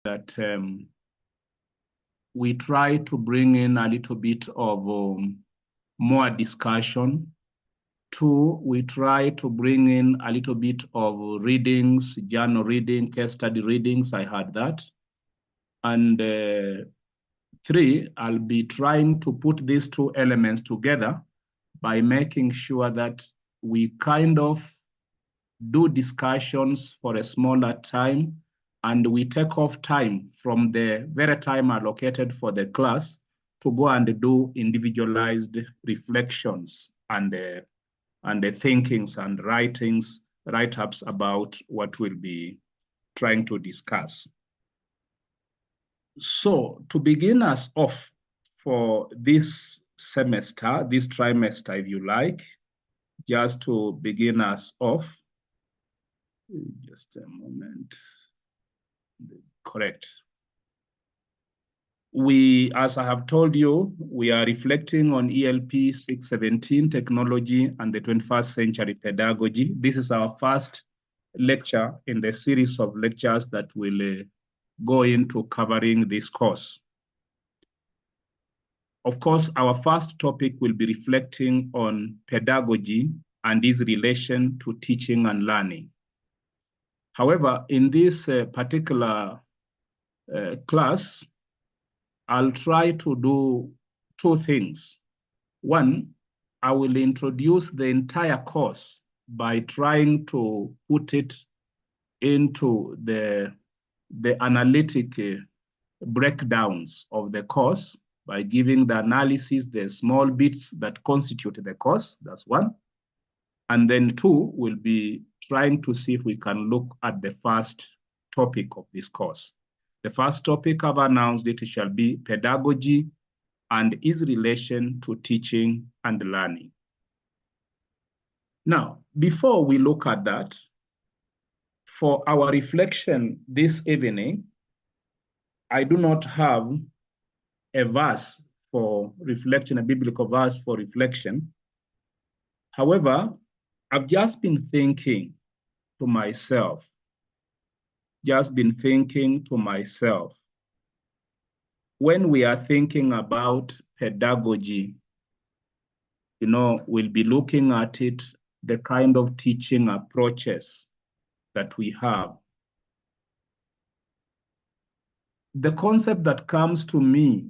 that we try to bring in a little bit of more discussion. 2, we try to bring in a little bit of readings, journal reading, case study readings. I had that. And 3, I'll be trying to put these 2 elements together by making sure that we kind of do discussions for a smaller time, and we take off time from the very time allocated for the class to go and do individualized reflections and the thinkings and write-ups about what we'll be trying to discuss. So to begin us off for this semester, this trimester, if you like, just to begin us off, just a moment, correct. We, as I have told you, we are reflecting on ELP 617, Technology and the 21st Century Pedagogy. This is our first lecture in the series of lectures that will go into covering this course. Of course, our first topic will be reflecting on pedagogy and its relation to teaching and learning. However, in this particular class, I'll try to do 2 things. 1, I will introduce the entire course by trying to put it into the analytic breakdowns of the course by giving the analysis, the small bits that constitute the course. That's 1. And then 2, we'll be trying to see if we can look at the first topic of this course. The first topic I've announced it shall be pedagogy and its relation to teaching and learning. Now, before we look at that, for our reflection this evening, I do not have a verse for reflection, a biblical verse for reflection. However, I've just been thinking to myself, when we are thinking about pedagogy, we'll be looking at it, the kind of teaching approaches that we have. The concept that comes to me,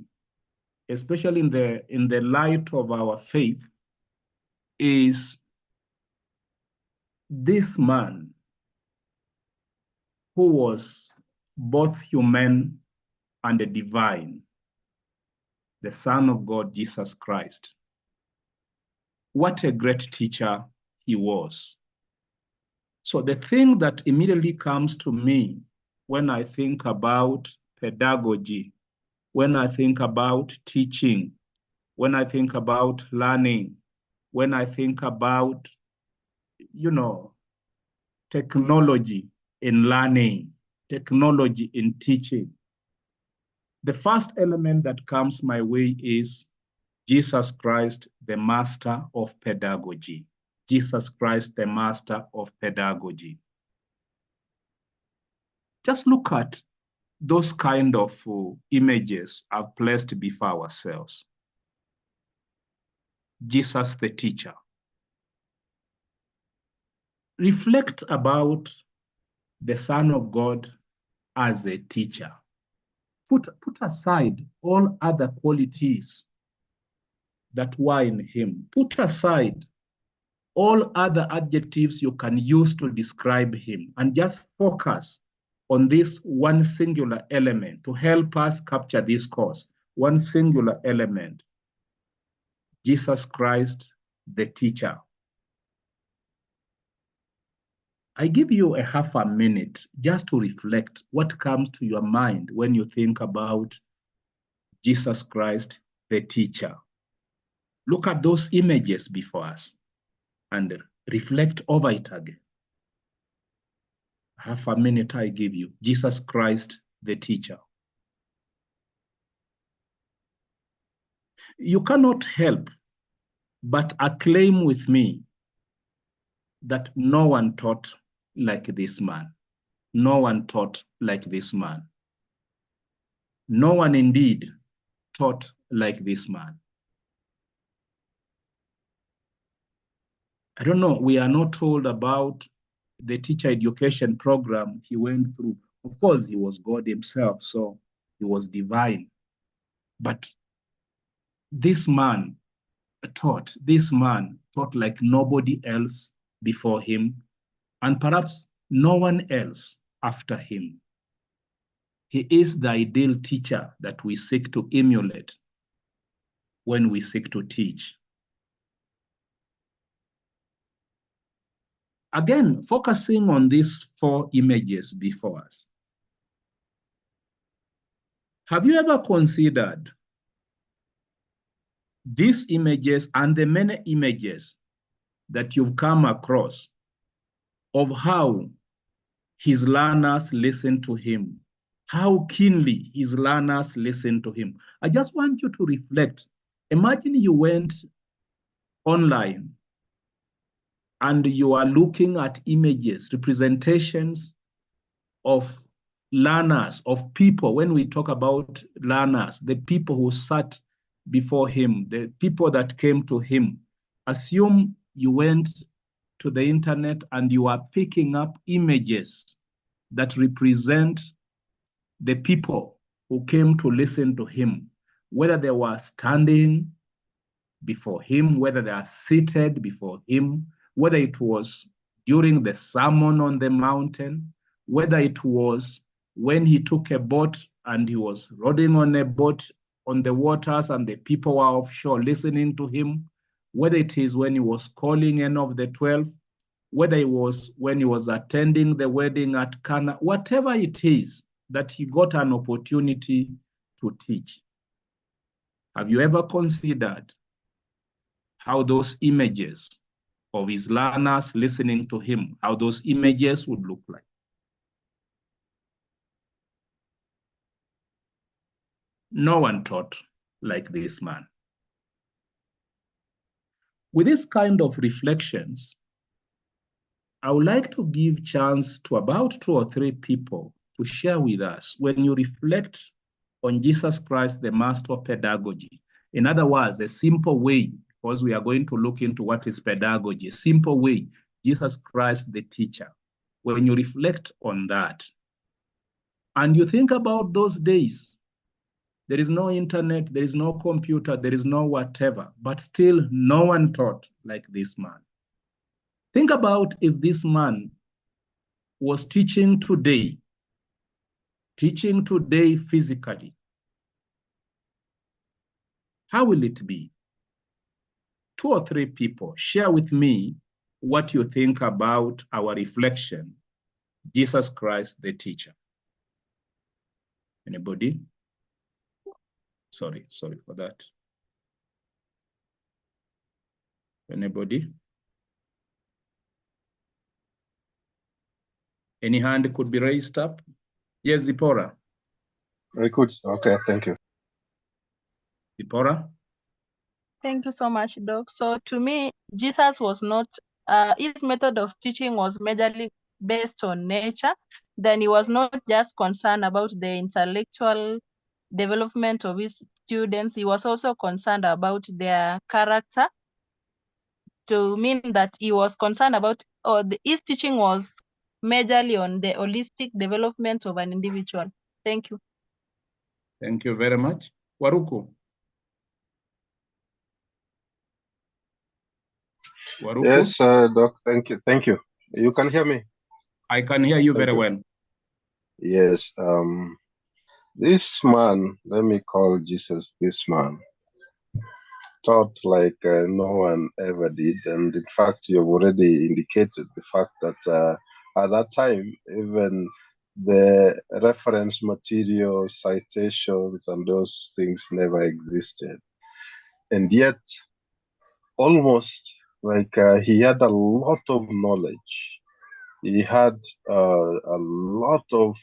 especially in the light of our faith, is this man who was both human and divine, the Son of God, Jesus Christ. What a great teacher he was. So the thing that immediately comes to me when I think about pedagogy, when I think about teaching, when I think about learning, when I think about, technology in learning, technology in teaching, the first element that comes my way is Jesus Christ, the master of pedagogy. Jesus Christ, the master of pedagogy. Just look at those kind of images I've placed before ourselves. Jesus, the teacher. Reflect about the Son of God as a teacher. Put aside all other qualities that were in him. Put aside all other adjectives you can use to describe him and just focus on this one singular element to help us capture this course. One singular element, Jesus Christ, the teacher. I give you a half a minute just to reflect what comes to your mind when you think about Jesus Christ, the teacher. Look at those images before us and reflect over it again. Half a minute I give you. Jesus Christ, the teacher. You cannot help but acclaim with me that no one taught like this man. No one taught like this man. No one indeed taught like this man. I don't know, we are not told about the teacher education program he went through. Of course, he was God himself, so he was divine. But this man taught like nobody else before him, and perhaps no one else after him. He is the ideal teacher that we seek to emulate when we seek to teach. Again, focusing on these 4 images before us. Have you ever considered these images and the many images that you've come across of how his learners listen to him, how keenly his learners listen to him? I just want you to reflect. Imagine you went online and you are looking at images, representations of learners, of people. When we talk about learners, the people who sat before him, the people that came to him. Assume you went to the internet and you are picking up images that represent the people who came to listen to him, whether they were standing before him, whether they are seated before him, whether it was during the Sermon on the Mountain, whether it was when he took a boat and he was rowing on a boat on the waters and the people were offshore listening to him, whether it is when he was calling any of the 12, whether it was when he was attending the wedding at Cana, whatever it is that he got an opportunity to teach. Have you ever considered how those images of his learners listening to him, how those images would look like? No one taught like this man. With this kind of reflections, I would like to give chance to about 2 or 3 people to share with us when you reflect on Jesus Christ, the master of pedagogy. In other words, a simple way, because we are going to look into what is pedagogy, a simple way, Jesus Christ, the teacher. When you reflect on that, and you think about those days, there is no internet, there is no computer, there is no whatever, but still no one taught like this man. Think about if this man was teaching today physically. How will it be? 2 or 3 people, share with me what you think about our reflection, Jesus Christ, the teacher. Anybody? Sorry for that. Anybody? Any hand could be raised up? Yes, Zipporah. Very good. Okay, thank you. Zipporah? Thank you so much, Doc. So to me, Jesus was not, his method of teaching was majorly based on nature. Then he was not just concerned about the intellectual development of his students. He was also concerned about their character, to mean that he was concerned about, his teaching was majorly on the holistic development of an individual. Thank you. Thank you very much. Waruku? Waruku? Yes, Doc, thank you. Thank you. You can hear me? I can hear you very well. Yes. This man, let me call Jesus this man, taught like no one ever did. And in fact, you've already indicated the fact that at that time, even the reference material, citations, and those things never existed. And yet, almost like he had a lot of knowledge. He had a lot of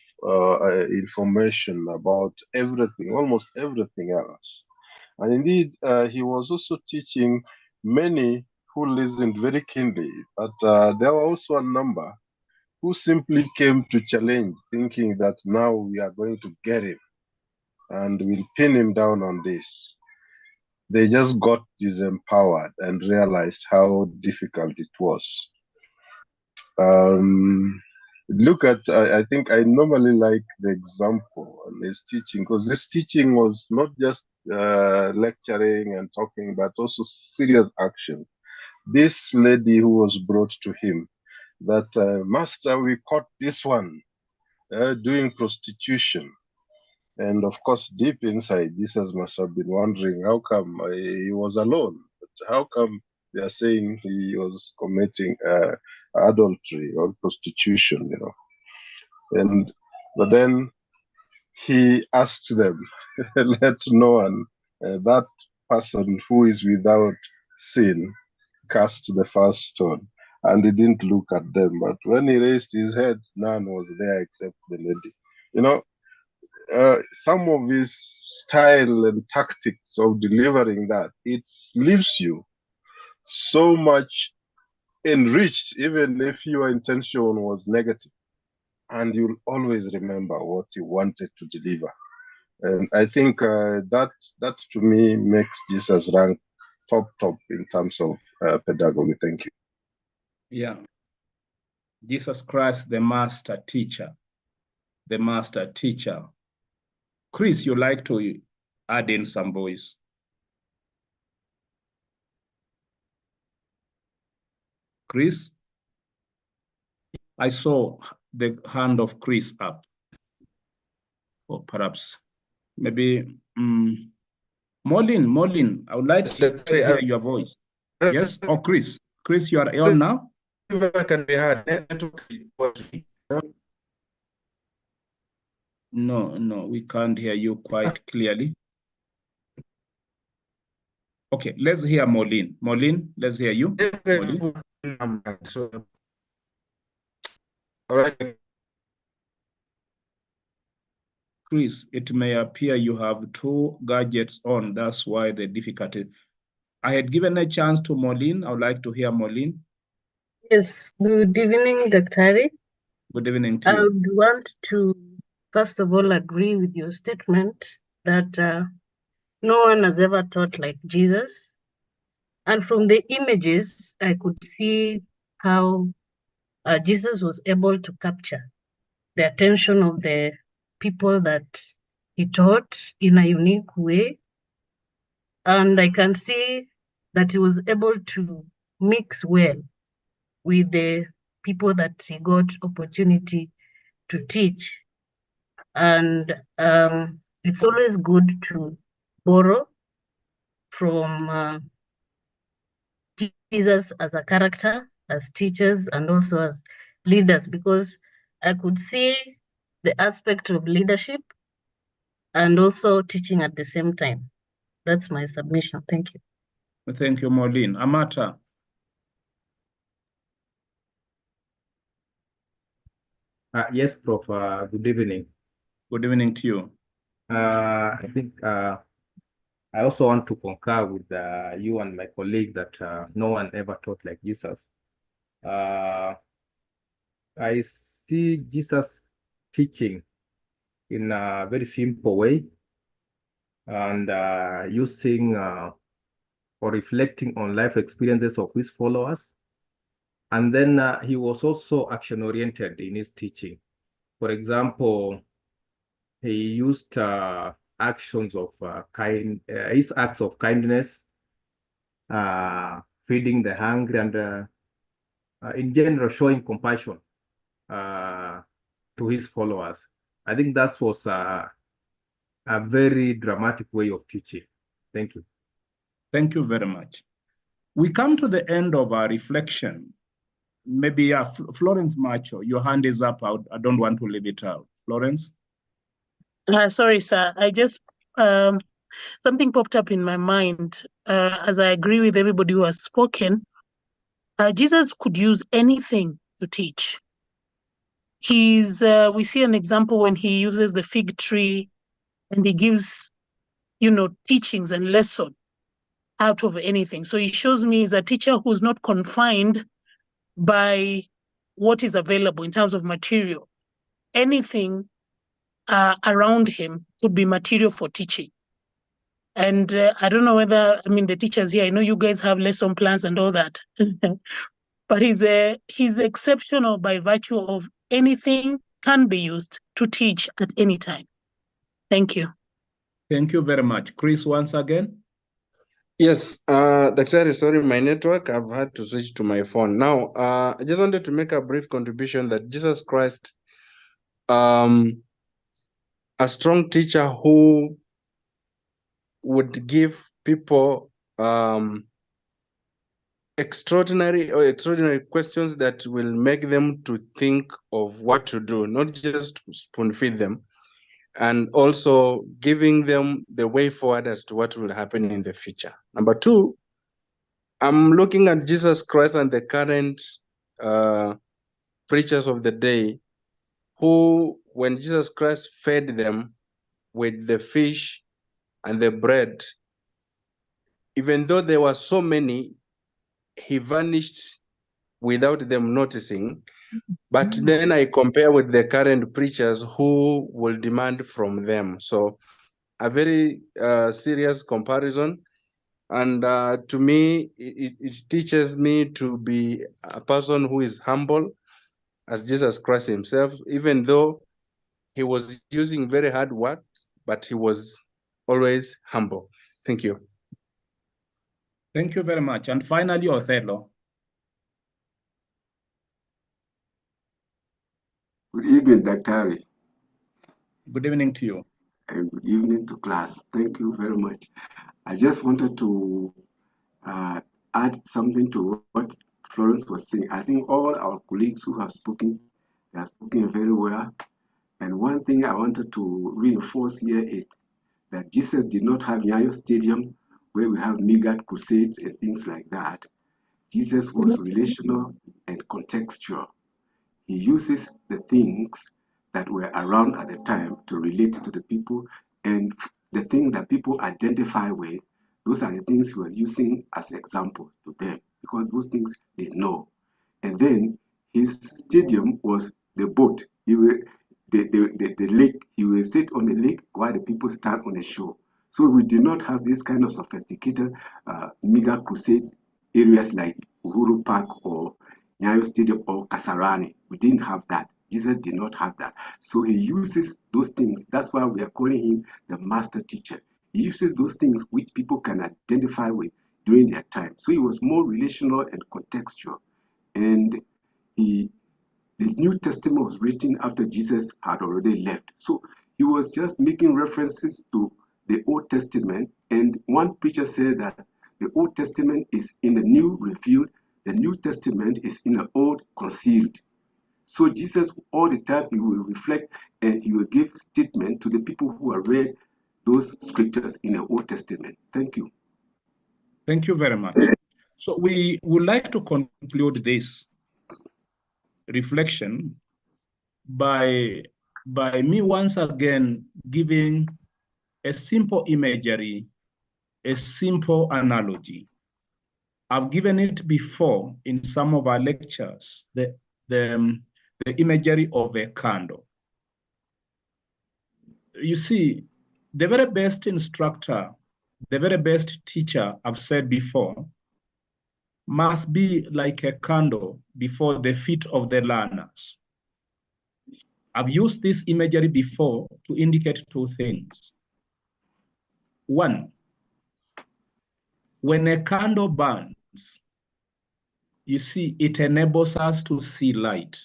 information about everything, almost everything else. And indeed, he was also teaching many who listened very keenly, but there were also a number who simply came to challenge, thinking that now we are going to get him. and we'll pin him down on this. They just got disempowered and realized how difficult it was. Look at, I think I normally like the example on his teaching, because this teaching was not just lecturing and talking, but also serious action. This lady who was brought to him, that, Master, we caught this one doing prostitution. And of course, deep inside, Jesus must have been wondering, how come he was alone? But how come they are saying he was committing adultery or prostitution, you know? And but then he asked them, let no one, that person who is without sin, cast the first stone. And he didn't look at them. But when he raised his head, none was there except the lady. You know, some of his style and tactics of delivering that, it leaves you so much enriched, even if your intention was negative, and you'll always remember what you wanted to deliver. And I think that to me makes Jesus rank top in terms of pedagogy. Thank you. Yeah. Jesus Christ, the master teacher. The master teacher. Chris, you like to add in some voice? Chris? I saw the hand of Chris up. Or perhaps, maybe, Molin, I would like to hear your voice. Yes? Oh, Chris, you are on now? Can be heard. No, we can't hear you quite clearly. Okay, let's hear Molin. Molin, let's hear you. So, all right. Chris, it may appear you have two gadgets on. That's why the difficulty. I had given a chance to Molin. I would like to hear Molin. Yes, good evening, Dr. Harry. Good evening to you. I would want to, first of all, agree with your statement that no one has ever taught like Jesus. And from the images, I could see how Jesus was able to capture the attention of the people that he taught in a unique way. And I can see that he was able to mix well with the people that he got opportunity to teach. And it's always good to borrow from Jesus as a character, as teachers, and also as leaders, because I could see the aspect of leadership and also teaching at the same time. That's my submission. Thank you. Thank you, Molin. Amata. Yes, Prof. Good evening. Good evening to you. I think I also want to concur with you and my colleague that no one ever taught like Jesus. I see Jesus teaching in a very simple way and using or reflecting on life experiences of his followers. And then he was also action-oriented in his teaching. For example, he used actions of his acts of kindness, feeding the hungry, and in general showing compassion to his followers. I think that was a very dramatic way of teaching. Thank you. Thank you very much. We come to the end of our reflection. Maybe Florence Macho, your hand is up. I don't want to leave it out. Florence? Sorry, sir. I just, something popped up in my mind as I agree with everybody who has spoken. Jesus could use anything to teach. We see an example when he uses the fig tree and he gives, teachings and lesson out of anything. So he shows me he's a teacher who's not confined by what is available in terms of material. Anything around him could be material for teaching. And I don't know whether, I mean, the teachers here, I know you guys have lesson plans and all that, but he's exceptional by virtue of anything can be used to teach at any time. Thank you. Thank you very much. Chris, once again. Yes, Daktari, sorry, my network, I've had to switch to my phone. Now, I just wanted to make a brief contribution that Jesus Christ, a strong teacher who would give people extraordinary questions that will make them to think of what to do, not just spoon feed them, and also giving them the way forward as to what will happen in the future. Number two, I'm looking at Jesus Christ and the current preachers of the day who, when Jesus Christ fed them with the fish and the bread, even though there were so many, he vanished without them noticing. But then I compare with the current preachers who will demand from them. So a very serious comparison. And to me, it teaches me to be a person who is humble as Jesus Christ himself, even though he was using very hard words, but he was always humble. Thank you. Thank you very much. And finally, Othello. Good evening, Dr. Good evening to you. And good evening to class. Thank you very much. I just wanted to add something to what Florence was saying. I think all our colleagues who have spoken, they have spoken very well. And one thing I wanted to reinforce here is that Jesus did not have Nyayo Stadium where we have mega crusades and things like that. Jesus was relational and contextual. He uses the things that were around at the time to relate to the people, and the things that people identify with, those are the things he was using as examples to them, because those things they know. And then his stadium was the boat. The lake. He will sit on the lake while the people stand on the shore. So we did not have this kind of sophisticated mega crusade areas like Uhuru Park or Nyayo Stadium or Kasarani. We didn't have that. Jesus did not have that. So he uses those things. That's why we are calling him the master teacher. He uses those things which people can identify with during their time. So he was more relational and contextual. And the New Testament was written after Jesus had already left. So he was just making references to the Old Testament. And one preacher said that the Old Testament is in the New revealed, the New Testament is in the Old concealed. So Jesus, all the time, he will reflect and he will give statement to the people who have read those scriptures in the Old Testament. Thank you. Thank you very much. So we would like to conclude this reflection by me once again giving a simple imagery, a simple analogy. I've given it before in some of our lectures, the imagery of a candle. You see, the very best instructor, the very best teacher, I've said before, must be like a candle before the feet of the learners. I've used this imagery before to indicate two things. One, when a candle burns, you see, it enables us to see light.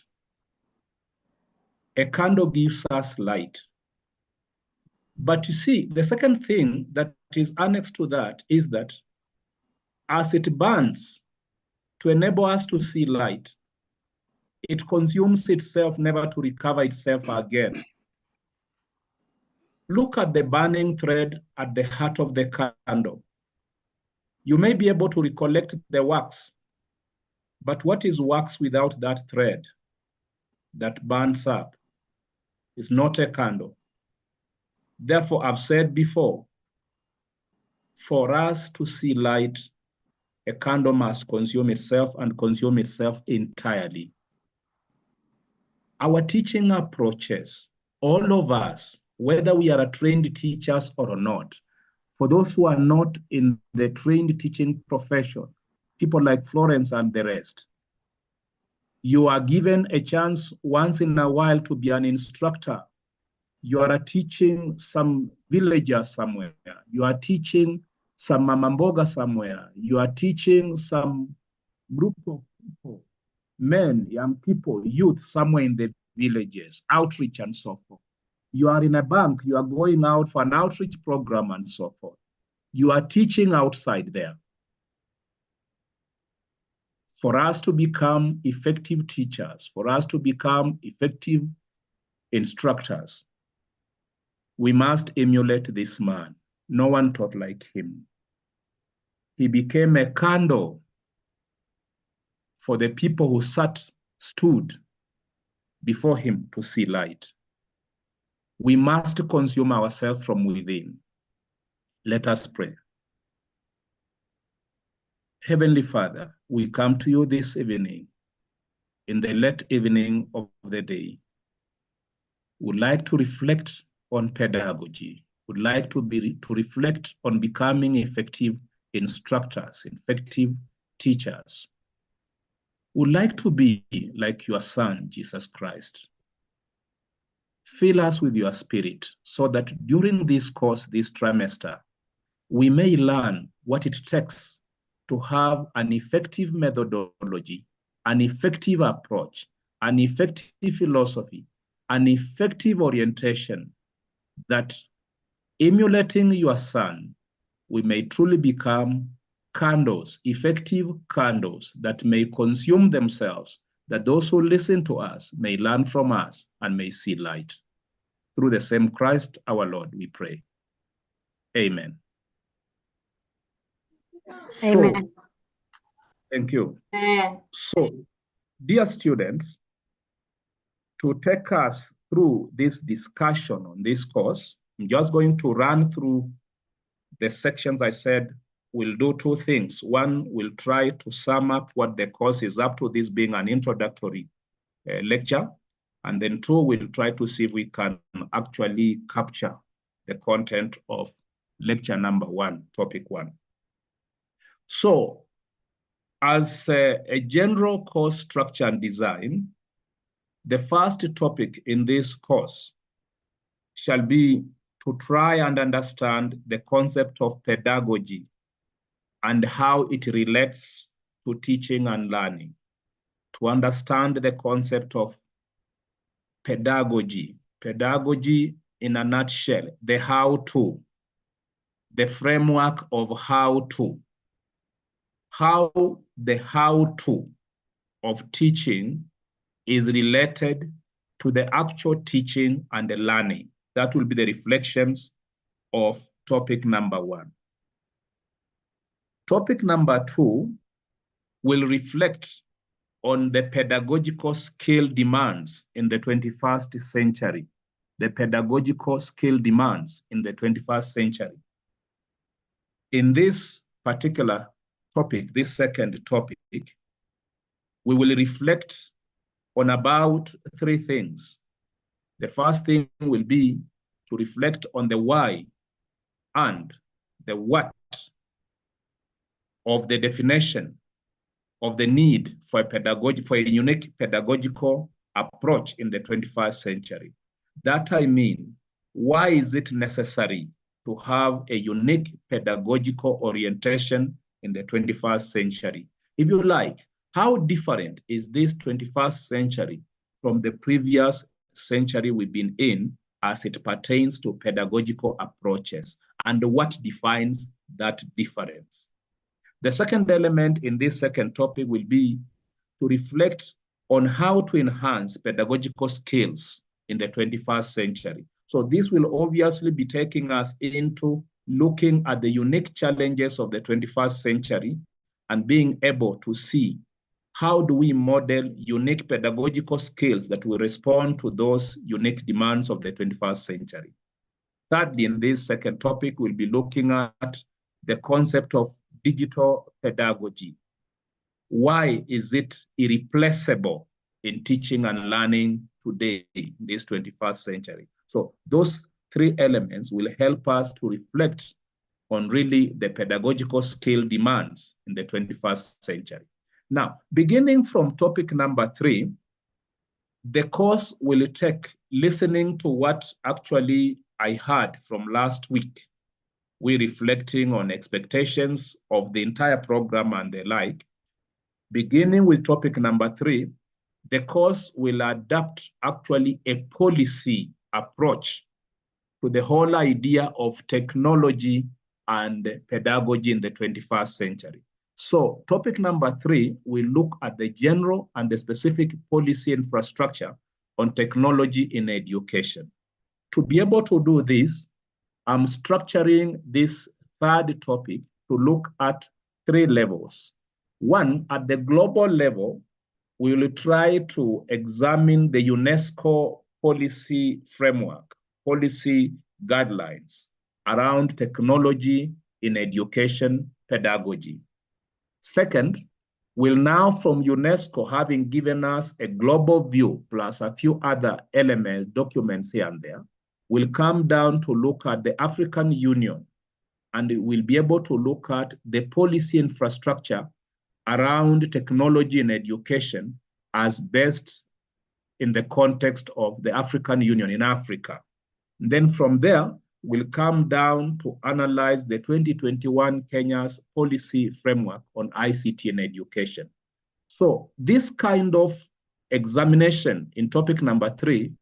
A candle gives us light. But you see, the second thing that is annexed to that is that as it burns to enable us to see light, it consumes itself never to recover itself again. Look at the burning thread at the heart of the candle. You may be able to recollect the wax, but what is wax without that thread that burns up? It's not a candle. Therefore, I've said before, for us to see light, a candle must consume itself and consume itself entirely. Our teaching approaches all of us, whether we are trained teachers or not, for those who are not in the trained teaching profession, people like Florence and the rest, you are given a chance once in a while to be an instructor. You are teaching some villagers somewhere. You are teaching some mamamboga somewhere. You are teaching some group of people, men, young people, youth somewhere in the villages, outreach and so forth. You are in a bank, you are going out for an outreach program and so forth. You are teaching outside there. For us to become effective teachers, for us to become effective instructors, we must emulate this man. No one taught like him. He became a candle for the people who stood before him to see light. We must consume ourselves from within. Let us pray. Heavenly Father, we come to you this evening, in the late evening of the day. We'd like to reflect on pedagogy. We'd like to reflect on becoming effective instructors, effective teachers. We'd like to be like your Son, Jesus Christ. Fill us with your Spirit so that during this course, this trimester, we may learn what it takes to have an effective methodology, an effective approach, an effective philosophy, an effective orientation that, emulating your Son, we may truly become candles, effective candles that may consume themselves, that those who listen to us may learn from us and may see light. Through the same Christ our Lord, we pray. Amen. Amen. So, thank you. So, dear students, to take us through this discussion on this course, I'm just going to run through the sections. I said we'll do two things. One, we'll try to sum up what the course is up to, this being an introductory lecture. And then two, we'll try to see if we can actually capture the content of lecture number 1, topic 1. So, as a general course structure and design, the first topic in this course shall be to try and understand the concept of pedagogy and how it relates to teaching and learning. To understand the concept of pedagogy. Pedagogy in a nutshell, the how-to, the framework of how-to. How the how-to of teaching is related to the actual teaching and the learning. That will be the reflections of topic number 1. Topic number 2 will reflect on the pedagogical skill demands in the 21st century. The pedagogical skill demands in the 21st century. In this particular topic, this second topic, we will reflect on about 3 things. The first thing will be to reflect on the why and the what of the definition of the need for a unique pedagogical approach in the 21st century. That I mean, why is it necessary to have a unique pedagogical orientation in the 21st century? If you like, how different is this 21st century from the previous century we've been in as it pertains to pedagogical approaches, and what defines that difference? The second element in this second topic will be to reflect on how to enhance pedagogical skills in the 21st century. So this will obviously be taking us into looking at the unique challenges of the 21st century and being able to see how do we model unique pedagogical skills that will respond to those unique demands of the 21st century. Thirdly, in this second topic, we'll be looking at the concept of digital pedagogy. Why is it irreplaceable in teaching and learning today, in this 21st century. So those three elements will help us to reflect on really the pedagogical skill demands in the 21st century. Now, beginning from topic number 3, the course will take listening to what actually I heard from last week. We're reflecting on expectations of the entire program and the like. Beginning with topic number 3, the course will adapt actually a policy approach to the whole idea of technology and pedagogy in the 21st century. So topic number 3 will look at the general and the specific policy infrastructure on technology in education. To be able to do this, I'm structuring this third topic to look at 3 levels. One, at the global level, we will try to examine the UNESCO policy framework, policy guidelines around technology in education pedagogy. Second, we'll now from UNESCO, having given us a global view plus a few other elements, documents here and there, we'll come down to look at the African Union, and we'll be able to look at the policy infrastructure around technology in education as best in the context of the African Union in Africa. And then from there, we'll come down to analyze the 2021 Kenya's policy framework on ICT in education. So this kind of examination in topic number 3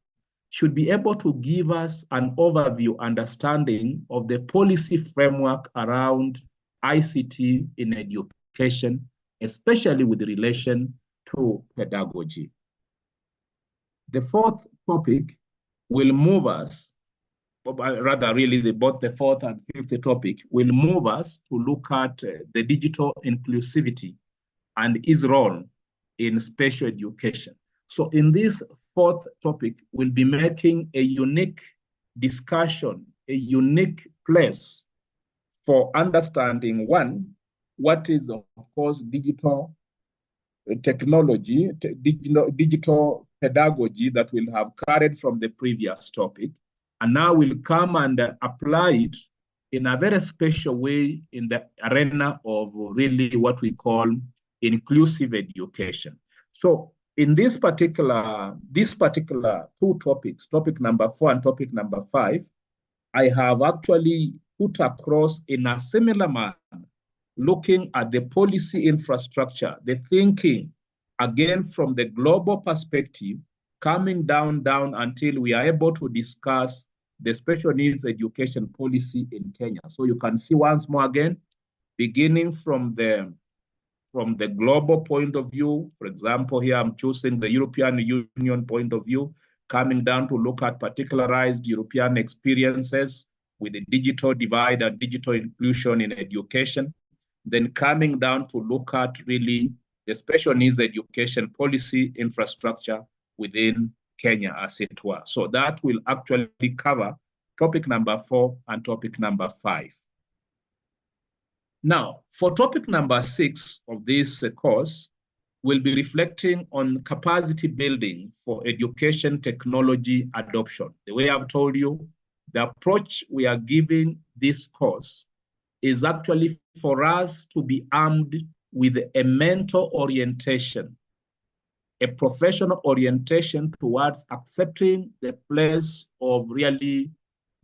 should be able to give us an overview understanding of the policy framework around ICT in education, especially with relation to pedagogy. The fourth topic will move us, rather really both the fourth and fifth topic will move us to look at the digital inclusivity and its role in special education. So in this fourth topic, we'll be making a unique discussion, a unique place for understanding, one, what is, of course, digital technology, digital pedagogy that we'll have carried from the previous topic. And now we'll come and apply it in a very special way in the arena of really what we call inclusive education. So in this particular 2 topics, topic number 4 and topic number 5, I have actually put across in a similar manner, looking at the policy infrastructure, the thinking, again, from the global perspective, coming down until we are able to discuss the special needs education policy in Kenya. So you can see once more again, beginning from the global point of view. For example, here I'm choosing the European Union point of view, coming down to look at particularized European experiences with the digital divide and digital inclusion in education, then coming down to look at really the special needs education policy infrastructure within Kenya, as it were. So that will actually cover topic number 4 and topic number 5. Now, for topic number 6 of this course, we'll be reflecting on capacity building for education technology adoption. The way I've told you, the approach we are giving this course is actually for us to be armed with a mentor orientation, a professional orientation towards accepting the place of really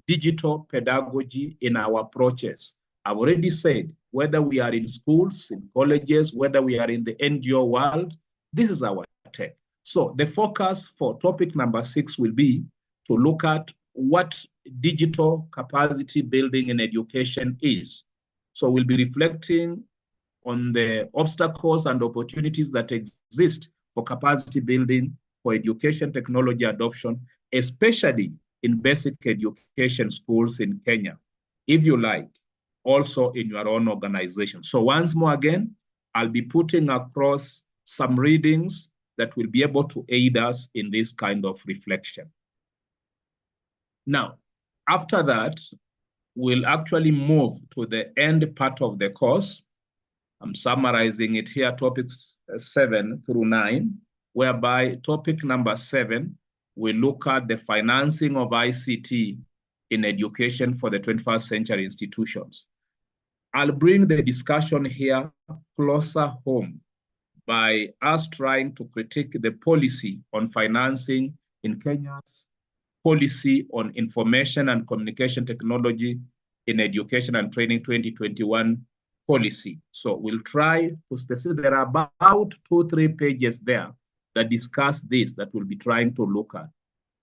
digital pedagogy in our approaches. I've already said, whether we are in schools, in colleges, whether we are in the NGO world, this is our tech. So the focus for topic number 6 will be to look at what digital capacity building in education is. So we'll be reflecting on the obstacles and opportunities that exist for capacity building for education technology adoption, especially in basic education schools in Kenya, if you like, also in your own organization. So once more again, I'll be putting across some readings that will be able to aid us in this kind of reflection. Now, after that, we'll actually move to the end part of the course. I'm summarizing it here, topics 7 through 9. whereby topic number 7, we look at the financing of ICT in education for the 21st century institutions. I'll bring the discussion here closer home by us trying to critique the policy on financing in Kenya's policy on information and communication technology in education and training 2021 policy. So we'll try to specify, there are about 2-3 pages there that discuss this that we'll be trying to look at.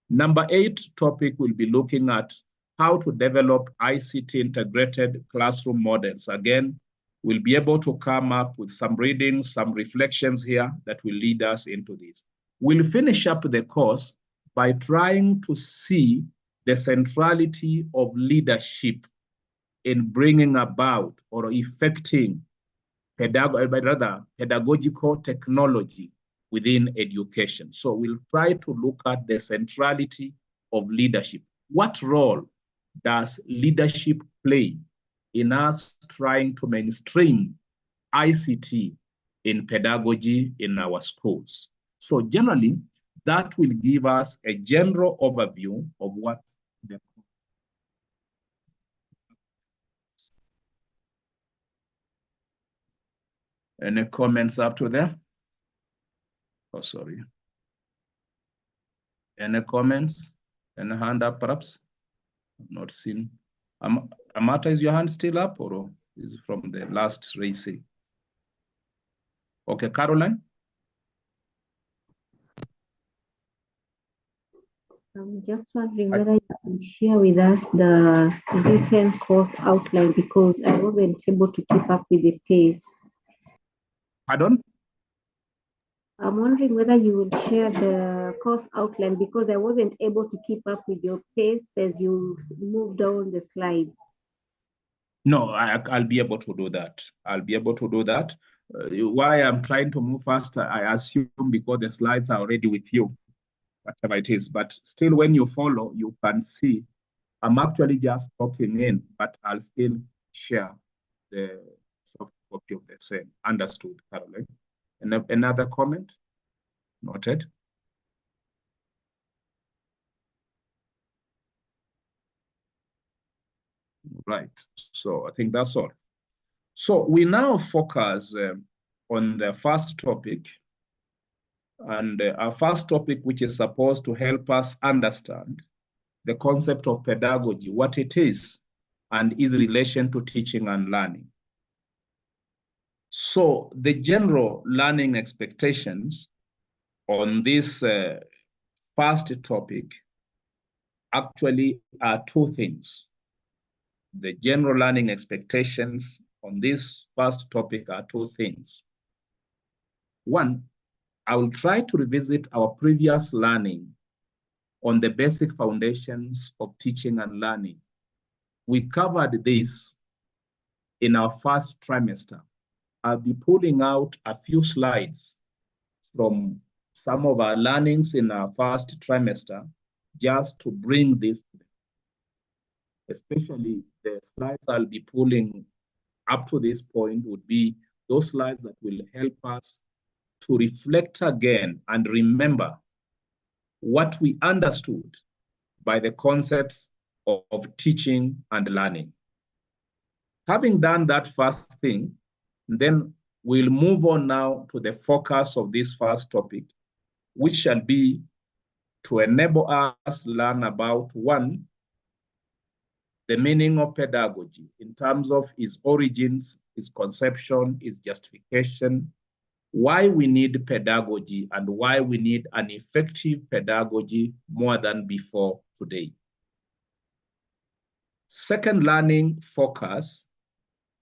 Number 8 topic will be looking at how to develop ICT integrated classroom models. Again, we'll be able to come up with some readings, some reflections here that will lead us into this. We'll finish up the course by trying to see the centrality of leadership in bringing about or effecting pedagogical technology within education. So we'll try to look at the centrality of leadership. What role does leadership play in us trying to mainstream ICT in pedagogy in our schools? So generally, that will give us a general overview of what the Any comments up to there? Oh, sorry. Any comments? Any hand up, perhaps? Not seen. Amata, is your hand still up, or is it from the last raising? Okay, Caroline? I'm just wondering whether you can share with us the written course outline, because I wasn't able to keep up with the pace. Pardon? I'm wondering whether you will share the course outline, because I wasn't able to keep up with your pace as you moved down the slides. No, I'll be able to do that. I'll be able to do that. Why I'm trying to move faster, I assume because the slides are already with you, whatever it is. But still, when you follow, you can see I'm actually just talking in, but I'll still share the soft copy of the same. Understood, Caroline. Another comment? Noted. Right, so I think that's all. So we now focus on the first topic, and our first topic, which is supposed to help us understand the concept of pedagogy, what it is, and its relation to teaching and learning. So the general learning expectations on this first topic actually are 2 things. The general learning expectations on this first topic are 2 things. 1, I will try to revisit our previous learning on the basic foundations of teaching and learning. We covered this in our first trimester. I'll be pulling out a few slides from some of our learnings in our first trimester just to bring this, especially the slides I'll be pulling up to this point would be those slides that will help us to reflect again and remember what we understood by the concepts of teaching and learning. Having done that first thing, then we'll move on now to the focus of this first topic, which shall be to enable us learn about 1, the meaning of pedagogy in terms of its origins, its conception, its justification, why we need pedagogy and why we need an effective pedagogy more than before today. Second learning focus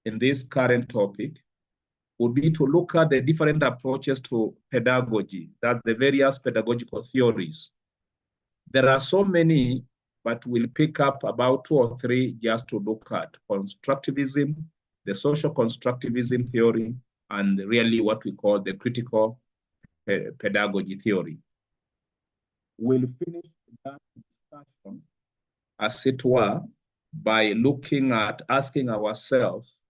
in this current topic would be to look at the different approaches to pedagogy, that the various pedagogical theories. There are so many, but we'll pick up about 2 or 3 just to look at constructivism, the social constructivism theory, and really what we call the critical pedagogy theory. We'll finish that discussion, as it were, by looking at asking ourselves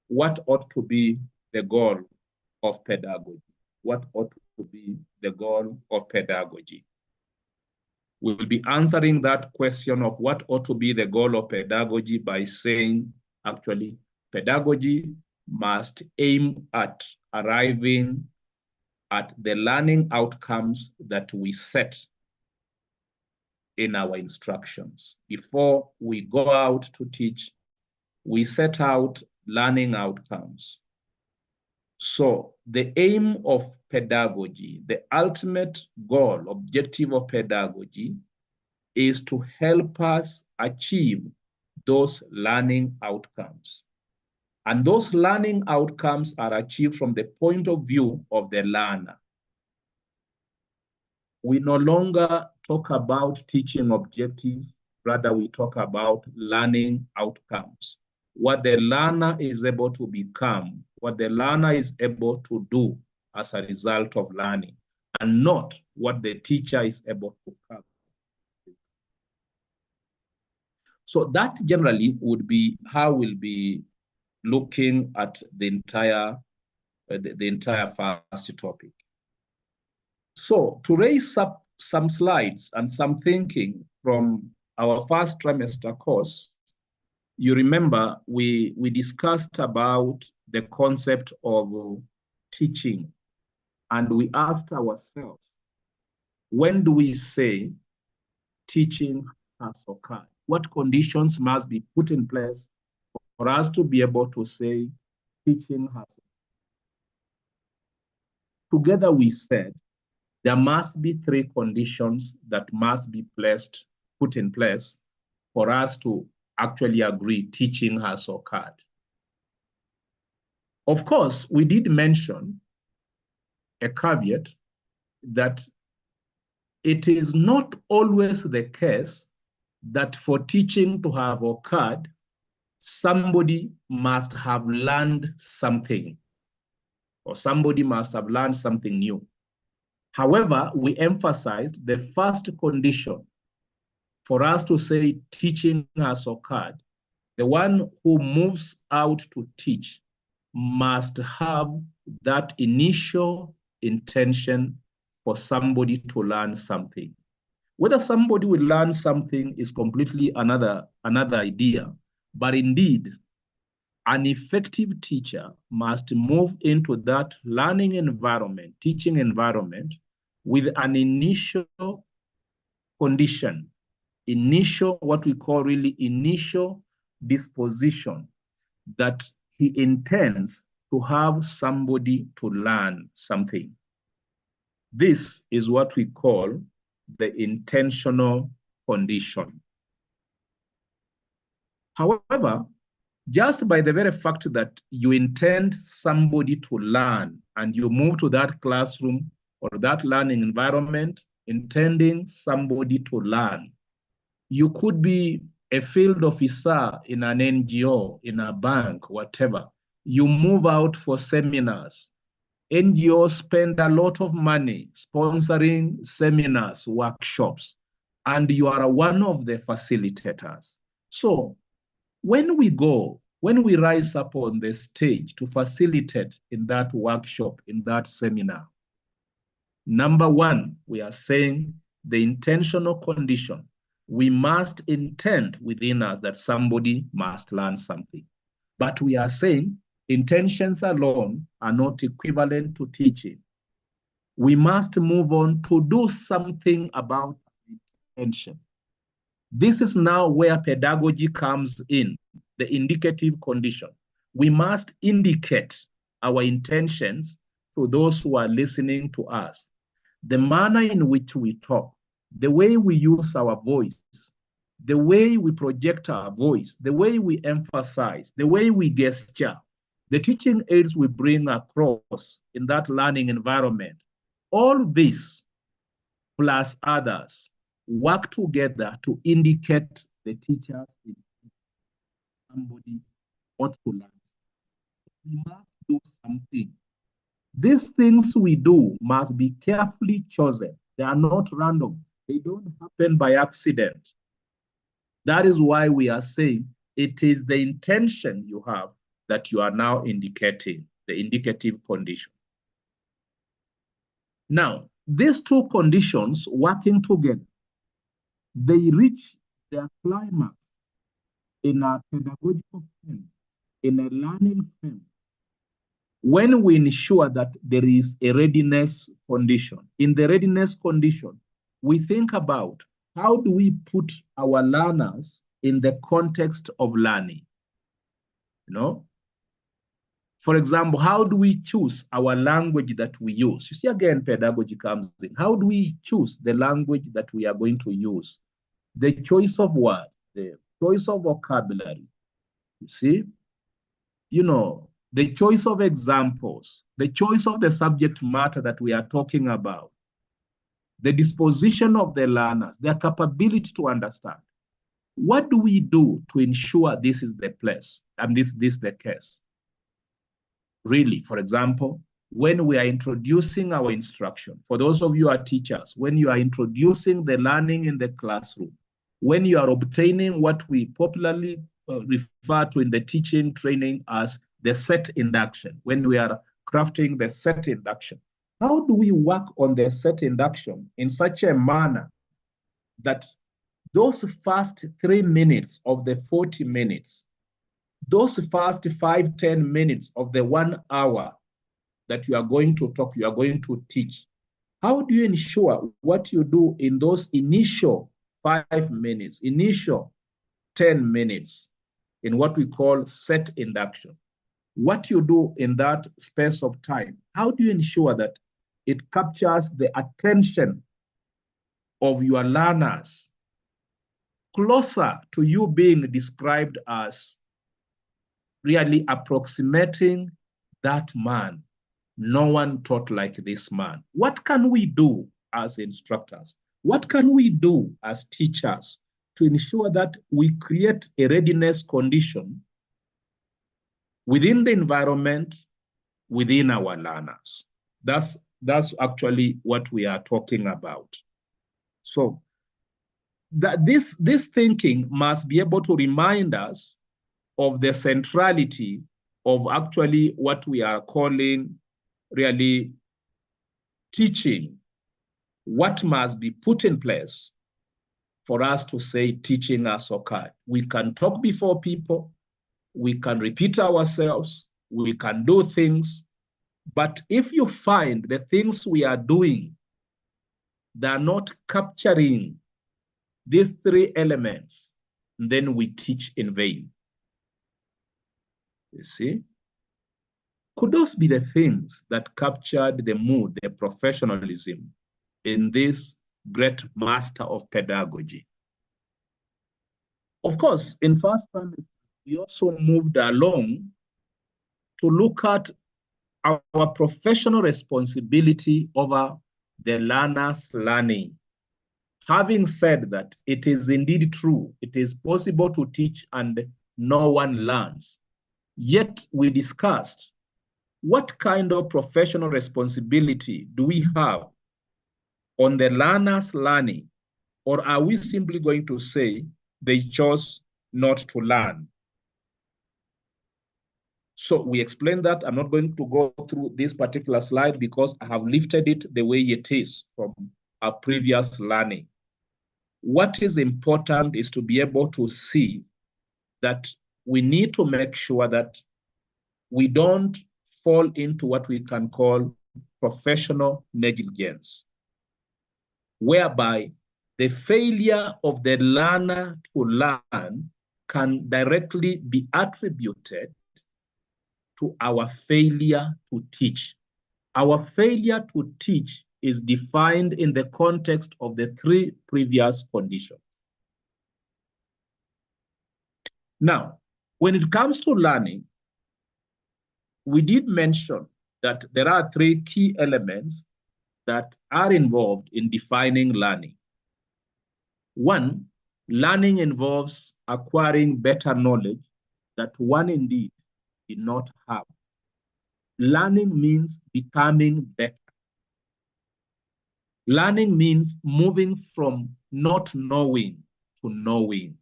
what ought to be the goal of pedagogy. what ought to be the goal of pedagogy. We will be answering that question of what ought to be the goal of pedagogy by saying, actually, pedagogy must aim at arriving at the learning outcomes that we set in our instructions. Before we go out to teach, we set out learning outcomes. So the aim of pedagogy, the ultimate goal, objective of pedagogy, is to help us achieve those learning outcomes. And those learning outcomes are achieved from the point of view of the learner. We no longer talk about teaching objectives, rather we talk about learning outcomes. What the learner is able to become, what the learner is able to do as a result of learning, and not what the teacher is able to cover. So that generally would be how we'll be looking at the entire first topic. So to raise up some slides and some thinking from our first trimester course, you remember we discussed about the concept of teaching, and we asked ourselves, when do we say teaching has occurred? What conditions must be put in place for us to be able to say teaching has occurred? Together we said there must be three conditions that must be put in place for us to actually agree teaching has occurred. Of course, we did mention a caveat that it is not always the case that for teaching to have occurred, somebody must have learned something, or somebody must have learned something new. However, we emphasized the first condition for us to say teaching has occurred. The one who moves out to teach must have that initial intention for somebody to learn something. Whether somebody will learn something is completely another idea, but indeed, an effective teacher must move into that learning environment, teaching environment, with an initial condition, what we call really initial disposition, that he intends to have somebody to learn something. This is what we call the intentional condition. However, just by the very fact that you intend somebody to learn and you move to that classroom or that learning environment intending somebody to learn, you could be a field officer in an NGO, in a bank, whatever. You move out for seminars. NGOs spend a lot of money sponsoring seminars, workshops, and you are one of the facilitators. So when we rise up on the stage to facilitate in that workshop, in that seminar, number one, we are saying the intentional condition. We must intend within us that somebody must learn something. But we are saying intentions alone are not equivalent to teaching. We must move on to do something about intention. This is now where pedagogy comes in, the indicative condition. We must indicate our intentions to those who are listening to us. The manner in which we talk, the way we use our voice, the way we project our voice, the way we emphasize, the way we gesture, the teaching aids we bring across in that learning environment, all this plus others work together to indicate the teacher somebody ought to learn. We must do something. These things we do must be carefully chosen. They are not random. They don't happen by accident. That is why we are saying it is the intention you have that you are now indicating, the indicative condition. Now, these two conditions working together, they reach their climax in a pedagogical frame, in a learning frame, when we ensure that there is a readiness condition. In the readiness condition, we think about how do we put our learners in the context of learning? You know, for example, how do we choose our language that we use? You see, again, pedagogy comes in. How do we choose the language that we are going to use? The choice of words, the choice of vocabulary, you see, you know, the choice of examples, the choice of the subject matter that we are talking about, the disposition of the learners, their capability to understand. What do we do to ensure this is the place and this is the case? Really, for example, when we are introducing our instruction, for those of you who are teachers, when you are introducing the learning in the classroom, when you are obtaining what we popularly refer to in the teaching training as the set induction, when we are crafting the set induction, how do we work on the set induction in such a manner that those first 3 minutes of the 40 minutes, those first 5-10 minutes of the 1 hour that you are going to talk, you are going to teach, how do you ensure what you do in those initial 5 minutes, initial 10 minutes, in what we call set induction? What you do in that space of time, how do you ensure that it captures the attention of your learners closer to you being described as really approximating that man? No one taught like this man. What can we do as instructors? What can we do as teachers to ensure that we create a readiness condition within the environment, within our learners? That's actually what we are talking about. So that this thinking must be able to remind us of the centrality of actually what we are calling really teaching, what must be put in place for us to say teaching has occurred. We can talk before people, we can repeat ourselves, we can do things, but if you find the things we are doing, they are not capturing these 3 elements, then we teach in vain. You see? Could those be the things that captured the mood, the professionalism in this great master of pedagogy? Of course, in first primary, we also moved along to look at our professional responsibility over the learner's learning. Having said that, it is indeed true, it is possible to teach and no one learns. Yet we discussed what kind of professional responsibility do we have on the learner's learning, or are we simply going to say they chose not to learn? So we explained that. I'm not going to go through this particular slide because I have lifted it the way it is from our previous learning. What is important is to be able to see that we need to make sure that we don't fall into what we can call professional negligence, whereby the failure of the learner to learn can directly be attributed to our failure to teach. Our failure to teach is defined in the context of the 3 previous conditions. Now, when it comes to learning, we did mention that there are 3 key elements that are involved in defining learning. 1, learning involves acquiring better knowledge that one indeed did not have. Learning means becoming better. Learning means moving from not knowing to knowing.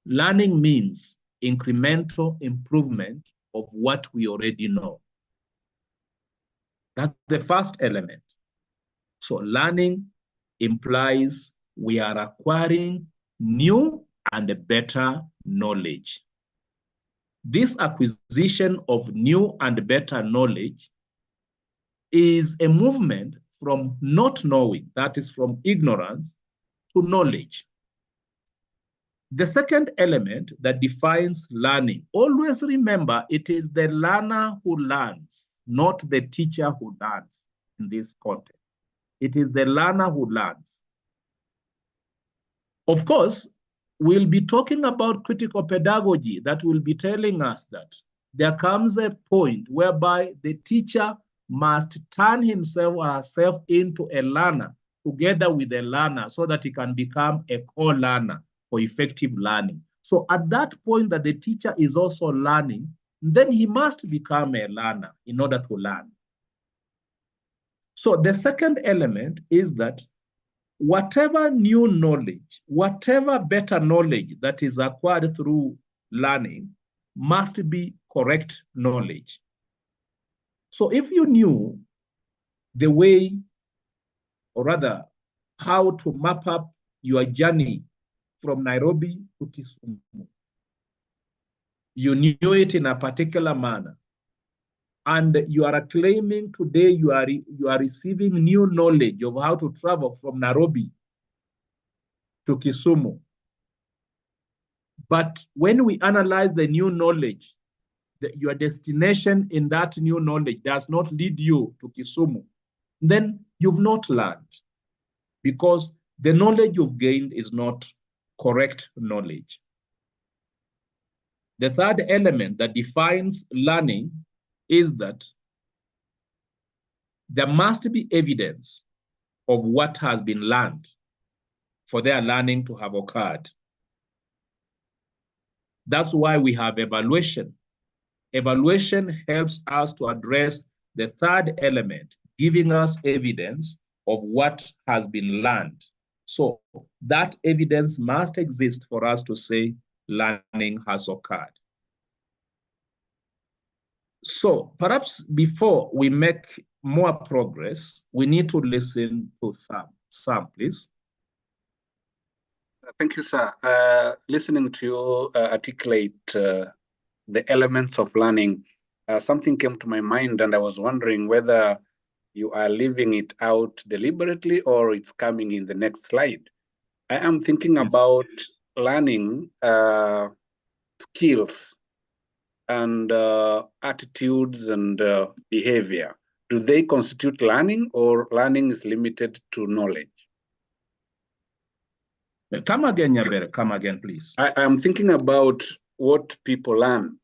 Learning means incremental improvement of what we already know. That's the first element. So learning implies we are acquiring new and better knowledge. This acquisition of new and better knowledge is a movement from not knowing, that is from ignorance, to knowledge. The second element that defines learning, always remember it is the learner who learns, not the teacher who learns in this context. It is the learner who learns. Of course, we'll be talking about critical pedagogy that will be telling us that there comes a point whereby the teacher must turn himself or herself into a learner together with the learner so that he can become a co-learner for effective learning. So at that point that the teacher is also learning, then he must become a learner in order to learn. So the second element is that whatever new knowledge, whatever better knowledge that is acquired through learning must be correct knowledge. So if you knew the way, or rather how to map up your journey from Nairobi to Kisumu, you knew it in a particular manner, and you are claiming today you are receiving new knowledge of how to travel from Nairobi to Kisumu. But when we analyze the new knowledge, your destination in that new knowledge does not lead you to Kisumu, then you've not learned, because the knowledge you've gained is not correct knowledge. The third element that defines learning is that there must be evidence of what has been learned for their learning to have occurred. That's why we have evaluation. Evaluation helps us to address the third element, giving us evidence of what has been learned. So that evidence must exist for us to say learning has occurred. So perhaps before we make more progress, we need to listen to Sam. Sam, please. Thank you, sir. Listening to you articulate the elements of learning, something came to my mind, and I was wondering whether you are leaving it out deliberately or it's coming in the next slide. I am thinking about learning skills and attitudes and behavior. Do they constitute learning, or learning is limited to knowledge? Come again, Nyabere. Come again, please. I am thinking about what people learn.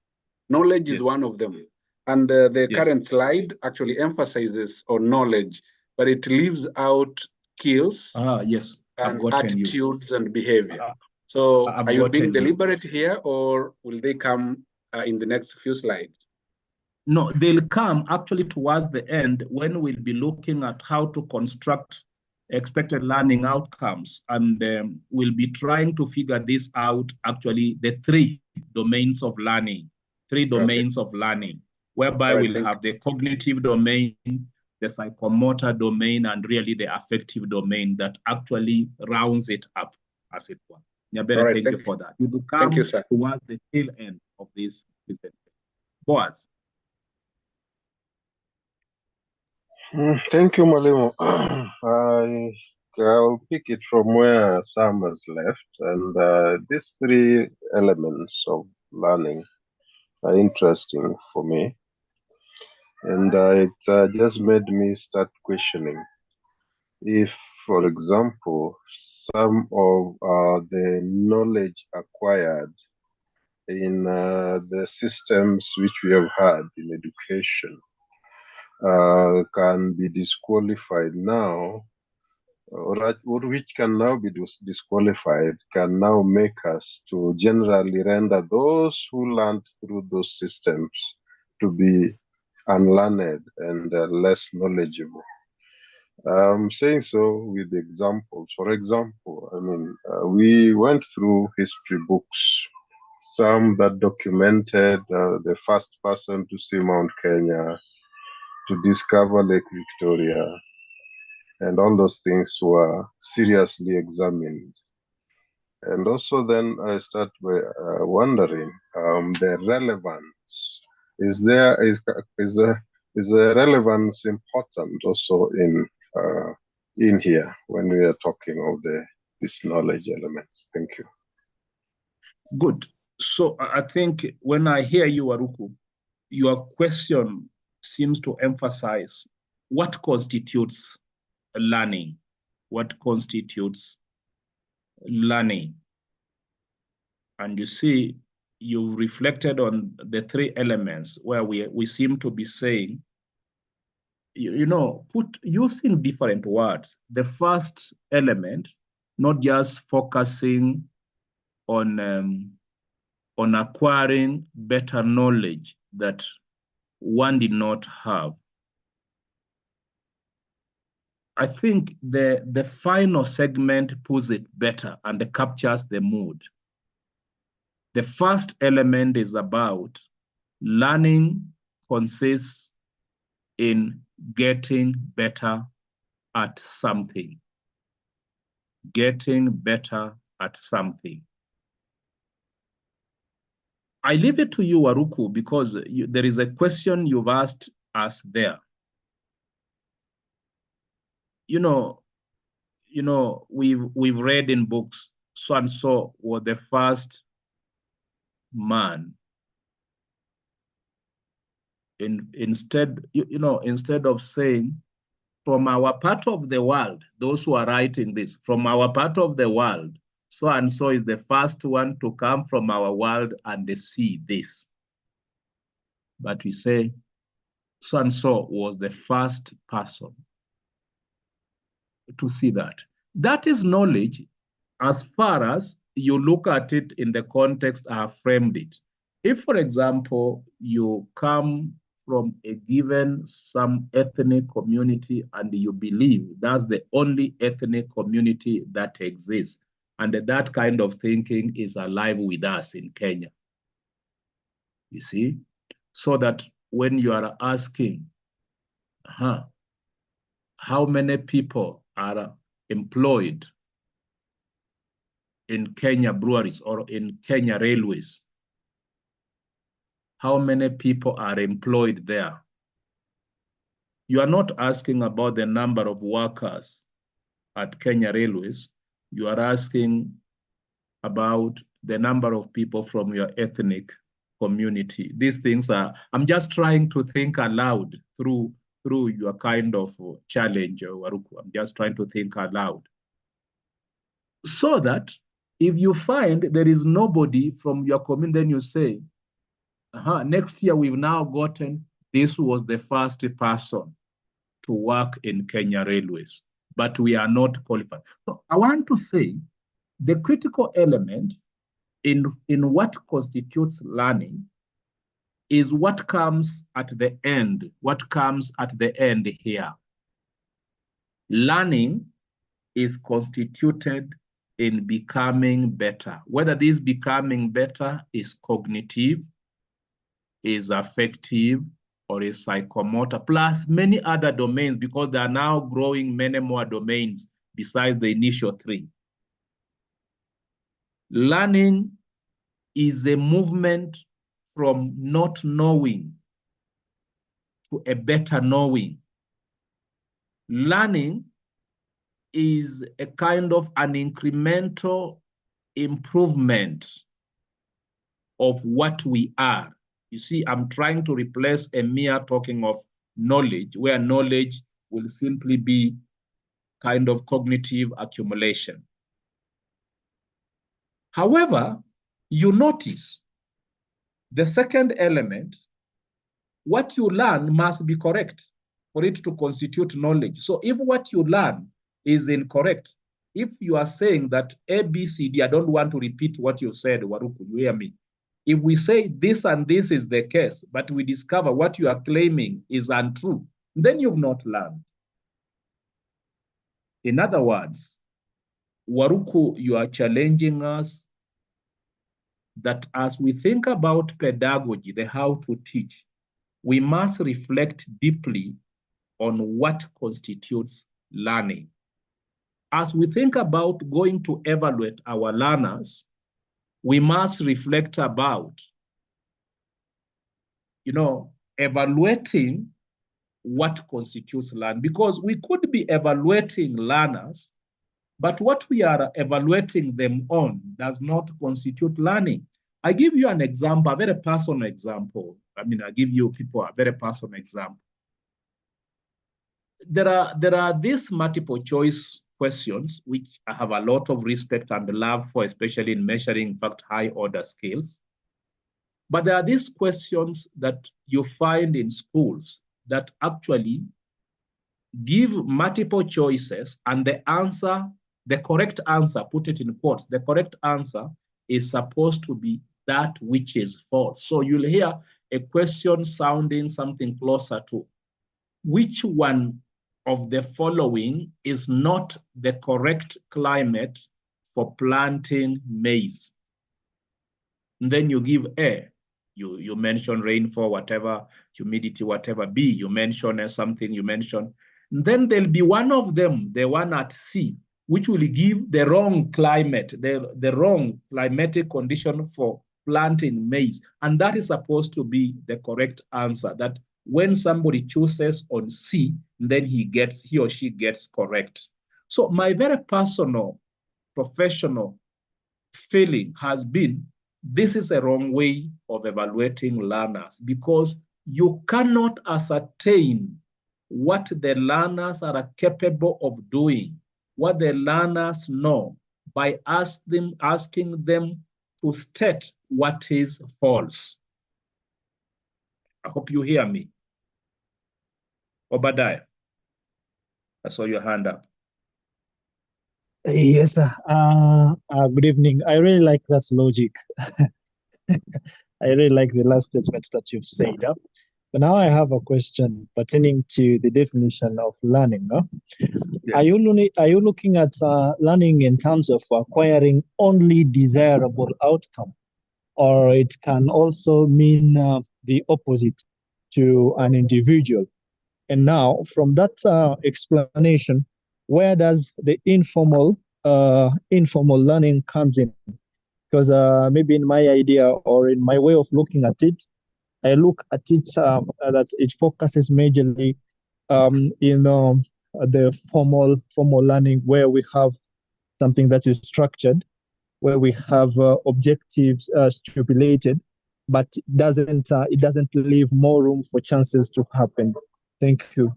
Knowledge is one of them. And the current slide actually emphasizes on knowledge, but it leaves out skills and attitudes and behavior. So are you being deliberate here, or will they come in the next few slides? No, they'll come actually towards the end when we'll be looking at how to construct expected learning outcomes. And we'll be trying to figure this out, actually, the three domains of learning, whereby we'll have the cognitive domain, the psychomotor domain, and really the affective domain that actually rounds it up, as it were. Nyabere, thank you for that. We will come towards the tail end of this presentation. Boaz. Thank you, Mwalimu. I'll pick it from where Sam has left, and these three elements of learning are interesting for me, and it just made me start questioning if, for example, some of the knowledge acquired in the systems which we have had in education can be disqualified now, or which can now be disqualified, can now make us to generally render those who learned through those systems to be unlearned and less knowledgeable. I'm saying so with examples. For example, I mean, we went through history books, some that documented the first person to see Mount Kenya, to discover Lake Victoria, and all those things were seriously examined. And also then I start by wondering the relevance. Is the relevance important also in here when we are talking of these knowledge elements? Thank you. Good. So I think when I hear you, Waruku, your question seems to emphasize what constitutes learning. What constitutes learning? And you see, you reflected on the three elements where we seem to be saying, using different words. The first element, not just focusing on acquiring better knowledge that one did not have. I think the final segment puts it better and captures the mood. The first element is about learning consists in getting better at something. Getting better at something. I leave it to you, Waruku, because there is a question you've asked us there. We've read in books, so and so was the first man. Instead of saying, from our part of the world, those who are writing this, from our part of the world, so and so is the first one to come from our world and they see this. But we say, so and so was the first person to see that. That is knowledge as far as you look at it in the context I have framed it. If, for example, you come from a given some ethnic community and you believe that's the only ethnic community that exists, and that kind of thinking is alive with us in Kenya. You see? So that when you are asking, how many people are employed in Kenya breweries or in Kenya railways, how many people are employed there? You are not asking about the number of workers at Kenya Railways. You are asking about the number of people from your ethnic community. These things are, I'm just trying to think aloud through your kind of challenge, Waruku. I'm just trying to think aloud. So that if you find there is nobody from your community, then you say, next year we've now gotten, this was the first person to work in Kenya Railways, but we are not qualified. So I want to say the critical element in what constitutes learning is what comes at the end, here. Learning is constituted in becoming better. Whether this becoming better is cognitive, is affective, or is psychomotor, plus many other domains, because there are now growing many more domains besides the initial three. Learning is a movement from not knowing to a better knowing. Learning is a kind of an incremental improvement of what we are. You see, I'm trying to replace a mere talking of knowledge, where knowledge will simply be kind of cognitive accumulation. However, you notice the second element, what you learn must be correct for it to constitute knowledge. So if what you learn is incorrect, if you are saying that A, B, C, D, I don't want to repeat what you said, Waruku, you hear me? If we say this and this is the case, but we discover what you are claiming is untrue, then you've not learned. In other words, Waruku, you are challenging us that as we think about pedagogy, the how to teach, we must reflect deeply on what constitutes learning. As we think about going to evaluate our learners, we must reflect about, evaluating what constitutes learning, because we could be evaluating learners, but what we are evaluating them on does not constitute learning. I give you an example, a very personal example. I give you people a very personal example. There are these multiple choice questions, which I have a lot of respect and love for, especially in measuring, in fact, high order skills. But there are these questions that you find in schools that actually give multiple choices, and the correct answer, put it in quotes, the correct answer is supposed to be that which is false. So you'll hear a question sounding something closer to, which one of the following is not the correct climate for planting maize? And then you give A. You mention rainfall, whatever, humidity, whatever. B, you mention something, you mention. And then there'll be one of them, the one at C, which will give the wrong climate, the wrong climatic condition for planting maize. And that is supposed to be the correct answer, that when somebody chooses on C, then he or she gets correct. So my very personal, professional feeling has been, this is a wrong way of evaluating learners, because you cannot ascertain what the learners are capable of doing, what the learners know, by asking them to state what is false. I hope you hear me. Obadiah, I saw your hand up. Yes, sir. Good evening. I really like that logic. I really like the last statements that you've said. But now I have a question pertaining to the definition of learning. Yes. Are you looking at learning in terms of acquiring only desirable outcome, or it can also mean the opposite to an individual? And now, from that explanation, where does the informal learning comes in? Because maybe in my idea or in my way of looking at it, I look at it that it focuses majorly the formal learning, where we have something that is structured, where we have objectives stipulated, but it doesn't leave more room for chances to happen. Thank you.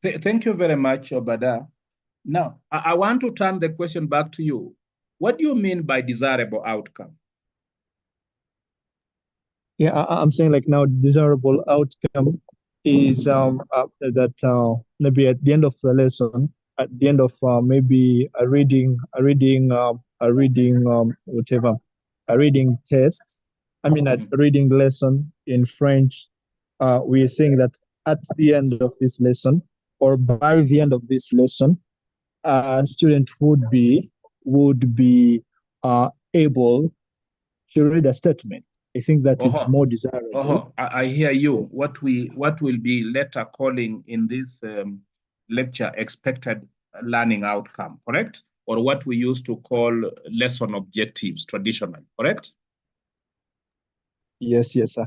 Thank you very much, Obada. Now, I want to turn the question back to you. What do you mean by desirable outcome? Yeah, I'm saying like now desirable outcome is that maybe at the end of the lesson, at the end of maybe a reading test, a reading lesson in French, we are saying that at the end of this lesson, or by the end of this lesson, a student would be able to read a statement. I think that is more desirable. I hear you. What will be later calling in this lecture expected learning outcome, correct? Or what we used to call lesson objectives traditionally, correct? Yes, sir.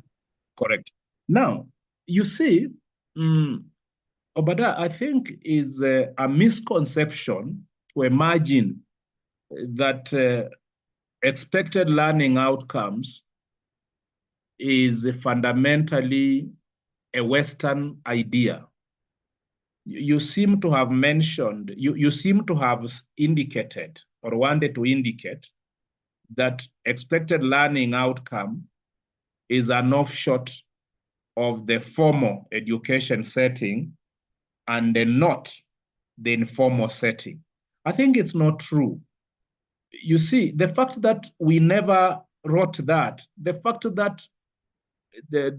Correct. Now, you see, Obada, I think is a misconception to imagine that expected learning outcomes is fundamentally a Western idea. You seem to have mentioned, you seem to have indicated or wanted to indicate that expected learning outcome is an offshoot of the formal education setting and not the informal setting. I think it's not true. You see, the fact that we never wrote that, the fact that the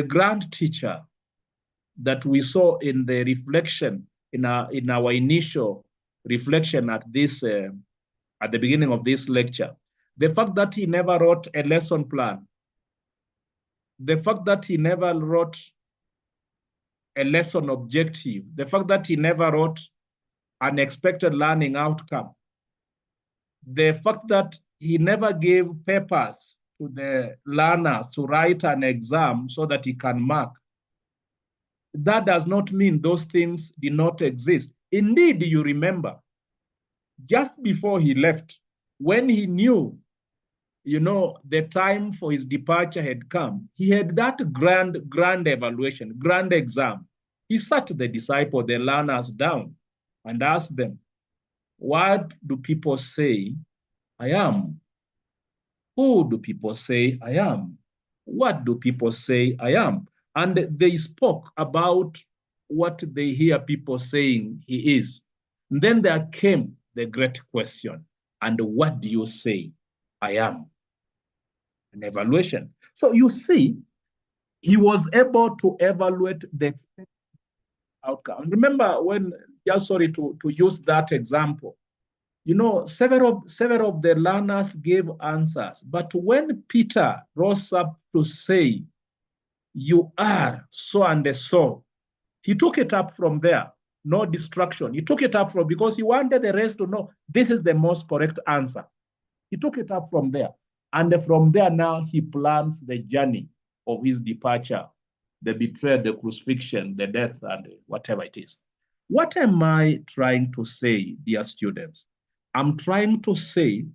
grand teacher that we saw in the reflection in our initial reflection at the beginning of this lecture, the fact that he never wrote a lesson plan, the fact that he never wrote a lesson objective, the fact that he never wrote an expected learning outcome, the fact that he never gave papers to the learners to write an exam so that he can mark, that does not mean those things did not exist. Indeed, you remember, just before he left, when he knew, the time for his departure had come, he had that grand evaluation, grand exam. He sat the disciples, the learners down and asked them, what do people say I am? Who do people say I am? What do people say I am? And they spoke about what they hear people saying he is. And then there came the great question, and what do you say I am? An evaluation. So you see, he was able to evaluate the outcome. Remember when, just sorry to use that example, several of the learners gave answers, but when Peter rose up to say, you are so and so, he took it up from there. No distraction. He took it up from, because he wanted the rest to know this is the most correct answer. He took it up from there. And from there now he plans the journey of his departure, the betrayal, the crucifixion, the death, and whatever it is. What am I trying to say, dear students? I'm trying to say,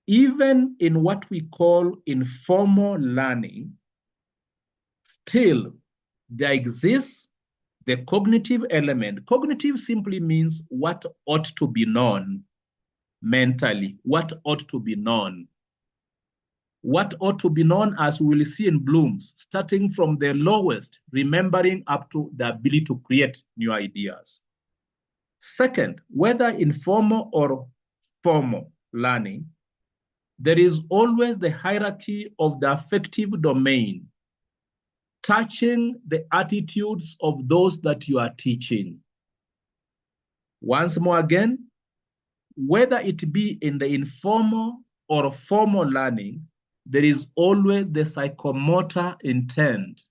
even in what we call informal learning, still there exists the cognitive element. Cognitive simply means what ought to be known mentally, what ought to be known. What ought to be known, as we will see in Bloom's, starting from the lowest, remembering up to the ability to create new ideas. Second, whether informal or formal learning, there is always the hierarchy of the affective domain, touching the attitudes of those that you are teaching. Once more again, whether it be in the informal or formal learning, there is always the psychomotor intent.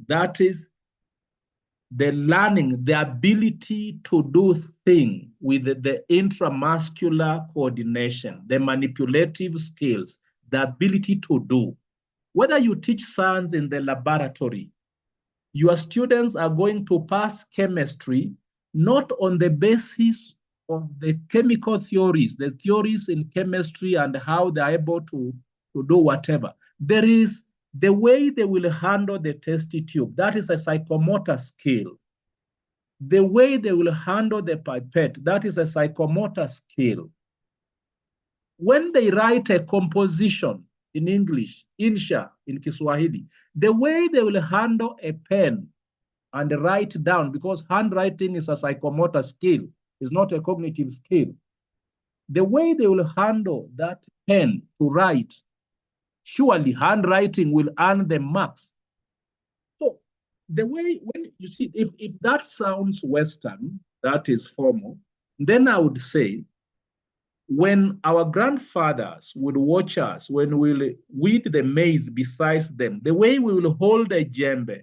That is the learning, the ability to do things with the intramuscular coordination, the manipulative skills, the ability to do. Whether you teach science in the laboratory, your students are going to pass chemistry not on the basis of the chemical theories, the theories in chemistry and how they're able to do whatever. There is the way they will handle the test tube. That is a psychomotor skill. The way they will handle the pipette, that is a psychomotor skill. When they write a composition in English, insha in Kiswahili, the way they will handle a pen and write down, because handwriting is a psychomotor skill, it's not a cognitive skill. The way they will handle that pen to write, surely handwriting will earn them marks. So the way, when you see, if that sounds Western, that is formal, then I would say, when our grandfathers would watch us, when we'll weed the maize beside them, the way we will hold a djembe,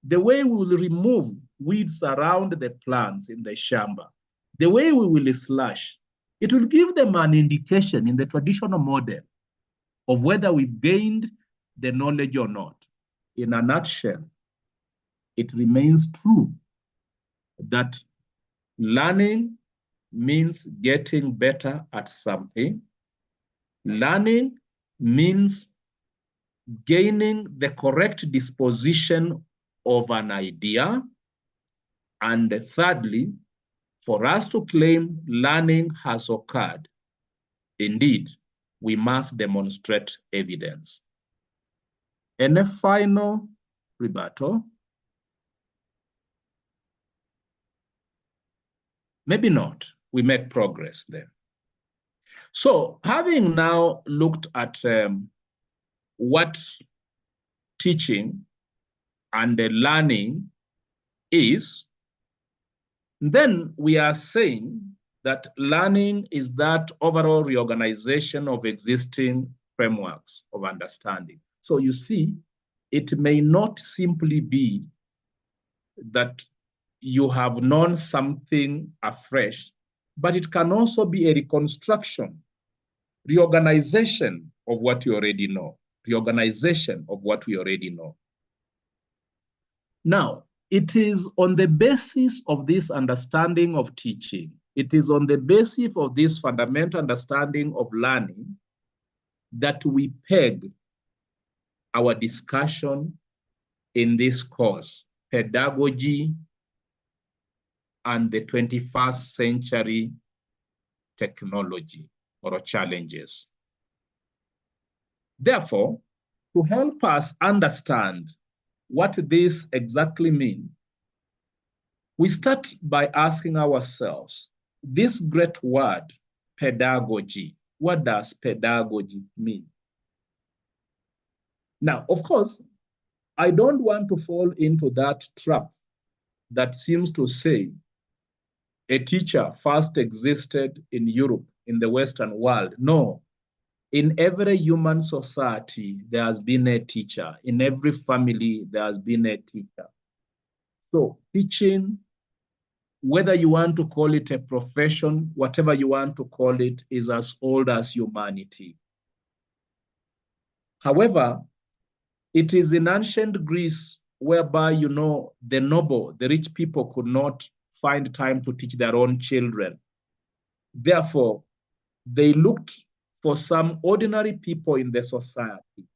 the way we will remove weeds around the plants in the shamba, the way we will slash, it will give them an indication in the traditional model of whether we've gained the knowledge or not. In a nutshell, it remains true that learning means getting better at something. Learning means gaining the correct disposition of an idea. And thirdly, for us to claim learning has occurred, indeed, we must demonstrate evidence. And a final rebuttal. Maybe not. We make progress there. So having now looked at what teaching and learning is, then we are saying that learning is that overall reorganization of existing frameworks of understanding. So you see, it may not simply be that you have known something afresh, but it can also be a reconstruction, reorganization of what you already know, reorganization of what we already know. Now, it is on the basis of this understanding of teaching, it is on the basis of this fundamental understanding of learning that we peg our discussion in this course, Pedagogy and the 21st Century Technology or Challenges. Therefore, to help us understand what this exactly means, we start by asking ourselves, this great word, pedagogy, what does pedagogy mean? Now, of course, I don't want to fall into that trap that seems to say a teacher first existed in Europe, in the Western world. No, in every human society, there has been a teacher. In every family, there has been a teacher. So teaching, whether you want to call it a profession, whatever you want to call it, is as old as humanity. However, it is in ancient Greece whereby, you know, the noble, the rich people could not find time to teach their own children. Therefore, they looked for some ordinary people in the society,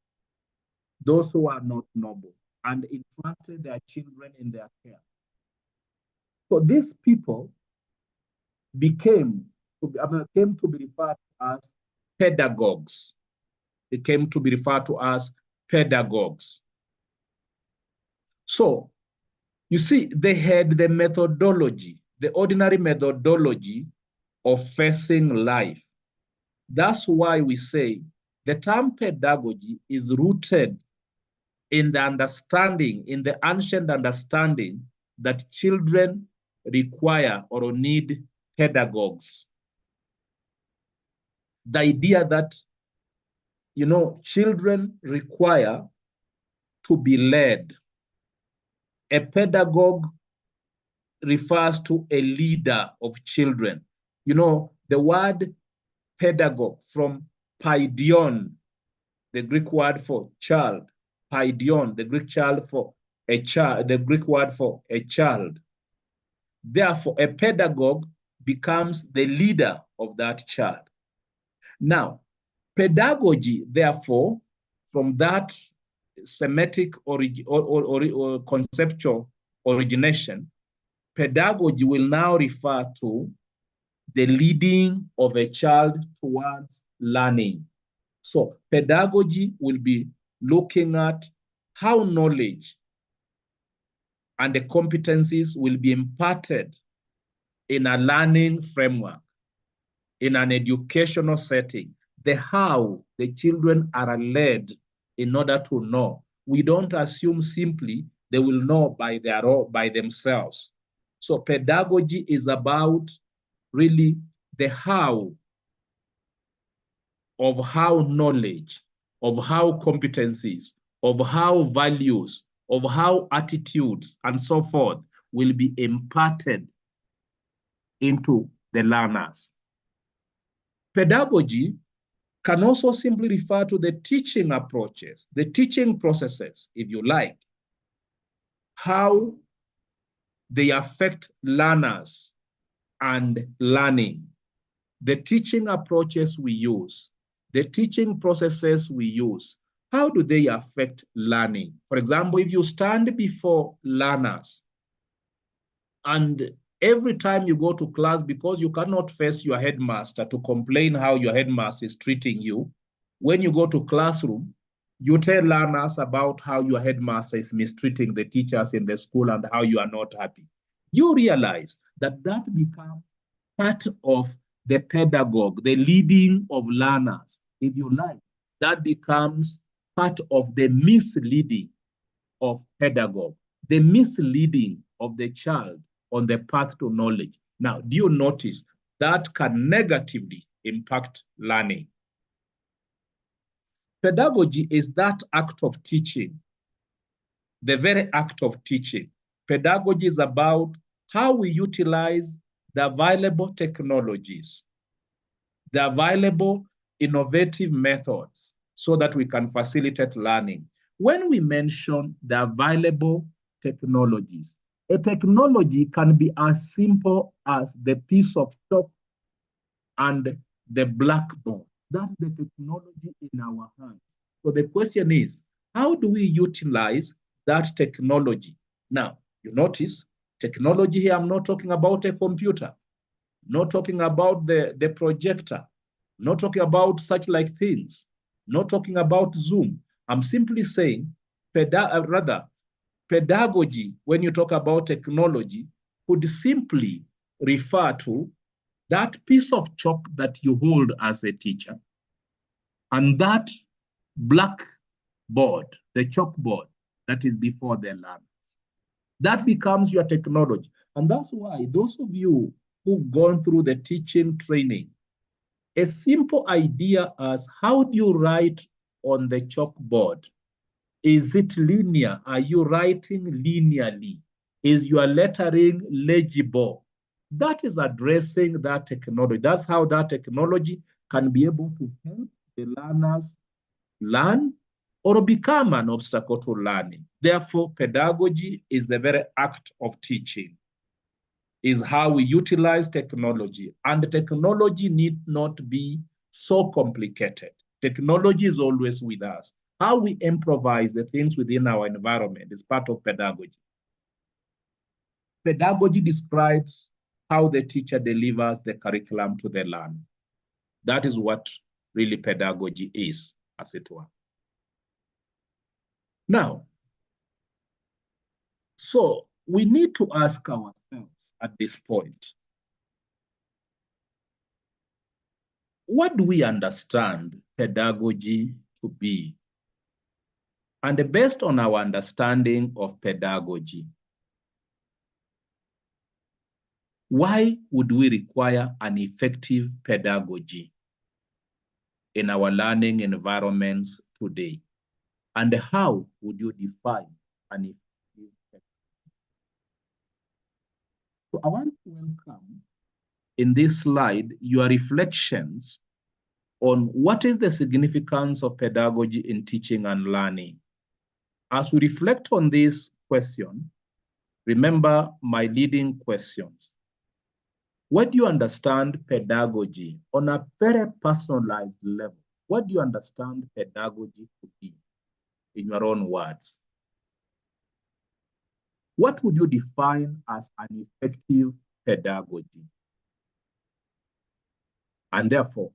those who are not noble, and entrusted their children in their care. So these people came to be referred to as pedagogues. They came to be referred to as pedagogues. So, you see, they had the methodology, the ordinary methodology of facing life. That's why we say the term pedagogy is rooted in the understanding, in the ancient understanding that children require or need pedagogues. The idea that, you know, children require to be led. A pedagogue refers to a leader of children. You know, the word pedagogue from paidion, the Greek word for child, paidion, the Greek child for a child, the Greek word for a child. Therefore, a pedagogue becomes the leader of that child. Now, pedagogy, therefore, from that Semitic or conceptual origination, pedagogy will now refer to the leading of a child towards learning. So pedagogy will be looking at how knowledge and the competencies will be imparted in a learning framework, in an educational setting, the how the children are led in order to know. We don't assume simply they will know by themselves. So pedagogy is about really the how of how knowledge, of how competencies, of how values, of how attitudes, and so forth will be imparted into the learners. Pedagogy can also simply refer to the teaching approaches, the teaching processes, if you like, how they affect learners and learning, the teaching approaches we use, the teaching processes we use, how do they affect learning? For example, if you stand before learners and every time you go to class, because you cannot face your headmaster to complain how your headmaster is treating you, when you go to classroom, you tell learners about how your headmaster is mistreating the teachers in the school and how you are not happy. You realize that that becomes part of the pedagogue, the leading of learners, if you like. That becomes part of the misleading of pedagogue, the misleading of the child on the path to knowledge. Now, do you notice that can negatively impact learning? Pedagogy is that act of teaching the very act of teaching. Pedagogy is about how we utilize the available technologies, the available innovative methods so that we can facilitate learning. When we mention the available technologies, a technology can be as simple as the piece of chalk and the blackboard. That's the technology in our hands. So the question is, how do we utilize that technology? Now, you notice, technology here, I'm not talking about a computer, not talking about the projector, not talking about such like things, not talking about Zoom. I'm simply saying, pedagogy, when you talk about technology, could simply refer to that piece of chalk that you hold as a teacher, and that blackboard, the chalkboard that is before the learners. That becomes your technology. And that's why those of you who've gone through the teaching training, a simple idea as how do you write on the chalkboard? Is it linear? Are you writing linearly? Is your lettering legible? That is addressing that technology. That's how that technology can be able to help the learners learn or become an obstacle to learning. Therefore, pedagogy is the very act of teaching, is how we utilize technology. And the technology need not be so complicated. Technology is always with us. How we improvise the things within our environment is part of pedagogy. Pedagogy describes how the teacher delivers the curriculum to the learner. That is what really pedagogy is, as it were. Now, so we need to ask ourselves at this point, what do we understand pedagogy to be? And based on our understanding of pedagogy, why would we require an effective pedagogy in our learning environments today? And how would you define an effective pedagogy? So I want to welcome in this slide your reflections on what is the significance of pedagogy in teaching and learning. As we reflect on this question, remember my leading questions. What do you understand pedagogy on a very personalized level? What do you understand pedagogy to be in your own words? What would you define as an effective pedagogy? And therefore,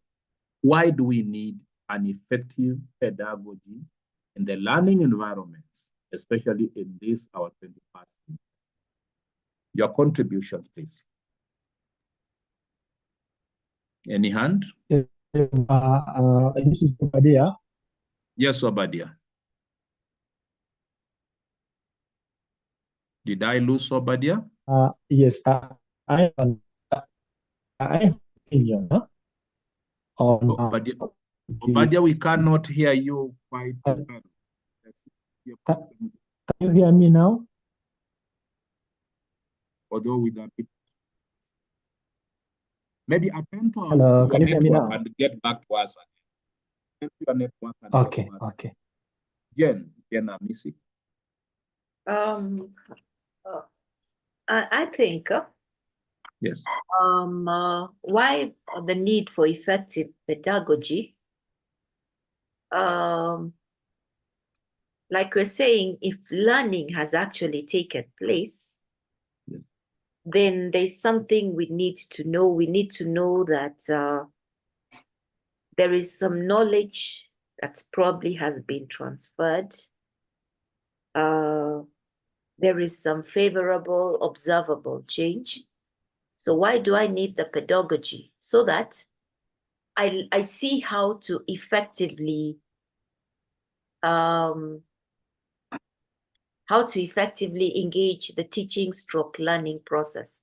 why do we need an effective pedagogy in the learning environments, especially in this, our 21st century? Your contributions, please. Any hand? This is Obadia. Yes, Obadia. Did I lose Obadia? Yes, I have an opinion on Obadia, we cannot hear you quite well. Can you hear me now? Although with a bit. Maybe attempt to Hello, can you hear me now? and get back to us again. Your network and okay, okay. Jen, Missy. I think yes. Why the need for effective pedagogy? Like we're saying, if learning has actually taken place, yes, then there's something we need to know. We need to know that there is some knowledge that probably has been transferred. There is some favorable, observable change. So why do I need the pedagogy? So that I see how to effectively engage the teaching stroke learning process.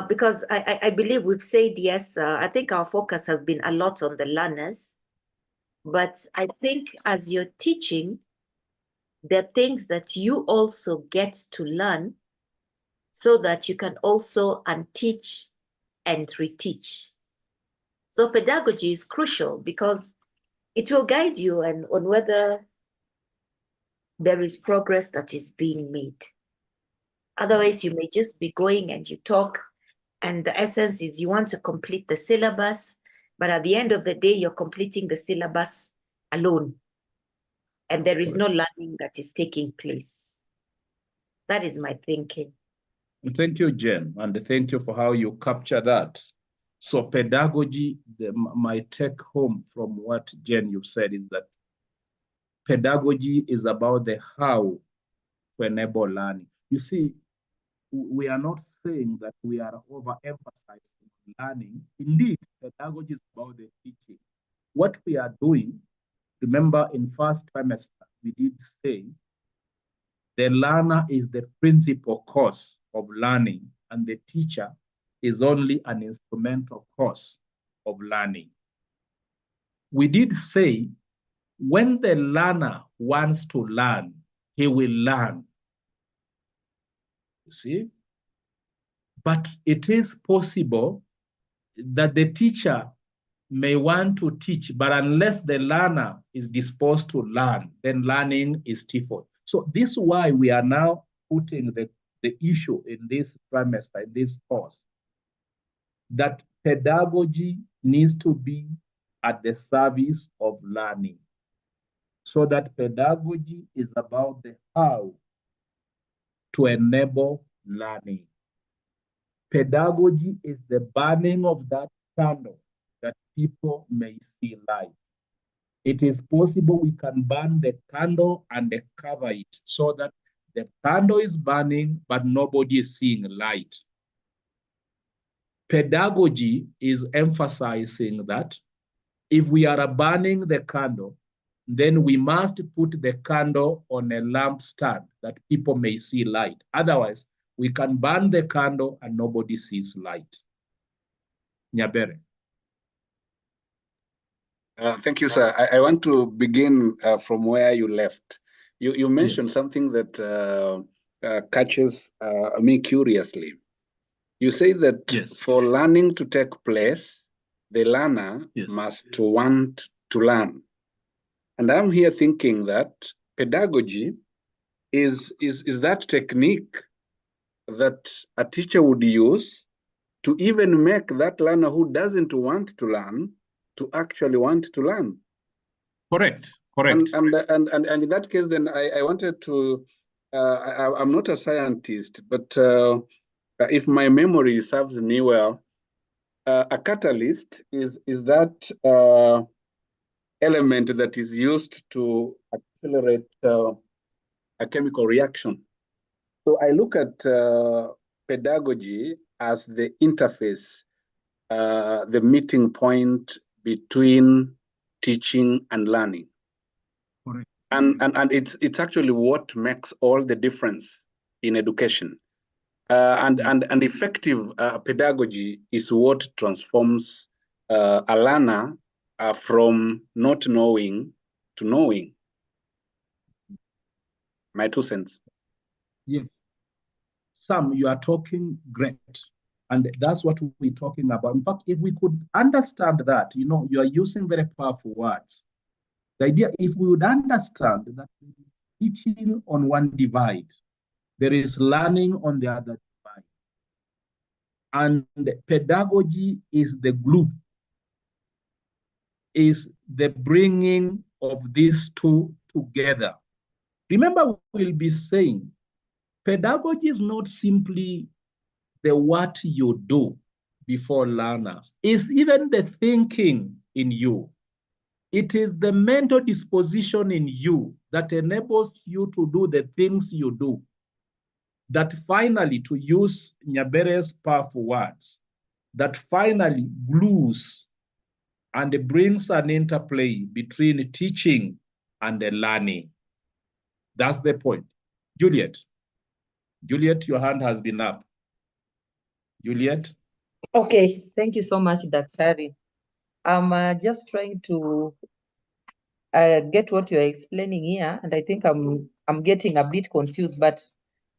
Because I believe we've said yes, I think our focus has been a lot on the learners, but I think as you're teaching, there are things that you also get to learn so that you can also unteach and reteach. So pedagogy is crucial because it will guide you on whether there is progress that is being made. Otherwise, you may just be going and you talk, and the essence is you want to complete the syllabus, but at the end of the day, you're completing the syllabus alone, and there is no learning that is taking place. That is my thinking. Thank you, Jen, and thank you for how you capture that. So pedagogy, my take home from what Jen you've said is that pedagogy is about the how to enable learning. You see, we are not saying that we are overemphasizing learning. Indeed, pedagogy is about the teaching. What we are doing, remember in first trimester, we did say the learner is the principal cause of learning and the teacher is only an instrumental cause of learning. We did say when the learner wants to learn, he will learn. You see? But it is possible that the teacher may want to teach, but unless the learner is disposed to learn, then learning is stifled. So this is why we are now putting the issue in this trimester, in this course, that pedagogy needs to be at the service of learning. So that pedagogy is about the how to enable learning. Pedagogy is the burning of that candle that people may see light. It is possible we can burn the candle and cover it so that the candle is burning, but nobody is seeing light. Pedagogy is emphasizing that if we are burning the candle, then we must put the candle on a lamp stand that people may see light. Otherwise, we can burn the candle and nobody sees light. Nyabere. Thank you, sir. I want to begin from where you left. You mentioned something that catches me curiously. You say that for learning to take place, the learner must want to learn. And I'm here thinking that pedagogy is that technique that a teacher would use to even make that learner who doesn't want to learn to actually want to learn. Correct. And in that case, then I wanted to, I'm not a scientist, but if my memory serves me well, a catalyst is that element that is used to accelerate a chemical reaction. So I look at pedagogy as the interface, the meeting point between teaching and learning. Correct. And it's actually what makes all the difference in education. And effective pedagogy is what transforms a learner from not knowing to knowing. My 2 cents. Yes. Sam, you are talking great. And that's what we're talking about. In fact, if we could understand that, you know, you are using very powerful words. The idea, if we would understand that teaching on one divide, there is learning on the other divide. And pedagogy is the glue, is the bringing of these two together. Remember, we'll be saying, pedagogy is not simply the what you do before learners. It's even the thinking in you. It is the mental disposition in you that enables you to do the things you do. That finally, to use Nyabere's powerful words, that finally glues and brings an interplay between teaching and the learning. That's the point. Juliet, your hand has been up. Juliet? Okay, thank you so much, Daktari. I'm just trying to get what you're explaining here, and I think I'm I'm getting a bit confused, but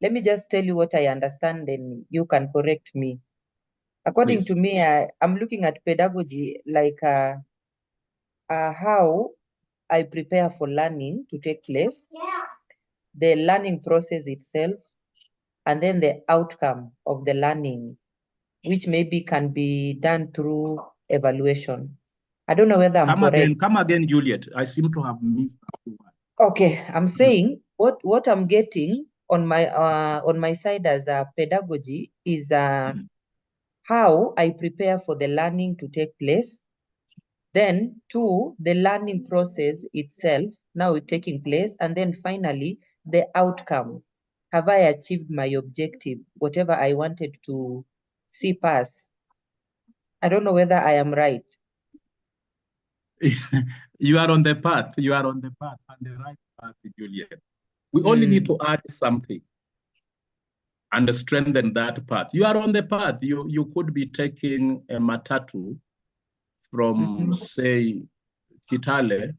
let me just tell you what I understand, then you can correct me. According to me, I'm looking at pedagogy like how I prepare for learning to take place, the learning process itself, and then the outcome of the learning, which maybe can be done through evaluation. I don't know whether I'm correct. Come again, Juliet. I seem to have missed that one. Okay, I'm saying what I'm getting on my side as a pedagogy is how I prepare for the learning to take place. Then two, the learning process itself, now it's taking place. And then finally, the outcome. Have I achieved my objective, whatever I wanted to see pass? I don't know whether I am right. You are on the path. You are on the path, on the right path, Juliet. We only need to add something and strengthen that path. You are on the path. You could be taking a matatu from, say, Kitale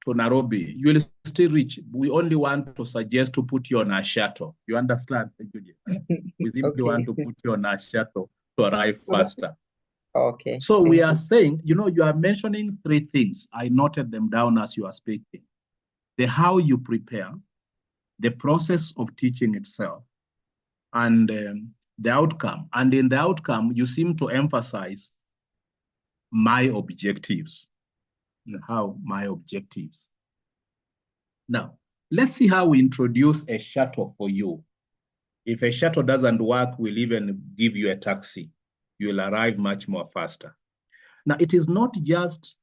to Nairobi. You will still reach. We only want to suggest to put you on a shuttle. You understand, Juliet? We simply want to put you on a shuttle to arrive faster. Okay. So we are saying, you are mentioning three things. I noted them down as you are speaking. The how you prepare, the process of teaching itself, and the outcome. And in the outcome, you seem to emphasize my objectives. How my objectives. Now, let's see how we introduce a shuttle for you. If a shuttle doesn't work, we'll even give you a taxi. You'll arrive much more faster. Now, it is not just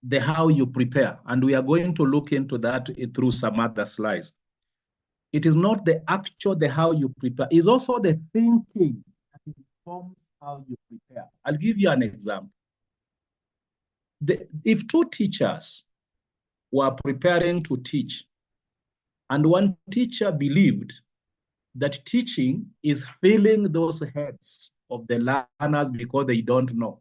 the how you prepare, and we are going to look into that through some other slides. It is not the how you prepare, it's also the thinking that informs how you prepare. I'll give you an example. If two teachers were preparing to teach, and one teacher believed that teaching is filling those heads of the learners because they don't know,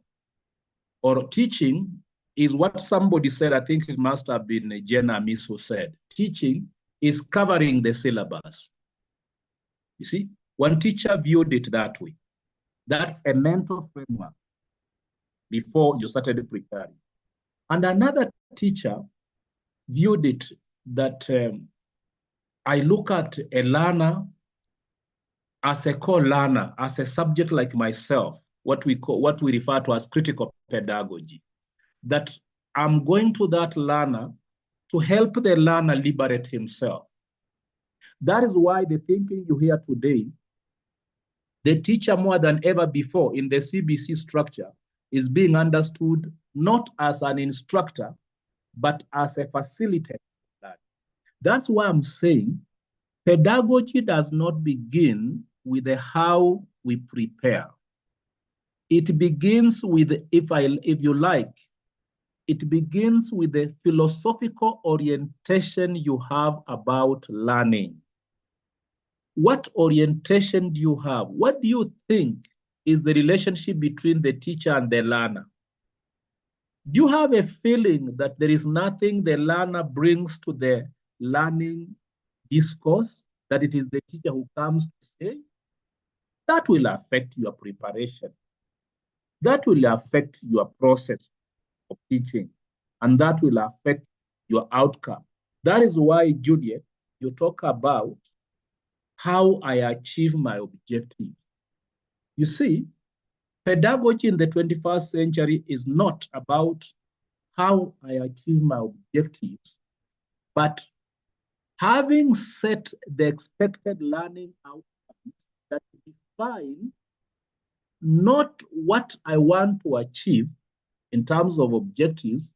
or teaching is what somebody said, I think it must have been Jenna Miss who said, teaching is covering the syllabus. You see, one teacher viewed it that way. That's a mental framework before you started preparing. And another teacher viewed it that I look at a learner as a co-learner, as a subject like myself, what we refer to as critical pedagogy, that I'm going to that learner to help the learner liberate himself. That is why the thinking you hear today, the teacher more than ever before in the CBC structure is being understood not as an instructor, but as a facilitator. That's why I'm saying pedagogy does not begin with the how we prepare. It begins with, if you like, it begins with the philosophical orientation you have about learning. What orientation do you have? What do you think is the relationship between the teacher and the learner? Do you have a feeling that there is nothing the learner brings to the learning discourse, that it is the teacher who comes to say? That will affect your preparation. That will affect your process of teaching, and that will affect your outcome. That is why, Juliet, you talk about how I achieve my objective. You see, pedagogy in the 21st century is not about how I achieve my objectives, but having set the expected learning outcomes that define not what I want to achieve in terms of objectives,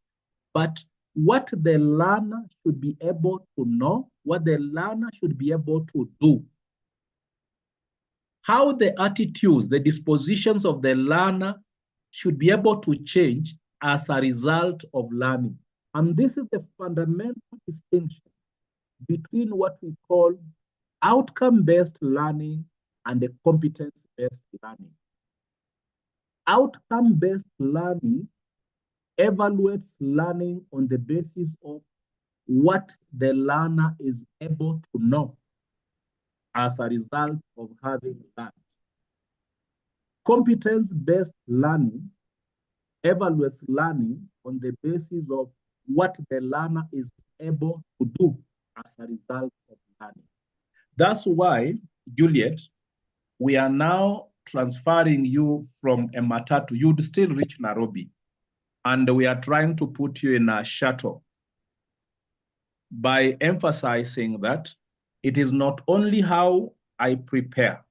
but what the learner should be able to know, what the learner should be able to do. How the attitudes, the dispositions of the learner should be able to change as a result of learning. And this is the fundamental distinction between what we call outcome-based learning and the competence-based learning. Outcome-based learning evaluates learning on the basis of what the learner is able to know as a result of having learned. Competence-based learning evaluates learning on the basis of what the learner is able to do as a result of learning. That's why, Juliet, we are now transferring you from a matatu. You'd still reach Nairobi, and we are trying to put you in a shuttle by emphasizing that it is not only how I prepare,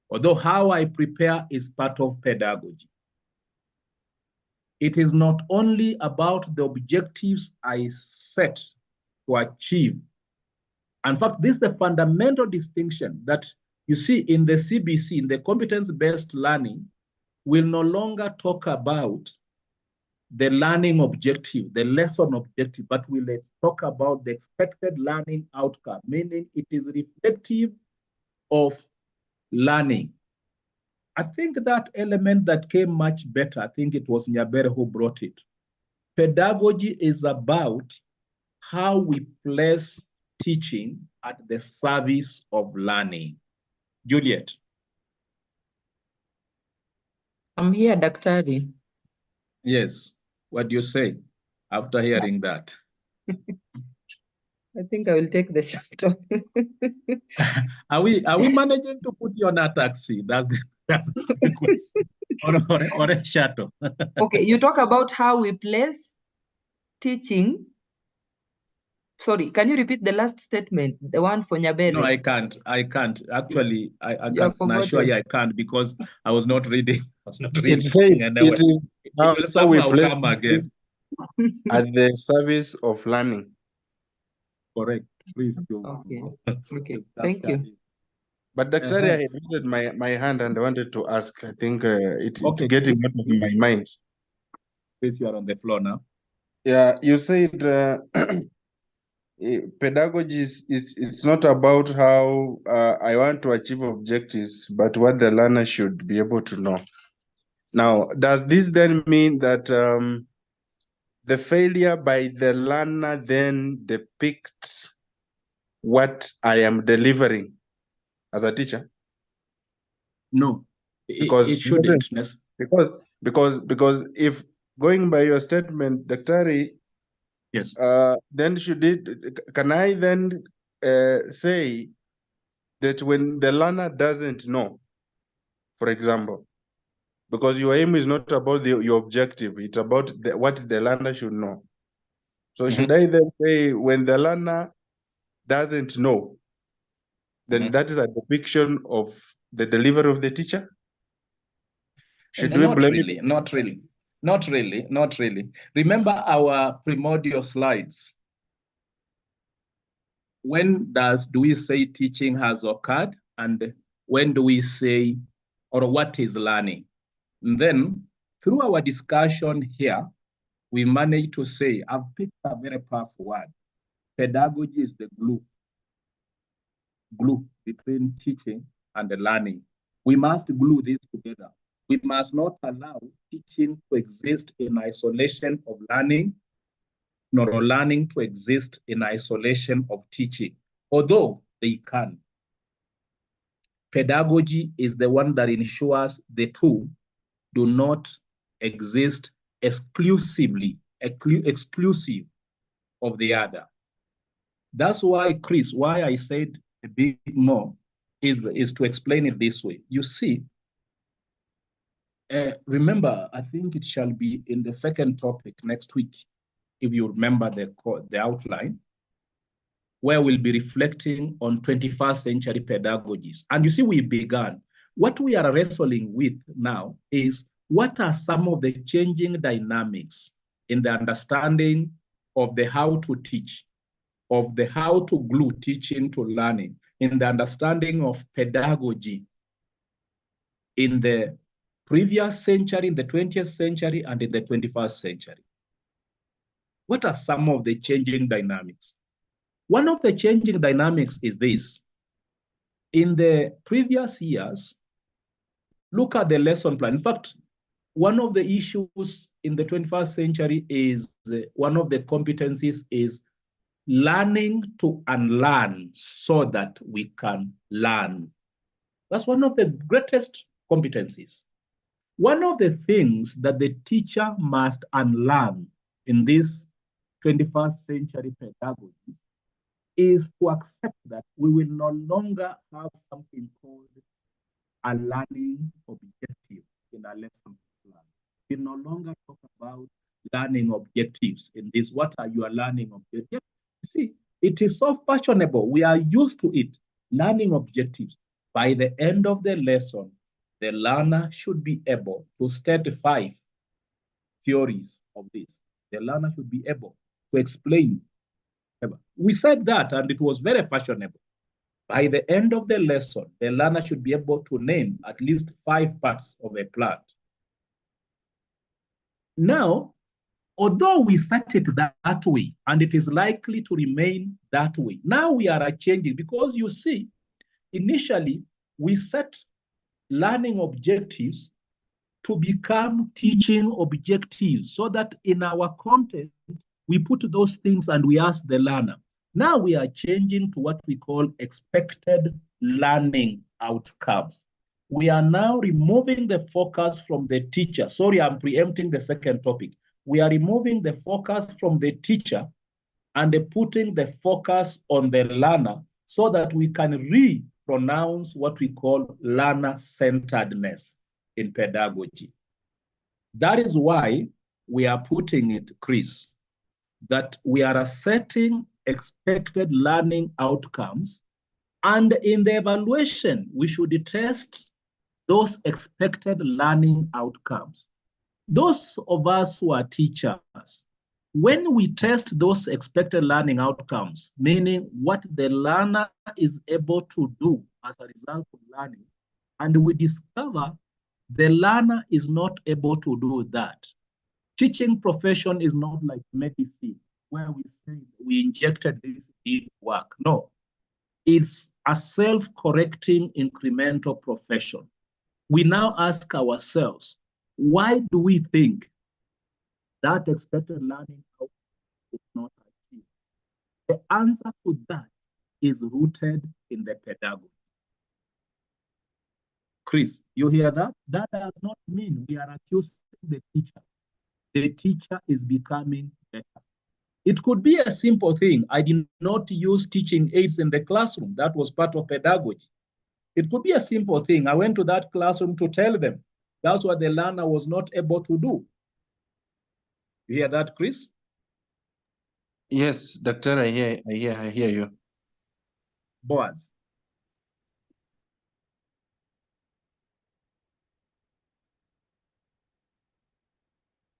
although how I prepare is part of pedagogy. It is not only about the objectives I set to achieve. In fact, this is the fundamental distinction that you see in the CBC, in the competence-based learning, will no longer talk about the learning objective, the lesson objective, but we'll talk about the expected learning outcome, meaning it is reflective of learning. I think that element that came much better, I think it was Nyabere who brought it. Pedagogy is about how we place teaching at the service of learning. Juliet. I'm here, Daktari. Yes. What do you say after hearing that? I think I will take the shuttle. Are we managing to put you on a taxi? That's the question. or a shuttle. Okay, you talk about how we place teaching. Sorry, can you repeat the last statement, the one for Nyabere? No, I can't. Actually, I You can't assure you I can't because I was not reading. It will somehow come again. At the service of learning. Correct. Please. Okay. Thank you. But Daktari, I had raised my hand and I wanted to ask. I think it's getting out of my mind. Please, you are on the floor now. Yeah, you said pedagogy it's not about how I want to achieve objectives, but what the learner should be able to know. Now, does this then mean that the failure by the learner then depicts what I am delivering as a teacher? No, it shouldn't. Because if going by your statement, Daktari, yes, then can I then say that when the learner doesn't know, for example, because your aim is not about your objective, it's about what the learner should know. So should I then say when the learner doesn't know, then that is a depiction of the delivery of the teacher? Should we blame it? Not really. Remember our primordial slides. When do we say teaching has occurred, and when do we say, or what is learning? And then through our discussion here, we managed to say, I've picked a very powerful word. Pedagogy is the glue between teaching and the learning. We must glue this together. We must not allow teaching to exist in isolation of learning, nor learning to exist in isolation of teaching, although they can. Pedagogy is the one that ensures the two do not exist exclusive of the other. That's why, Chris, why I said a bit more is to explain it this way. You see, remember, I think it shall be in the second topic next week, if you remember the outline, where we'll be reflecting on 21st century pedagogies. And you see, we began. What we are wrestling with now is what are some of the changing dynamics in the understanding of the how to teach, of the how to glue teaching to learning, in the understanding of pedagogy in the previous century, in the 20th century, and in the 21st century. What are some of the changing dynamics? One of the changing dynamics is this. In the previous years, look at the lesson plan. In fact, one of the issues in the 21st century is one of the competencies is learning to unlearn so that we can learn. That's one of the greatest competencies. One of the things that the teacher must unlearn in this 21st century pedagogy is to accept that we will no longer have something called a learning objective in a lesson plan. We no longer talk about learning objectives in this. What are your learning objectives? See, it is so fashionable. We are used to it. Learning objectives. By the end of the lesson, the learner should be able to state 5 theories of this. The learner should be able to explain. We said that, and it was very fashionable. By the end of the lesson, the learner should be able to name at least 5 parts of a plant. Now, although we set it that way, and it is likely to remain that way, now we are changing, because you see, initially, we set learning objectives to become teaching objectives, so that in our content, we put those things and we ask the learner. Now we are changing to what we call expected learning outcomes. We are now removing the focus from the teacher. Sorry, I'm preempting the second topic. We are removing the focus from the teacher and putting the focus on the learner, so that we can re-pronounce what we call learner-centeredness in pedagogy. That is why we are putting it, Chris, that we are setting expected learning outcomes, and in the evaluation, we should test those expected learning outcomes. Those of us who are teachers, when we test those expected learning outcomes, meaning what the learner is able to do as a result of learning, and we discover the learner is not able to do that. Teaching profession is not like medicine, where we say we injected this, it didn't work. No, it's a self-correcting incremental profession. We now ask ourselves, why do we think that expected learning outcome is not achieved? The answer to that is rooted in the pedagogy. Chris, you hear that? That does not mean we are accusing the teacher. The teacher is becoming better. It could be a simple thing. I did not use teaching aids in the classroom. That was part of pedagogy. It could be a simple thing. I went to that classroom to tell them. That's what the learner was not able to do. You hear that, Chris? Yes, Doctor, I hear you. Boaz.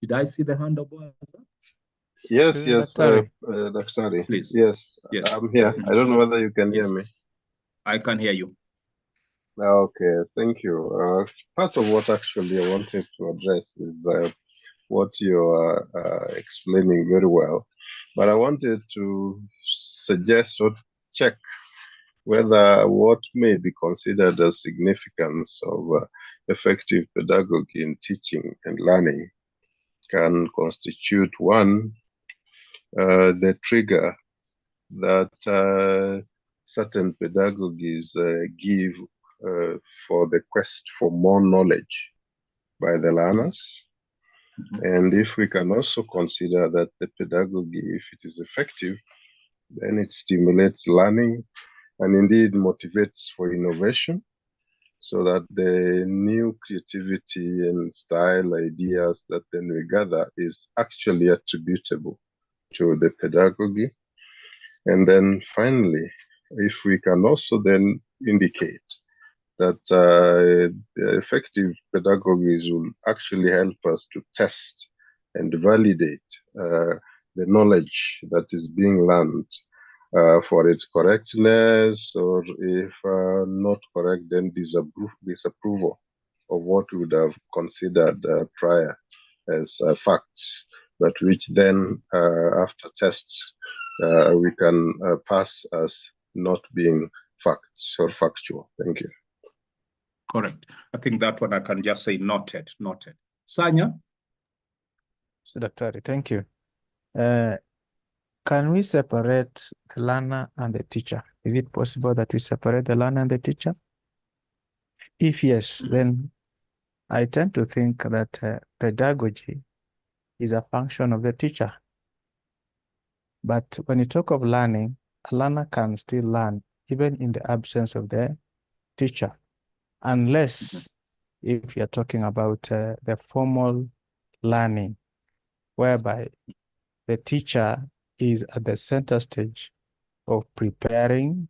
Did I see the hand of Boaz? Yes, yes, Dr. Please. Yes, yes, I'm here. I don't know whether you can hear me. I can hear you. Okay, thank you. Part of what actually I wanted to address is what you are explaining very well, but I wanted to suggest or check whether what may be considered as significance of effective pedagogy in teaching and learning can constitute one, the trigger that certain pedagogies give for the quest for more knowledge by the learners. And if we can also consider that the pedagogy, if it is effective, then it stimulates learning and indeed motivates for innovation, so that the new creativity and style ideas that then we gather is actually attributable to the pedagogy. And then finally, if we can also then indicate that the effective pedagogies will actually help us to test and validate the knowledge that is being learned for its correctness, or if not correct, then disapproval of what we would have considered prior as facts, but which then after tests we can pass as not being facts or factual. Thank you. Correct. I think that one I can just say noted, noted. Sanya? So, Dr. Thank you. can we separate the learner and the teacher? Is it possible that we separate the learner and the teacher? If yes, then I tend to think that pedagogy is a function of the teacher. But when you talk of learning, a learner can still learn even in the absence of the teacher, unless if you're talking about the formal learning, whereby the teacher is at the center stage of preparing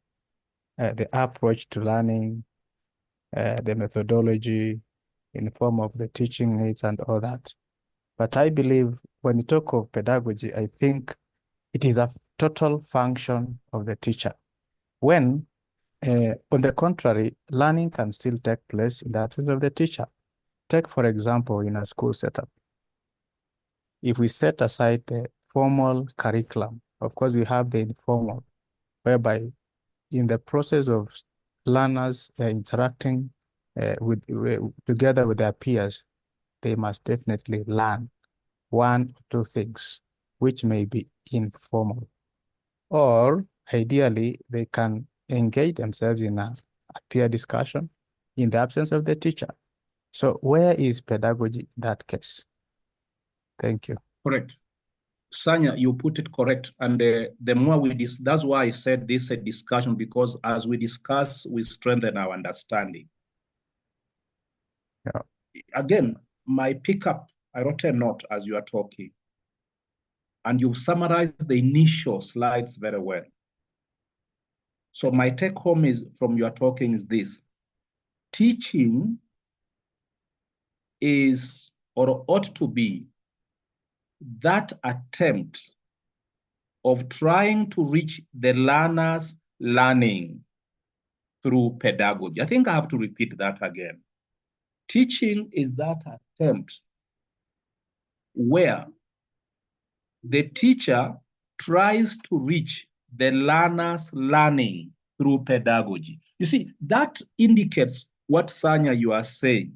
the approach to learning, the methodology in the form of the teaching aids and all that. But I believe when you talk of pedagogy, I think it is a total function of the teacher. When, on the contrary, learning can still take place in the absence of the teacher. Take, for example, in a school setup. If we set aside the formal curriculum, of course, we have the informal, whereby in the process of learners interacting together with their peers, they must definitely learn one or two things, which may be informal. Or ideally, they can engage themselves in a peer discussion in the absence of the teacher. So where is pedagogy in that case? Thank you. Correct. Sanya, you put it correct. And the more we that's why I said this is a discussion, because as we discuss, we strengthen our understanding. Yeah. Again, my pickup, I wrote a note as you are talking. And you've summarized the initial slides very well. So my take home is from your talking is this: teaching is, or ought to be, that attempt of trying to reach the learner's learning through pedagogy. I think I have to repeat that again. Teaching is that attempt where the teacher tries to reach the learner's learning through pedagogy. You see, that indicates what, Sanya, you are saying,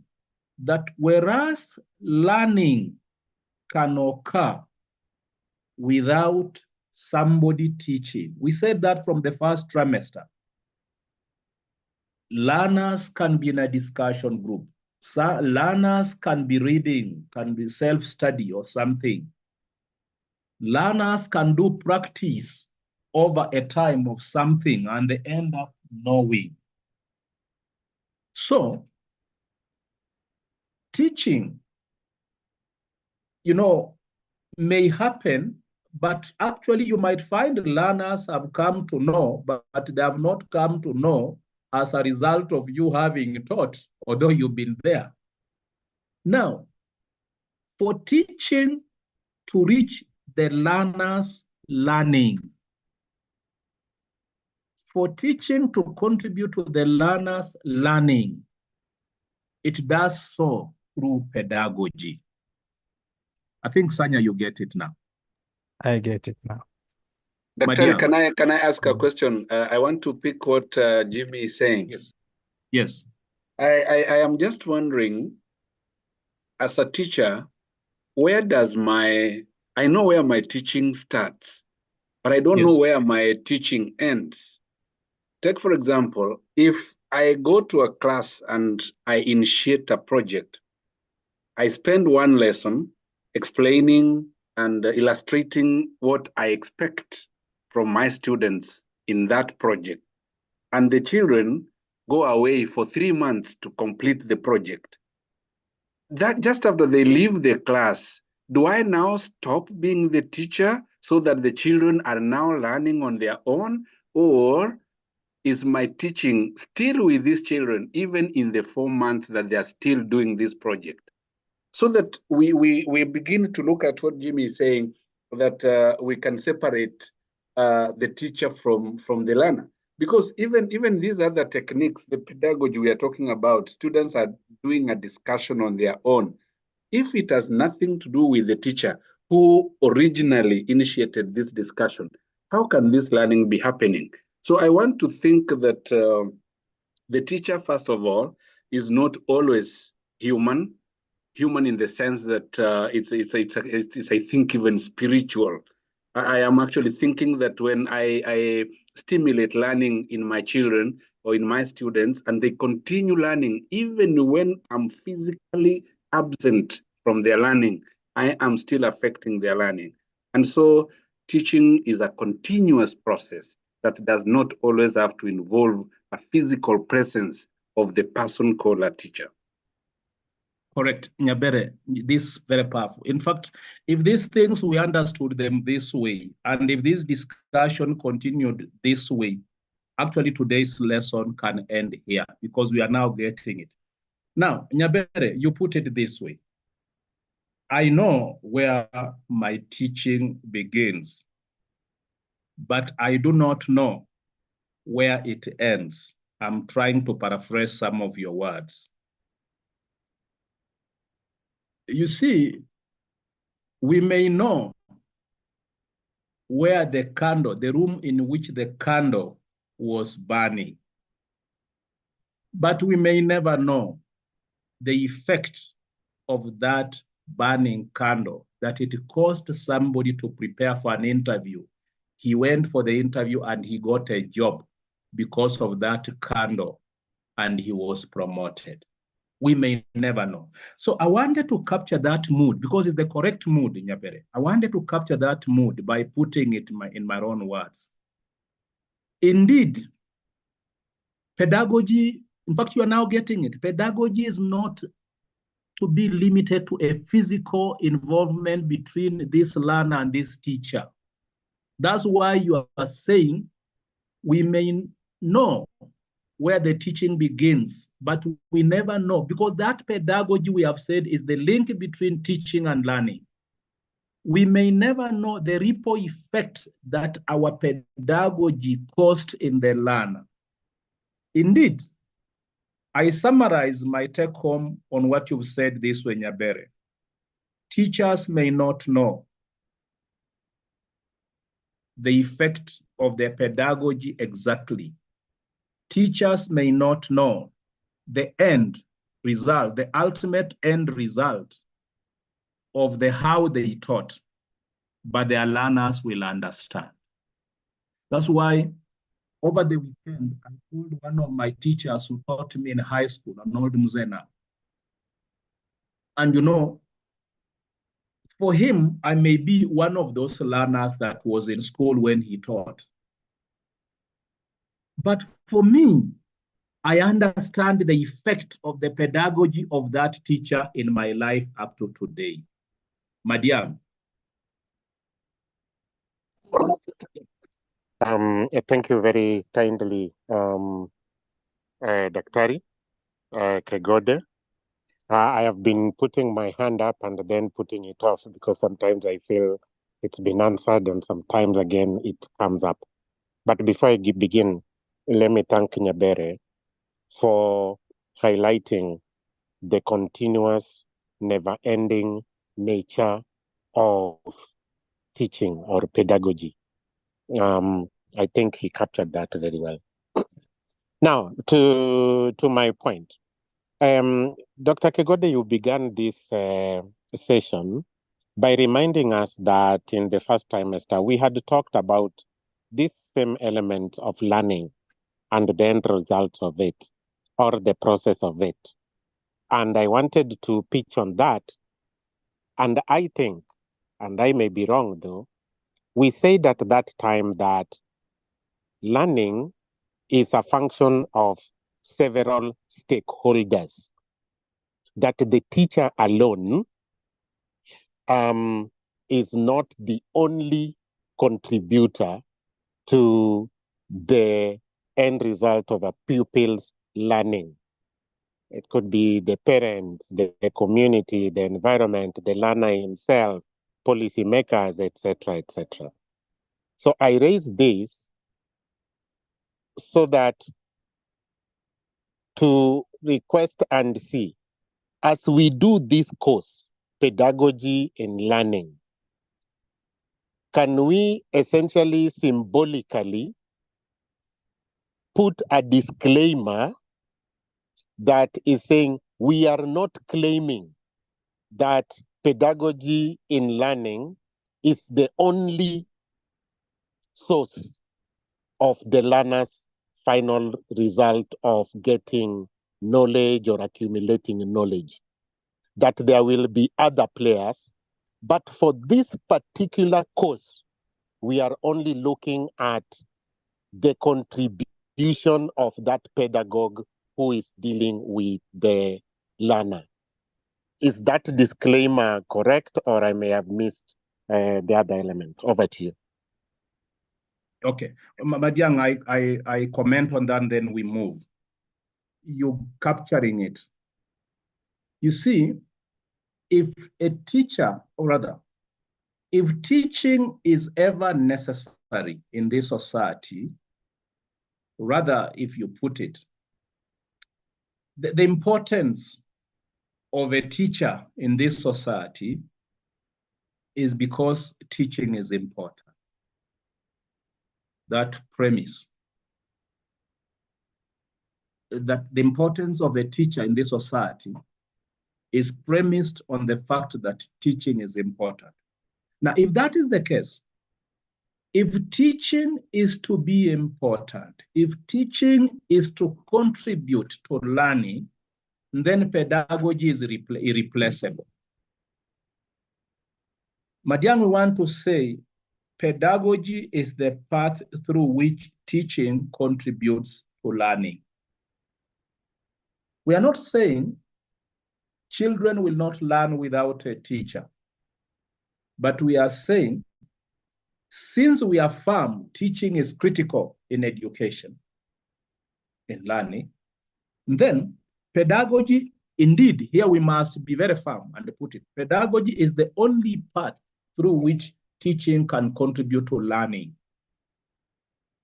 that whereas learning can occur without somebody teaching. We said that from the first trimester. Learners can be in a discussion group. So learners can be reading, can be self-study or something. Learners can do practice over a time of something and they end up knowing. So teaching, may happen, but actually you might find learners have come to know, but they have not come to know as a result of you having taught, although you've been there. Now, for teaching to reach the learner's learning, for teaching to contribute to the learner's learning, it does so through pedagogy. I think, Sanya, you get it now. I get it now. Dr. Can I ask a question? I want to pick what Jimmy is saying. Yes. Yes. I am just wondering, as a teacher, I know where my teaching starts, but I don't know where my teaching ends. Take, for example, if I go to a class and I initiate a project, I spend one lesson explaining and illustrating what I expect from my students in that project. And the children go away for 3 months to complete the project. That just after they leave the class, do I now stop being the teacher so that the children are now learning on their own? Or is my teaching still with these children, even in the 4 months that they are still doing this project? So that we begin to look at what Jimmy is saying, that we can separate the teacher from the learner. Because even these other techniques, the pedagogy we are talking about, students are doing a discussion on their own. If it has nothing to do with the teacher who originally initiated this discussion, how can this learning be happening? So I want to think that the teacher, first of all, is not always human in the sense that it's I think, even spiritual. I am actually thinking that when I stimulate learning in my children or in my students, and they continue learning, even when I'm physically absent from their learning, I am still affecting their learning. And so teaching is a continuous process that does not always have to involve a physical presence of the person called a teacher. Correct, Nyabere. This is very powerful. In fact, if these things we understood them this way, and if this discussion continued this way, actually today's lesson can end here because we are now getting it. Now, Nyabere, you put it this way. I know where my teaching begins, but I do not know where it ends. I'm trying to paraphrase some of your words. You see, we may know where the candle, the room in which the candle was burning, but we may never know the effect of that burning candle, that it caused somebody to prepare for an interview. He went for the interview and he got a job because of that candle, and he was promoted. We may never know. So I wanted to capture that mood because it's the correct mood, Nyabere. I wanted to capture that mood by putting it in my own words. Indeed, pedagogy, in fact, you are now getting it. Pedagogy is not to be limited to a physical involvement between this learner and this teacher. That's why you are saying we may know where the teaching begins, but we never know, because that pedagogy we have said is the link between teaching and learning. We may never know the ripple effect that our pedagogy caused in the learner. Indeed, I summarize my take home on what you've said this way, Nyabere. Teachers may not know the effect of their pedagogy exactly. Teachers may not know the end result, the ultimate end result of the how they taught, but their learners will understand. That's why over the weekend, I told one of my teachers who taught me in high school, an old Mzena. And you know, for him, I may be one of those learners that was in school when he taught. But for me, I understand the effect of the pedagogy of that teacher in my life up to today. Madiam. Thank you very kindly, Daktari Kegode. I have been putting my hand up and then putting it off because sometimes I feel it's been answered and sometimes again it comes up. But before I begin, let me thank Nyabere for highlighting the continuous, never-ending nature of teaching or pedagogy. I think he captured that very well. Now, to my point. Dr. Kegode, you began this session by reminding us that in the first trimester, we had talked about this same element of learning and the end results of it, or the process of it. And I wanted to pitch on that. And I think, and I may be wrong though, we said at that time that learning is a function of several stakeholders, that the teacher alone is not the only contributor to the end result of a pupil's learning. It could be the parents, the community, the environment, the learner himself, policymakers, etc., etc. So I raise this so that to request and see, as we do this course, pedagogy in learning, can we essentially symbolically put a disclaimer that is saying we are not claiming that pedagogy in learning is the only source of the learner's final result of getting knowledge or accumulating knowledge. That there will be other players, but for this particular course, we are only looking at the contribution of that pedagogue who is dealing with the learner. Is that disclaimer correct, or I may have missed the other element? Over to you. Okay, Madiang, I comment on that, and then we move. You're capturing it. You see, if a teacher, or rather, if teaching is ever necessary in this society, rather, if you put it, the importance of a teacher in this society is because teaching is important. That premise, that the importance of a teacher in this society is premised on the fact that teaching is important. Now, if that is the case, if teaching is to be important, if teaching is to contribute to learning, then pedagogy is irreplaceable. Madiang, we want to say pedagogy is the path through which teaching contributes to learning. We are not saying children will not learn without a teacher, but we are saying, since we affirm teaching is critical in education, in learning, then pedagogy, indeed, here we must be very firm and put it, pedagogy is the only path through which teaching can contribute to learning.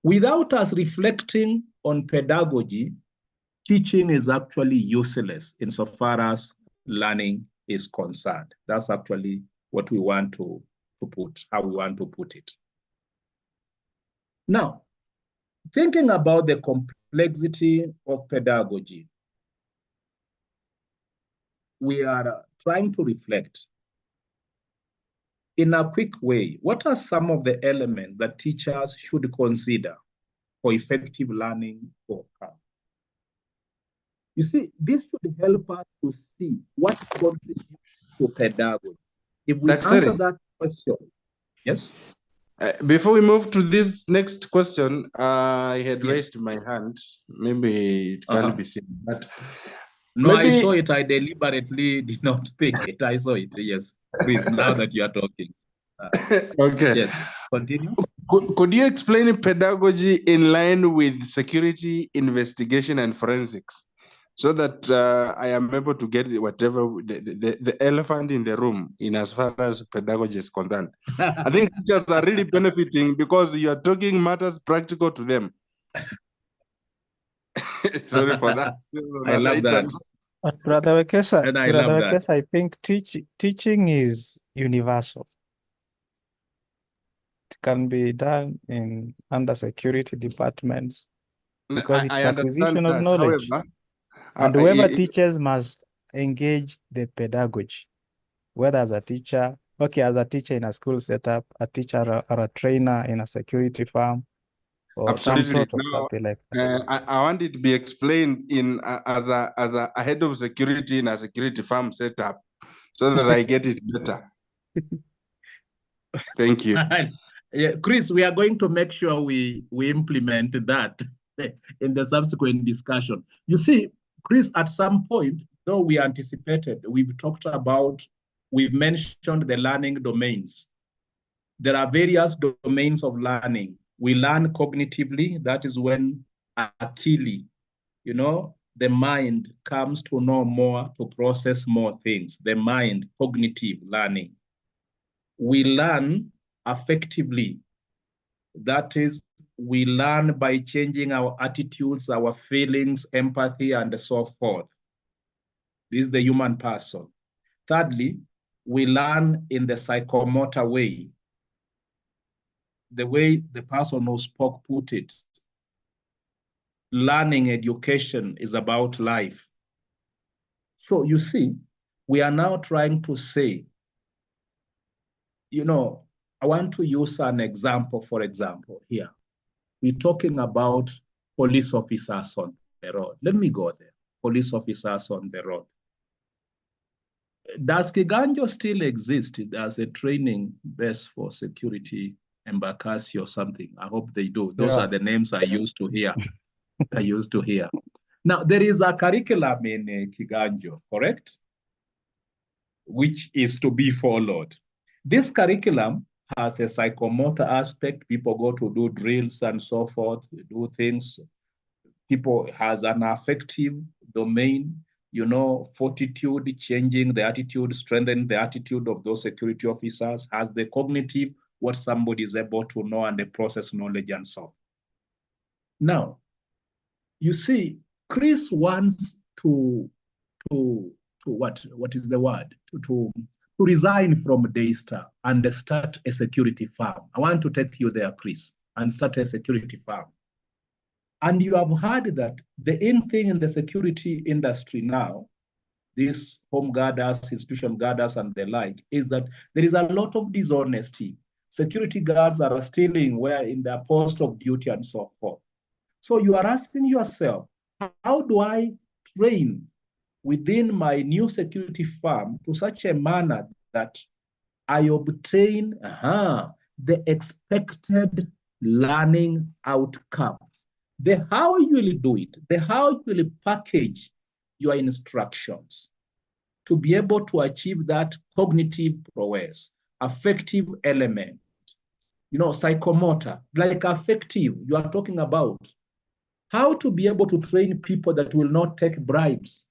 Without us reflecting on pedagogy, teaching is actually useless insofar as learning is concerned. That's actually what we want to put, how we want to put it. Now, thinking about the complexity of pedagogy, we are trying to reflect in a quick way, what are some of the elements that teachers should consider for effective learning to occur? You see, this should help us to see what contributes to pedagogy. If we answer that question, yes? Before we move to this next question, I had raised my hand. Maybe it can't be seen, but no, maybe... I saw it. I deliberately did not pick it. I saw it. Yes, please. Now that you are talking. Okay. Yes. Continue. Could you explain pedagogy in line with security, investigation, and forensics, so that I am able to get whatever the elephant in the room in as far as pedagogy is concerned? I think teachers are really benefiting because you are talking matters practical to them. Sorry for that. I love that. But Brother Wekesa, and I love that. I think teaching is universal. It can be done under security departments because it's acquisition of knowledge. However, and whoever teaches must engage the pedagogy, whether as a teacher, as a teacher in a school setup, a teacher or a trainer in a security firm, or some sort of something like that. I want it to be explained in as a head of security in a security firm setup, so that I get it better. Thank you. Yeah, Chris, we are going to make sure we implement that in the subsequent discussion. You see, Chris, at some point, though we anticipated, we've mentioned the learning domains. There are various domains of learning. We learn cognitively. That is when Achille, the mind comes to know more, to process more things. The mind, cognitive learning. We learn affectively. That is, we learn by changing our attitudes, our feelings, empathy, and so forth. This is the human person. Thirdly, we learn in the psychomotor way. The way the person who spoke put it, learning education is about life. So you see, we are now trying to say, I want to use an example, for example, here. We're talking about police officers on the road. Let me go there. Police officers on the road. Does Kiganjo still exist as a training base for security, Embakasi or something? I hope they do. Those are the names I used to hear. I used to hear. Now, there is a curriculum in Kiganjo, correct? Which is to be followed. This curriculum has a psychomotor aspect. People go to do drills and so forth, do things. People has an affective domain, you know, fortitude, changing the attitude, strengthening the attitude of those security officers, has the cognitive, what somebody is able to know and the process knowledge and so on. Now, you see, Chris wants to what is the word? To resign from Daystar and start a security firm. I want to take you there, Chris, and start a security firm. And you have heard that the in thing in the security industry now, these home guarders, institution guarders, and the like, is that there is a lot of dishonesty. Security guards are stealing where in their post of duty and so forth. So you are asking yourself, how do I train within my new security firm to such a manner that I obtain the expected learning outcome? The how you will do it, the how you will package your instructions to be able to achieve that cognitive prowess, affective element, you know, psychomotor, like affective, you are talking about how to be able to train people that will not take bribes.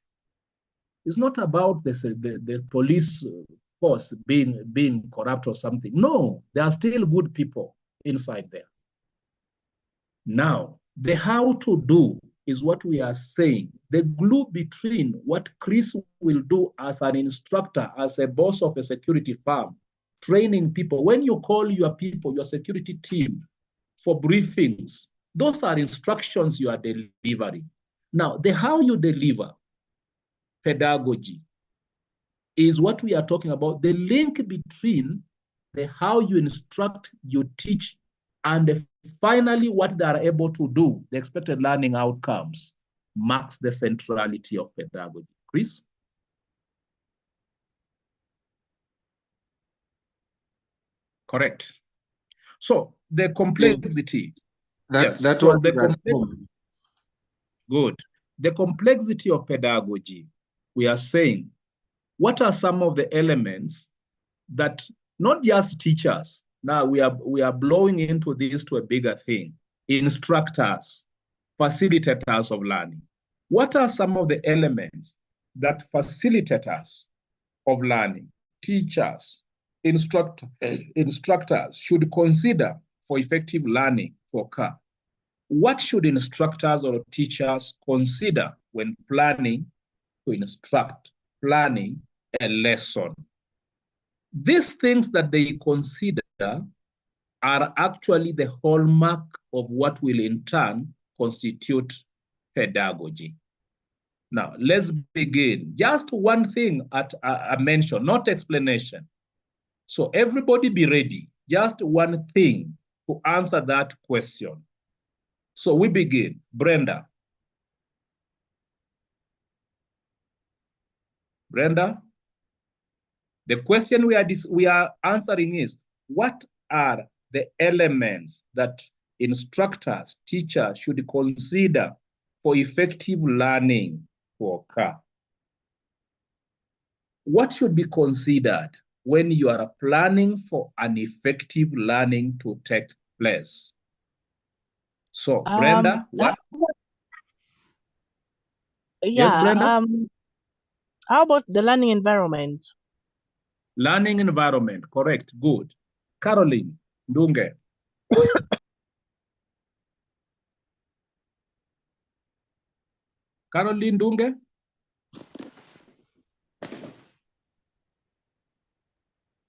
It's not about the police force being corrupt or something. No, there are still good people inside there. Now, the how to do is what we are saying. The glue between what Chris will do as an instructor, as a boss of a security firm, training people. When you call your people, your security team for briefings, those are instructions you are delivering. Now, the how you deliver, pedagogy, is what we are talking about, the link between the how you instruct, you teach, and finally what they are able to do, the expected learning outcomes, marks the centrality of pedagogy. Chris? Correct. So the complexity. Yes, that was the complexity. Good. The complexity of pedagogy, we are saying, what are some of the elements that not just teachers, now we are blowing into this to a bigger thing, instructors, facilitators of learning. What are some of the elements that facilitators of learning, teachers, instructors should consider for effective learning to occur? What should instructors or teachers consider when planning to instruct, planning a lesson? These things that they consider are actually the hallmark of what will in turn constitute pedagogy. Now, let's begin. Just one thing at a mention, not explanation. So everybody be ready. Just one thing to answer that question. So we begin. Brenda. Brenda? The question we are answering is, what are the elements that instructors, teachers should consider for effective learning to occur? What should be considered when you are planning for an effective learning to take place? So, Brenda, what? Yeah, yes, Brenda? How about the learning environment? Learning environment, correct, good. Caroline Ndunge. Caroline Ndunge?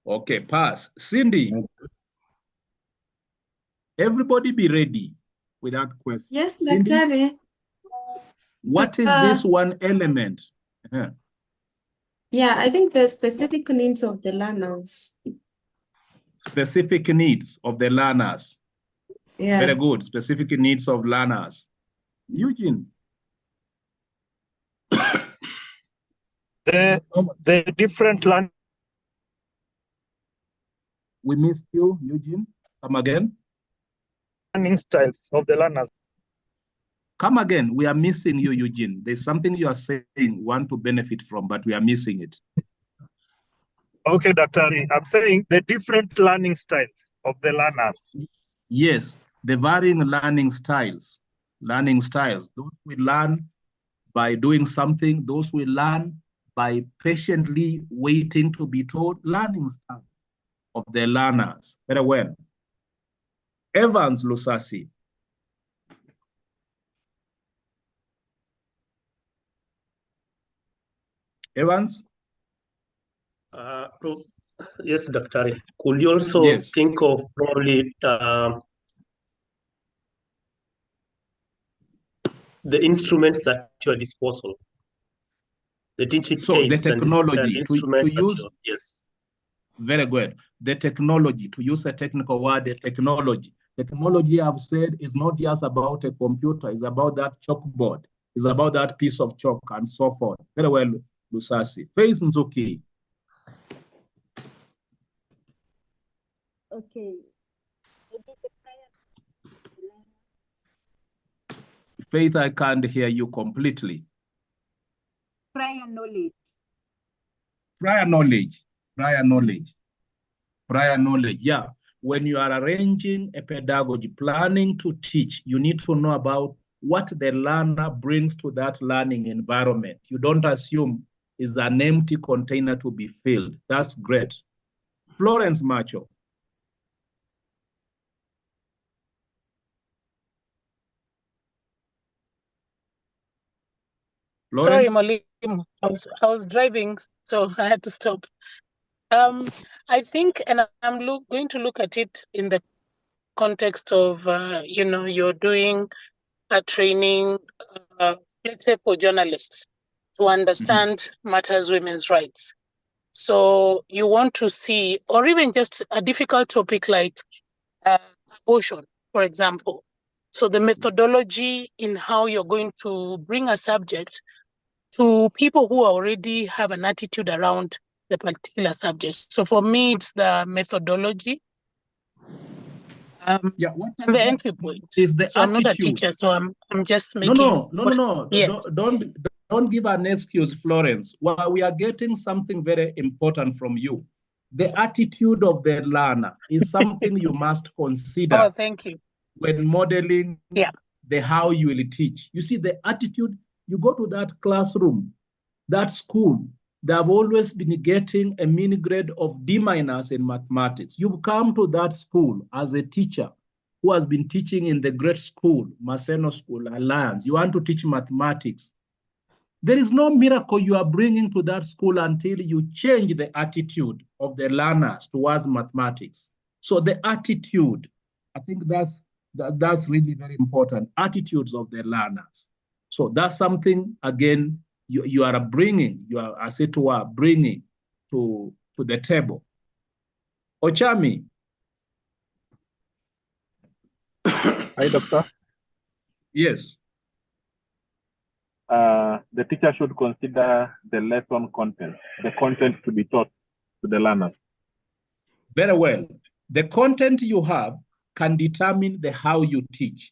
Okay, pass. Cindy. Everybody be ready with that question. Yes, Cindy, Daktari. what is this one element? Yeah, I think the specific needs of the learners. specific needs of the learners. Yeah. Very good. Specific needs of learners. Eugene. The different learning. We missed you, Eugene. Come again. Learning styles of the learners. Come again. We are missing you, Eugene. There's something you are saying want to benefit from, but we are missing it. Okay, Dr. I'm saying the different learning styles of the learners. Yes, the varying learning styles. Learning styles. Those we learn by doing something. Those we learn by patiently waiting to be told. Learning styles of the learners. Very well. Evans Lusasi. Evans? Yes, Dr. Could you also think of probably the instruments at your disposal? The teaching So aids the technology and instruments to use. Yes. Very good. The technology, to use a technical word, the technology. Technology, I've said, is not just about a computer. It's about that chalkboard. It's about that piece of chalk and so forth. Very well, Lusasi. Faith Nzuki. Okay. Faith, I can't hear you completely. Prior knowledge. Prior knowledge. Prior knowledge. Prior knowledge. Yeah. When you are arranging a pedagogy, planning to teach, you need to know about what the learner brings to that learning environment. You don't assume it's an empty container to be filled. That's great. Florence Macho. Sorry, Florence? Mwalimu. I was driving, so I had to stop. I think, and I'm going to look at it in the context of, you're doing a training, let's say for journalists to understand matters women's rights. So you want to see, or even just a difficult topic like abortion, for example. So the methodology in how you're going to bring a subject to people who already have an attitude around the particular subject. So for me, it's the methodology and the entry point. Is the so attitude. I'm not a teacher, so I'm just making. No. Yes. Don't give an excuse, Florence. Well, we are getting something very important from you. The attitude of the learner is something you must consider. Oh, thank you. When modeling the how you will teach. You see, the attitude, you go to that classroom, that school, they have always been getting a mini grade of D- in mathematics. You've come to that school as a teacher who has been teaching in the great school, Maseno School, Alliance. You want to teach mathematics. There is no miracle you are bringing to that school until you change the attitude of the learners towards mathematics. So the attitude, I think that's really very important, attitudes of the learners. So that's something, again, you are bringing, you are, as it were, bringing to the table. Ochami. Hi, Doctor. Yes. The teacher should consider the lesson content, the content to be taught to the learners. Very well. The content you have can determine the how you teach.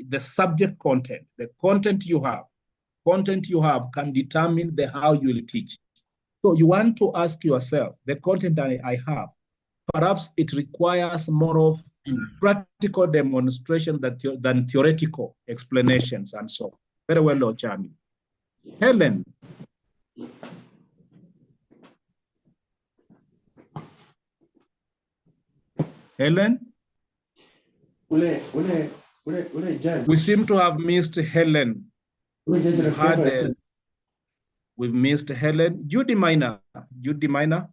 The subject content, the content you have can determine the how you will teach. So you want to ask yourself, the content I have, perhaps it requires more of practical demonstration than theoretical explanations and so on. Very well, Lord Chami. Helen. Helen? We seem to have missed Helen. We've missed Helen. Judy Minor. Judy Minor.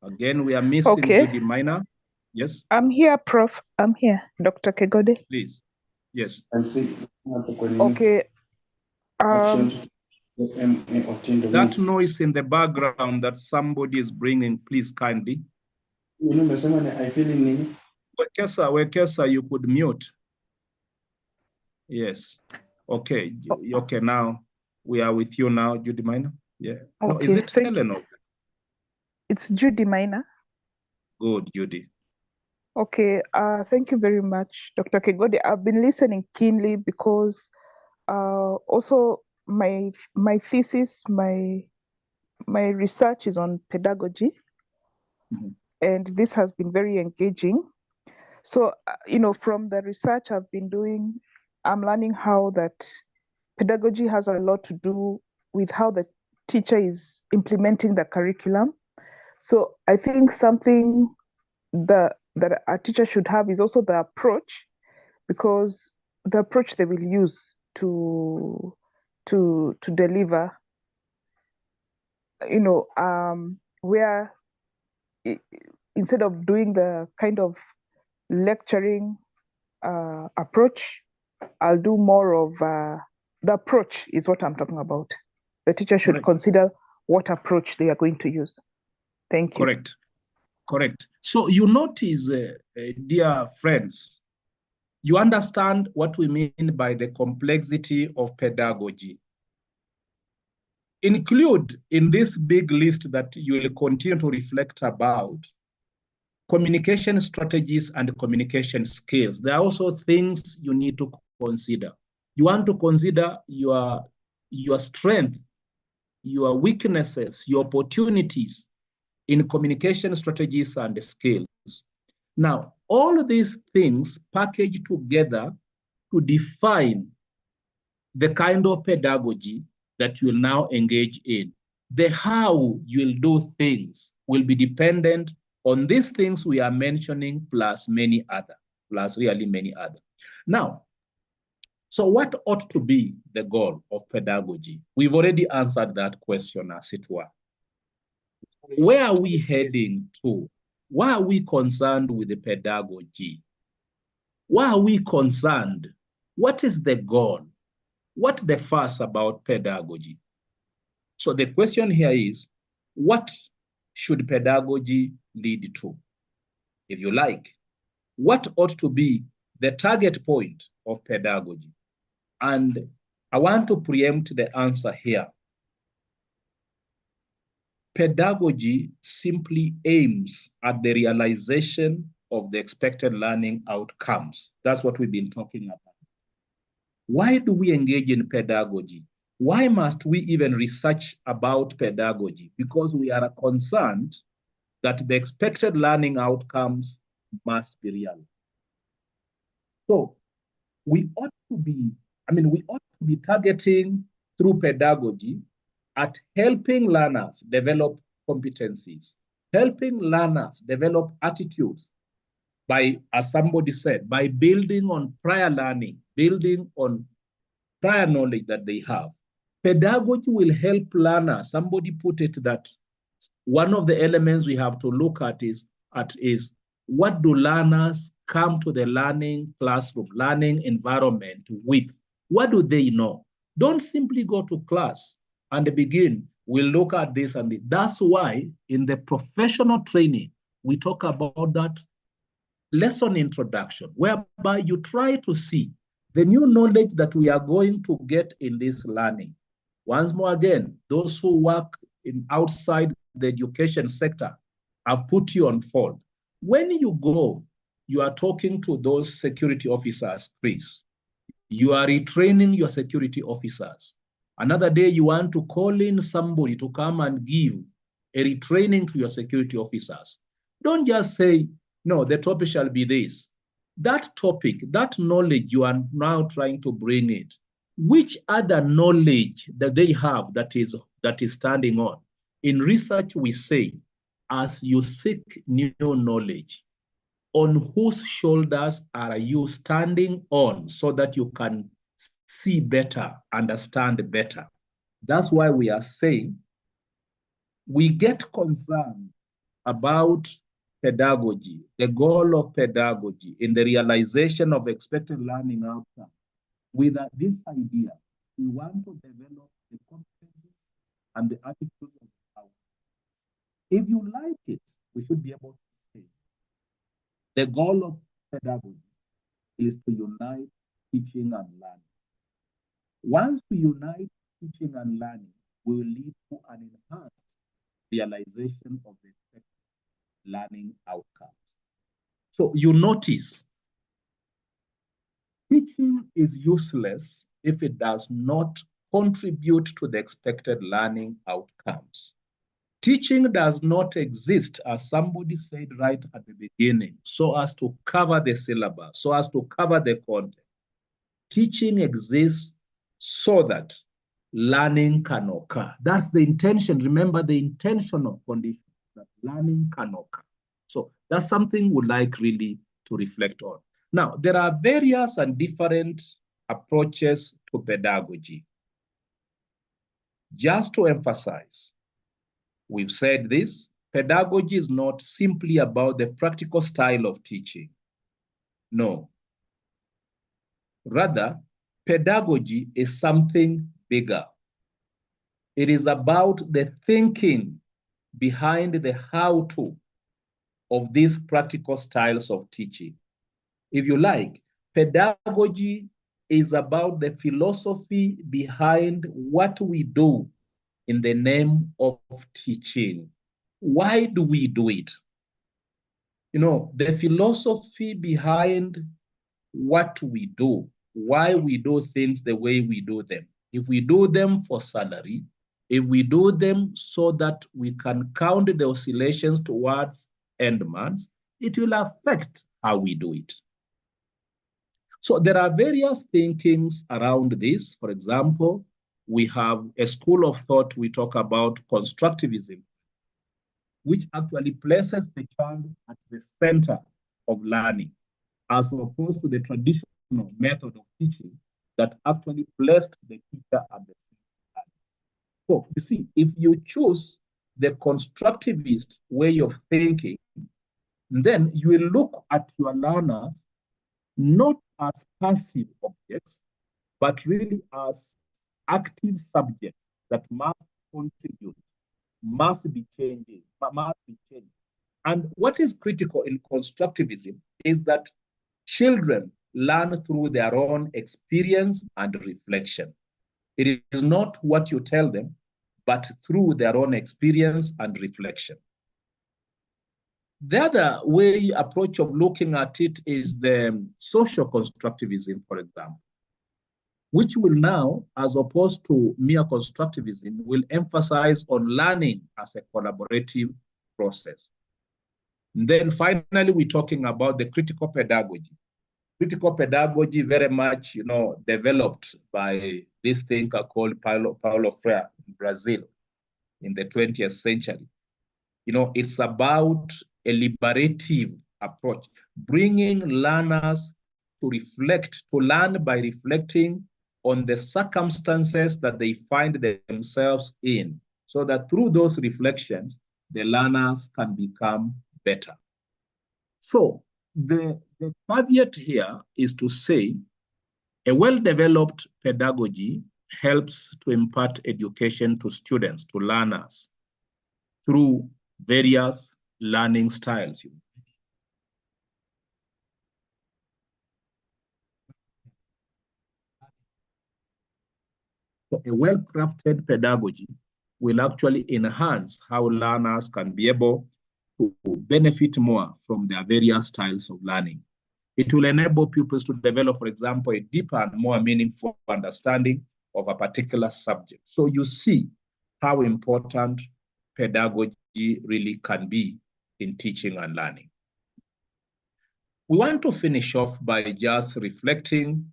Again, we are missing Judy Minor. Yes. I'm here, Prof. I'm here, Dr. Kegode. Please. Yes. Okay. That noise in the background that somebody is bringing, please kindly. Wekesa, you could mute. Yes. Okay. Okay, now we are with you now, Judy Minor. Yeah. No, is it Helen? It's Judy Minor. Good, Judy. Okay. Thank you very much, Dr. Kegode. I've been listening keenly because also my thesis, my research is on pedagogy, and this has been very engaging. So, from the research I've been doing, I'm learning how that pedagogy has a lot to do with how the teacher is implementing the curriculum. So I think something that a teacher should have is also the approach, because the approach they will use to deliver, where instead of doing the kind of lecturing approach, I'll do more of the approach is what I'm talking about. The teacher should consider what approach they are going to use. Thank you. Correct. So you notice, dear friends, you understand what we mean by the complexity of pedagogy. Include in this big list that you will continue to reflect about communication strategies and communication skills. There are also things you need to consider. You want to consider your strength, your weaknesses, your opportunities in communication strategies and skills. Now, all of these things packaged together to define the kind of pedagogy that you will now engage in. The how you'll do things will be dependent on these things we are mentioning, plus many other, plus really many other. Now, so what ought to be the goal of pedagogy? We've already answered that question, as it were. Where are we heading to? Why are we concerned with the pedagogy? Why are we concerned? What is the goal? What's the fuss about pedagogy? So the question here is, what should pedagogy lead to? If you like, what ought to be the target point of pedagogy? And I want to preempt the answer here. Pedagogy simply aims at the realization of the expected learning outcomes. That's what we've been talking about. Why do we engage in pedagogy? Why must we even research about pedagogy? Because we are concerned that the expected learning outcomes must be real. So we ought to be targeting through pedagogy at helping learners develop competencies, helping learners develop attitudes by, as somebody said, by building on prior learning, building on prior knowledge that they have. Pedagogy will help learners. Somebody put it that one of the elements we have to look at is what do learners come to the learning classroom, learning environment with? What do they know? Don't simply go to class and begin, we'll look at this and this. That's why in the professional training, we talk about that lesson introduction, whereby you try to see the new knowledge that we are going to get in this learning. Once more again, those who work in outside the education sector, I've put you on hold. When you go, you are talking to those security officers, Chris. You are retraining your security officers. Another day, you want to call in somebody to come and give a retraining to your security officers. Don't just say, no, the topic shall be this. That topic, that knowledge you are now trying to bring it, which other knowledge that they have that is standing on? In research, we say, as you seek new knowledge, on whose shoulders are you standing on so that you can see better, understand better? That's why we are saying we get concerned about pedagogy, the goal of pedagogy in the realization of expected learning outcome. With this idea, we want to develop the competencies and the attitudes of our. If you like it, we should be able to say the goal of pedagogy is to unite teaching and learning. Once we unite teaching and learning, we will lead to an enhanced realization of the expected learning outcomes. So you notice, teaching is useless if it does not contribute to the expected learning outcomes. Teaching does not exist, as somebody said right at the beginning, so as to cover the syllabus, so as to cover the content. Teaching exists so that learning can occur. That's the intention. Remember the intentional condition, that learning can occur. So that's something we'd like really to reflect on. Now, there are various and different approaches to pedagogy. Just to emphasize, we've said this, pedagogy is not simply about the practical style of teaching. No. Rather, pedagogy is something bigger. It is about the thinking behind the how-to of these practical styles of teaching. If you like, pedagogy is about the philosophy behind what we do in the name of teaching. Why do we do it? You know, the philosophy behind what we do, why we do things the way we do them. If we do them for salary, if we do them so that we can count the oscillations towards end months, it will affect how we do it. So there are various thinkings around this. For example, we have a school of thought we talk about constructivism, which actually places the child at the center of learning, as opposed to the traditional method of teaching that actually placed the teacher at the center. So you see, if you choose the constructivist way of thinking, then you will look at your learners not as passive objects, but really as active subjects that must contribute, must be changing, must be changing. And what is critical in constructivism is that children learn through their own experience and reflection. It is not what you tell them, but through their own experience and reflection. The other approach of looking at it is the social constructivism, for example, which will now, as opposed to mere constructivism, will emphasize on learning as a collaborative process. And then finally, we're talking about the critical pedagogy. Critical pedagogy very much, developed by this thinker called Paulo Freire in Brazil in the 20th century. It's about a liberative approach, bringing learners to reflect, to learn by reflecting on the circumstances that they find themselves in, so that through those reflections, the learners can become better. So the caveat here is to say a well-developed pedagogy helps to impart education to students, to learners, through various learning styles. So a well-crafted pedagogy will actually enhance how learners can be able to benefit more from their various styles of learning. It will enable pupils to develop, for example, a deeper and more meaningful understanding of a particular subject. So you see how important pedagogy really can be in teaching and learning. We want to finish off by just reflecting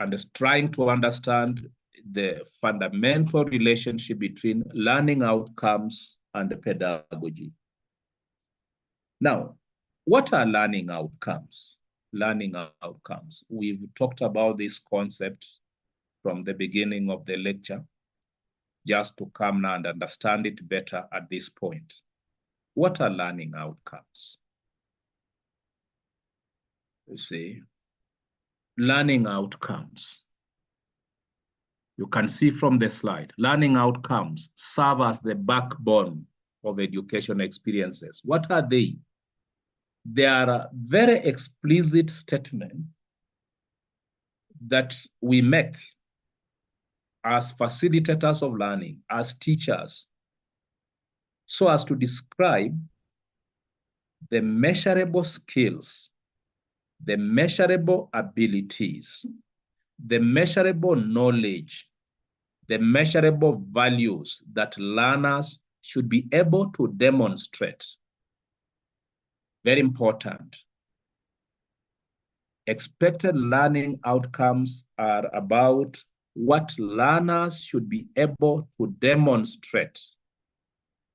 and trying to understand the fundamental relationship between learning outcomes and pedagogy. Now, what are learning outcomes? Learning outcomes. We've talked about this concept from the beginning of the lecture, just to come now and understand it better at this point. What are learning outcomes? You see, learning outcomes. You can see from the slide, learning outcomes serve as the backbone of education experiences. What are they? They are a very explicit statement that we make as facilitators of learning, as teachers, so as to describe the measurable skills, the measurable abilities, the measurable knowledge, the measurable values that learners should be able to demonstrate. Very important. Expected learning outcomes are about what learners should be able to demonstrate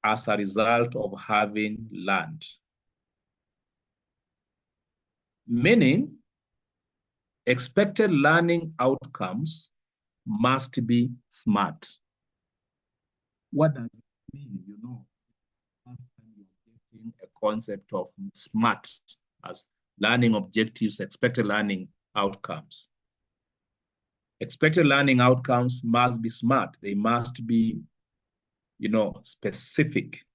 as a result of having learned. Meaning, expected learning outcomes must be SMART. What does it mean? You know, you're getting a concept of SMART as learning objectives, expected learning outcomes. Expected learning outcomes must be SMART. They must be, you know, specific.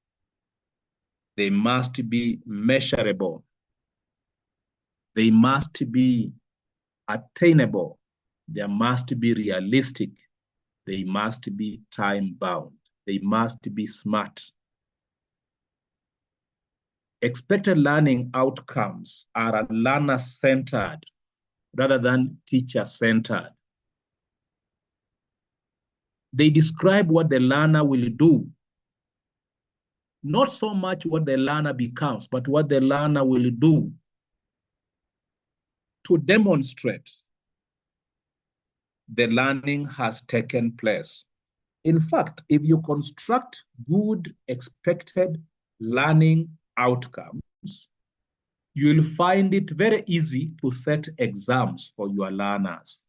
They must be measurable. They must be attainable. They must be realistic. They must be time-bound. They must be SMART. Expected learning outcomes are learner-centered rather than teacher-centered. They describe what the learner will do, not so much what the learner becomes, but what the learner will do to demonstrate the learning has taken place. In fact, if you construct good expected learning outcomes, you will find it very easy to set exams for your learners.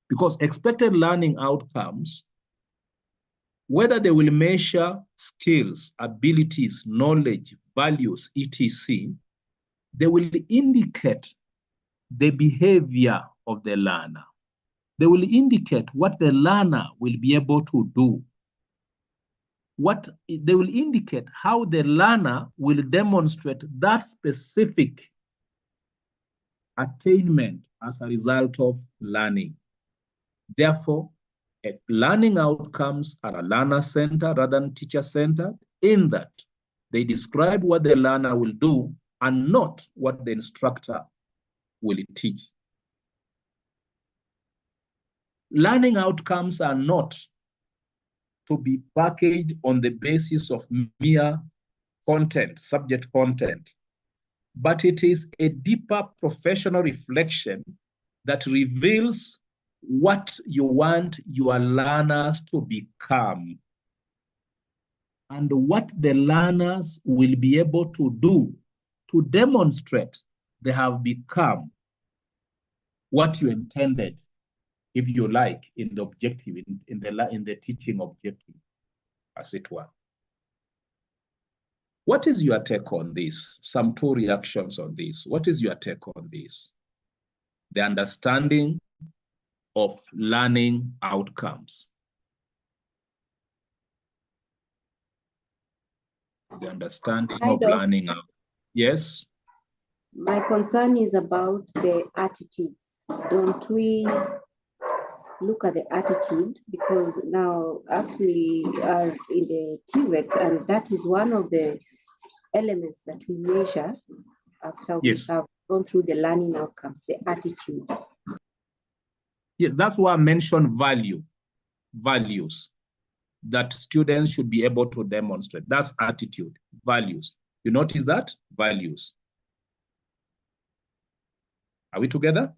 Because expected learning outcomes, whether they will measure skills, abilities, knowledge, values, etc., they will indicate the behavior of the learner. They will indicate what the learner will be able to do. They will indicate how the learner will demonstrate that specific attainment as a result of learning. Therefore, learning outcomes are learner-centered rather than teacher-centered in that they describe what the learner will do and not what the instructor will teach. Learning outcomes are not to be packaged on the basis of mere content, subject content, but it is a deeper professional reflection that reveals what you want your learners to become and what the learners will be able to do to demonstrate they have become what you intended, if you like, in the objective, in the teaching objective, as it were. What is your take on this? Some two reactions on this. What is your take on this? The understanding of learning outcomes. The understanding of learning outcomes. Yes? My concern is about the attitudes. Don't we look at the attitude? Because now, as we are in the TVET, and that is one of the elements that we measure after we have gone through the learning outcomes, the attitude. Yes, that's why I mentioned values that students should be able to demonstrate. That's attitude, values. You notice that? Values. Are we together?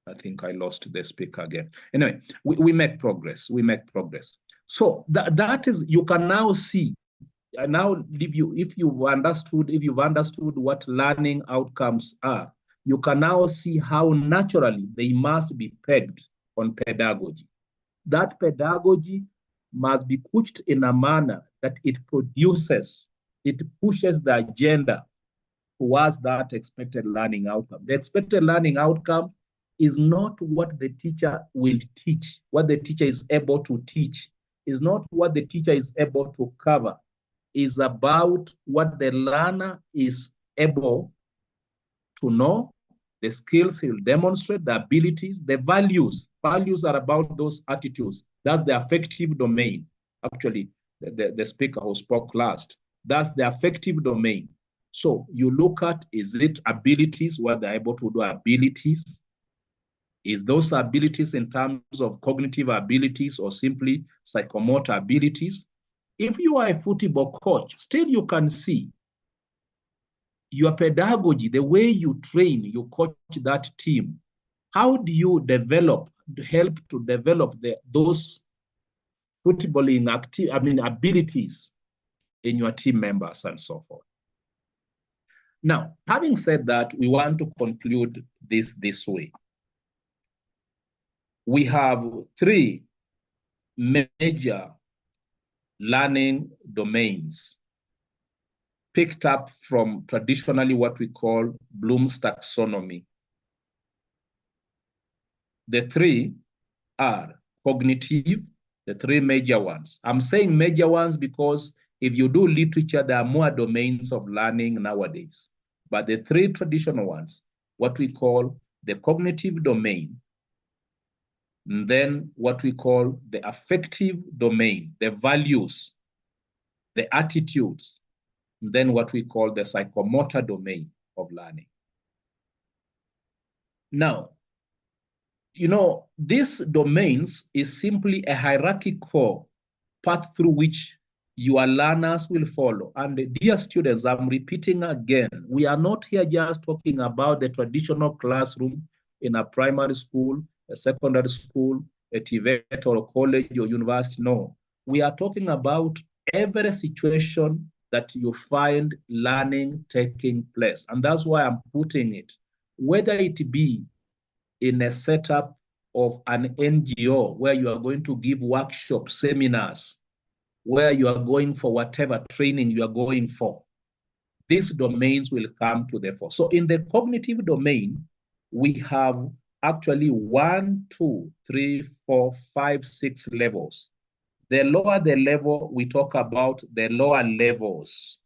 I think I lost the speaker again. Anyway, we make progress. We make progress. So that is, you can now see. Now, if you've understood what learning outcomes are, you can now see how naturally they must be pegged on pedagogy. That pedagogy must be couched in a manner that it pushes the agenda towards that expected learning outcome. The expected learning outcome is not what the teacher will teach, what the teacher is able to teach, is not what the teacher is able to cover, is about what the learner is able to know, the skills he'll demonstrate, the abilities, the values. Values are about those attitudes. That's the affective domain. Actually, the speaker who spoke last, that's the affective domain. So you look at, is it abilities, what they're able to do, abilities? Is those abilities in terms of cognitive abilities or simply psychomotor abilities? If you are a football coach, still you can see your pedagogy, the way you train, you coach that team. How do you develop, help to develop those footballing abilities in your team members and so forth? Now, having said that, we want to conclude this way. We have three major learning domains picked up from traditionally what we call Bloom's taxonomy. The three are cognitive, the three major ones. I'm saying major ones because if you do literature, there are more domains of learning nowadays. But the three traditional ones, what we call the cognitive domain, and then what we call the affective domain, the values, the attitudes, and then what we call the psychomotor domain of learning. Now, you know, these domains is simply a hierarchical path through which your learners will follow. And dear students, I'm repeating again, we are not here just talking about the traditional classroom in a primary school, a secondary school, a TVET or a college or university. No, we are talking about every situation that you find learning taking place. And that's why I'm putting it, whether it be in a setup of an NGO where you are going to give workshops, seminars, where you are going for whatever training you are going for, these domains will come to the fore. So in the cognitive domain, we have actually 1, 2, 3, 4, 5, 6 levels. The lower the level, we talk about the lower levels,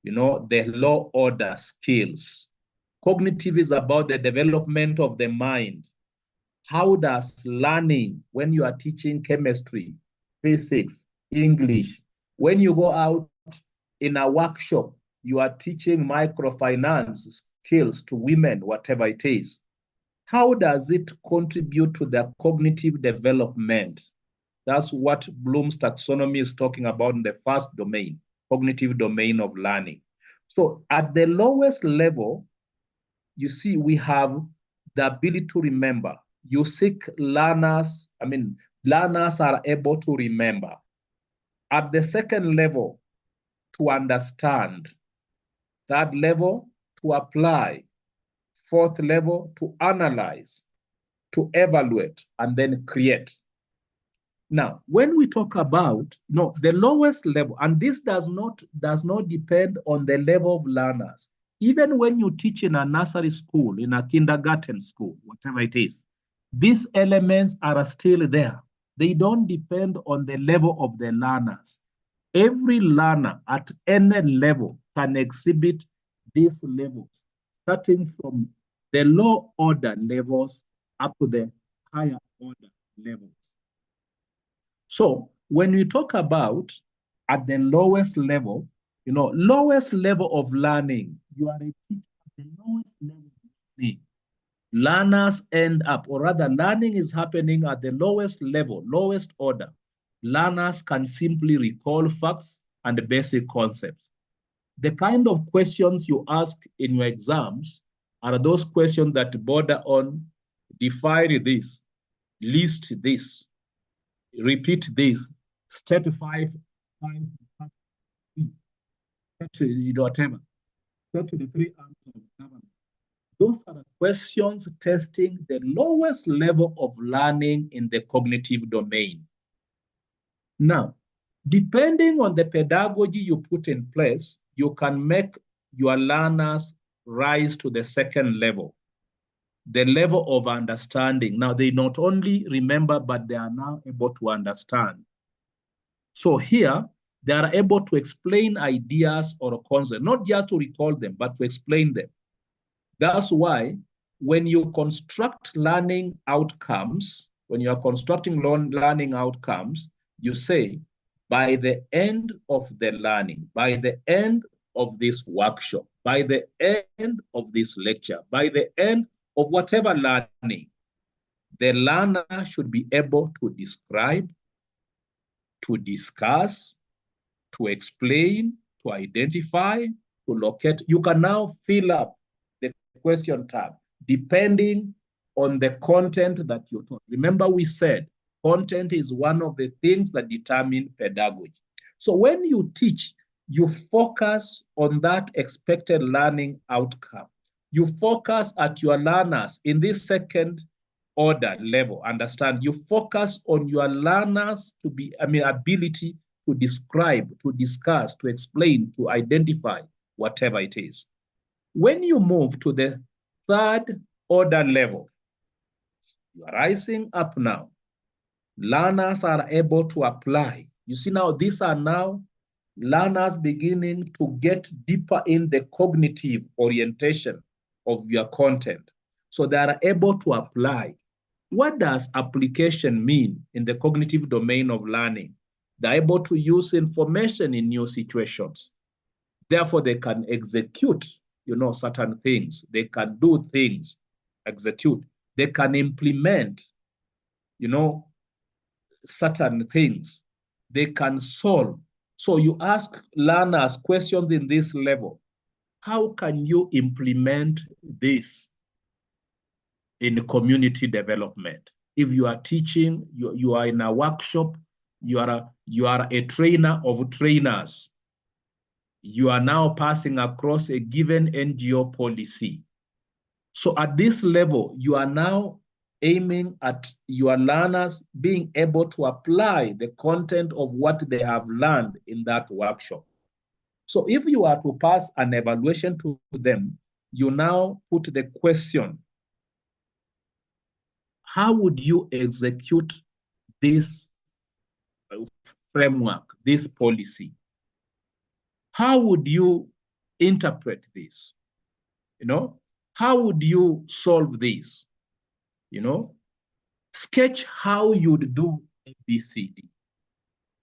you know, the low order skills. Cognitive is about the development of the mind. How does learning, when you are teaching chemistry, physics, English, when you go out in a workshop, you are teaching microfinance skills to women, whatever it is. How does it contribute to their cognitive development? That's what Bloom's taxonomy is talking about in the first domain, cognitive domain of learning. So at the lowest level, you see, we have the ability to remember. You seek learners, learners are able to remember. At the second level, to understand. Third level, to apply. Fourth level, to analyze, to evaluate, and then create. Now, when we talk about the lowest level, and this does not depend on the level of learners. Even when you teach in a nursery school, in a kindergarten school, whatever it is, these elements are still there. They don't depend on the level of the learners. Every learner at any level can exhibit these levels, starting from the low order levels up to the higher order levels. So when we talk about at the lowest level, lowest level of learning, you are a teacher at the lowest level of learning. Learners end up, or rather learning is happening at the lowest level, lowest order. Learners can simply recall facts and basic concepts. The kind of questions you ask in your exams are those questions that border on define this, list this, repeat this, state five, whatever. Go to the 3 arms of government. Those are the questions testing the lowest level of learning in the cognitive domain. Now, depending on the pedagogy you put in place, you can make your learners rise to the second level. the level of understanding. Now, they not only remember, but they are now able to understand. So here, they are able to explain ideas or concepts, not just to recall them, but to explain them. That's why when you construct learning outcomes, when you are constructing learning outcomes, you say, by the end of the learning, by the end of this workshop, by the end of this lecture, by the end of whatever learning, the learner should be able to describe, to discuss, to explain, to identify, to locate. You can now fill up the question tab depending on the content that you taught. Remember, we said content is one of the things that determine pedagogy. So when you teach, you focus on that expected learning outcome. You focus at your learners in this second order level. Understand? You focus on your learners to be, ability to describe, to discuss, to explain, to identify, whatever it is. When you move to the third order level, you are rising up now. Learners are able to apply. You see now, these are now learners beginning to get deeper in the cognitive orientation of your content. So they are able to apply. What does application mean in the cognitive domain of learning? They're able to use information in new situations. Therefore, they can execute, certain things. They can do things, execute. They can implement, certain things. They can solve. So you ask learners questions in this level. How can you implement this in community development? If you are teaching, you are in a workshop, you are a trainer of trainers. You are now passing across a given NGO policy. So at this level, you are now aiming at your learners being able to apply the content of what they have learned in that workshop. So if you are to pass an evaluation to them, you now put the question, how would you execute this framework, this policy? How would you interpret this? How would you solve this? Sketch how you'd do ABCD.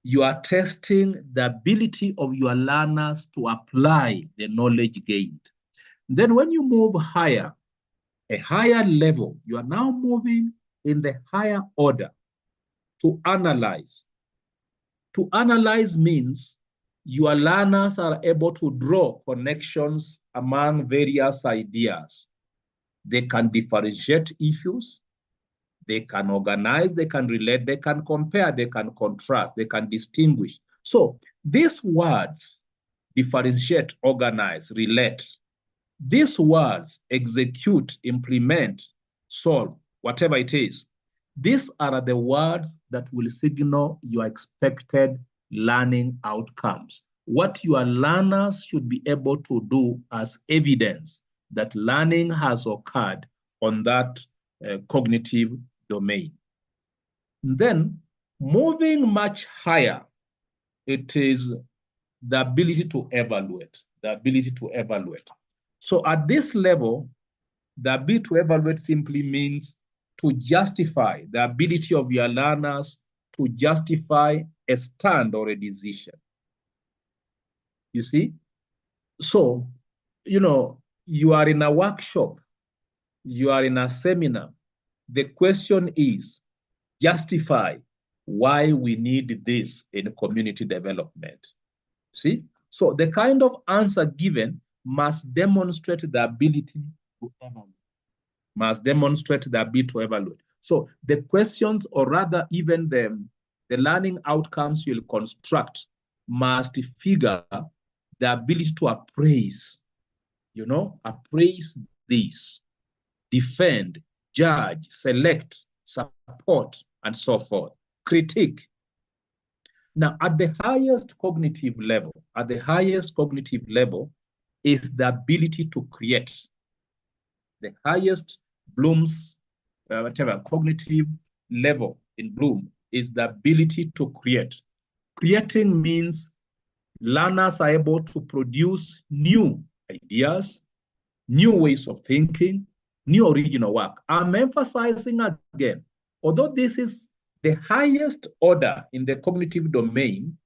You are testing the ability of your learners to apply the knowledge gained. Then when you move higher, a higher level, you are now moving in the higher order to analyze. To analyze means your learners are able to draw connections among various ideas. They can differentiate issues, they can organize, they can relate, they can compare, they can contrast, they can distinguish. So these words, differentiate, organize, relate, these words, execute, implement, solve, whatever it is, these are the words that will signal your expected learning outcomes. What your learners should be able to do as evidence that learning has occurred on that cognitive domain. Then, moving much higher, it is the ability to evaluate, So at this level, the ability to evaluate simply means to justify the ability of your learners to justify a stand or a decision. You see? So, you are in a workshop, you are in a seminar. The question is, justify why we need this in community development. See? So the kind of answer given must demonstrate the ability to evaluate. So the questions, or rather even the learning outcomes you'll construct, must figure the ability to appraise, appraise this, defend, judge, select, support, and so forth, critique. Now, at the highest cognitive level is the ability to create. The highest Bloom's whatever cognitive level in Bloom is the ability to create. Creating means learners are able to produce new ideas, new ways of thinking, new original work. I'm emphasizing again, although this is the highest order in the cognitive domain,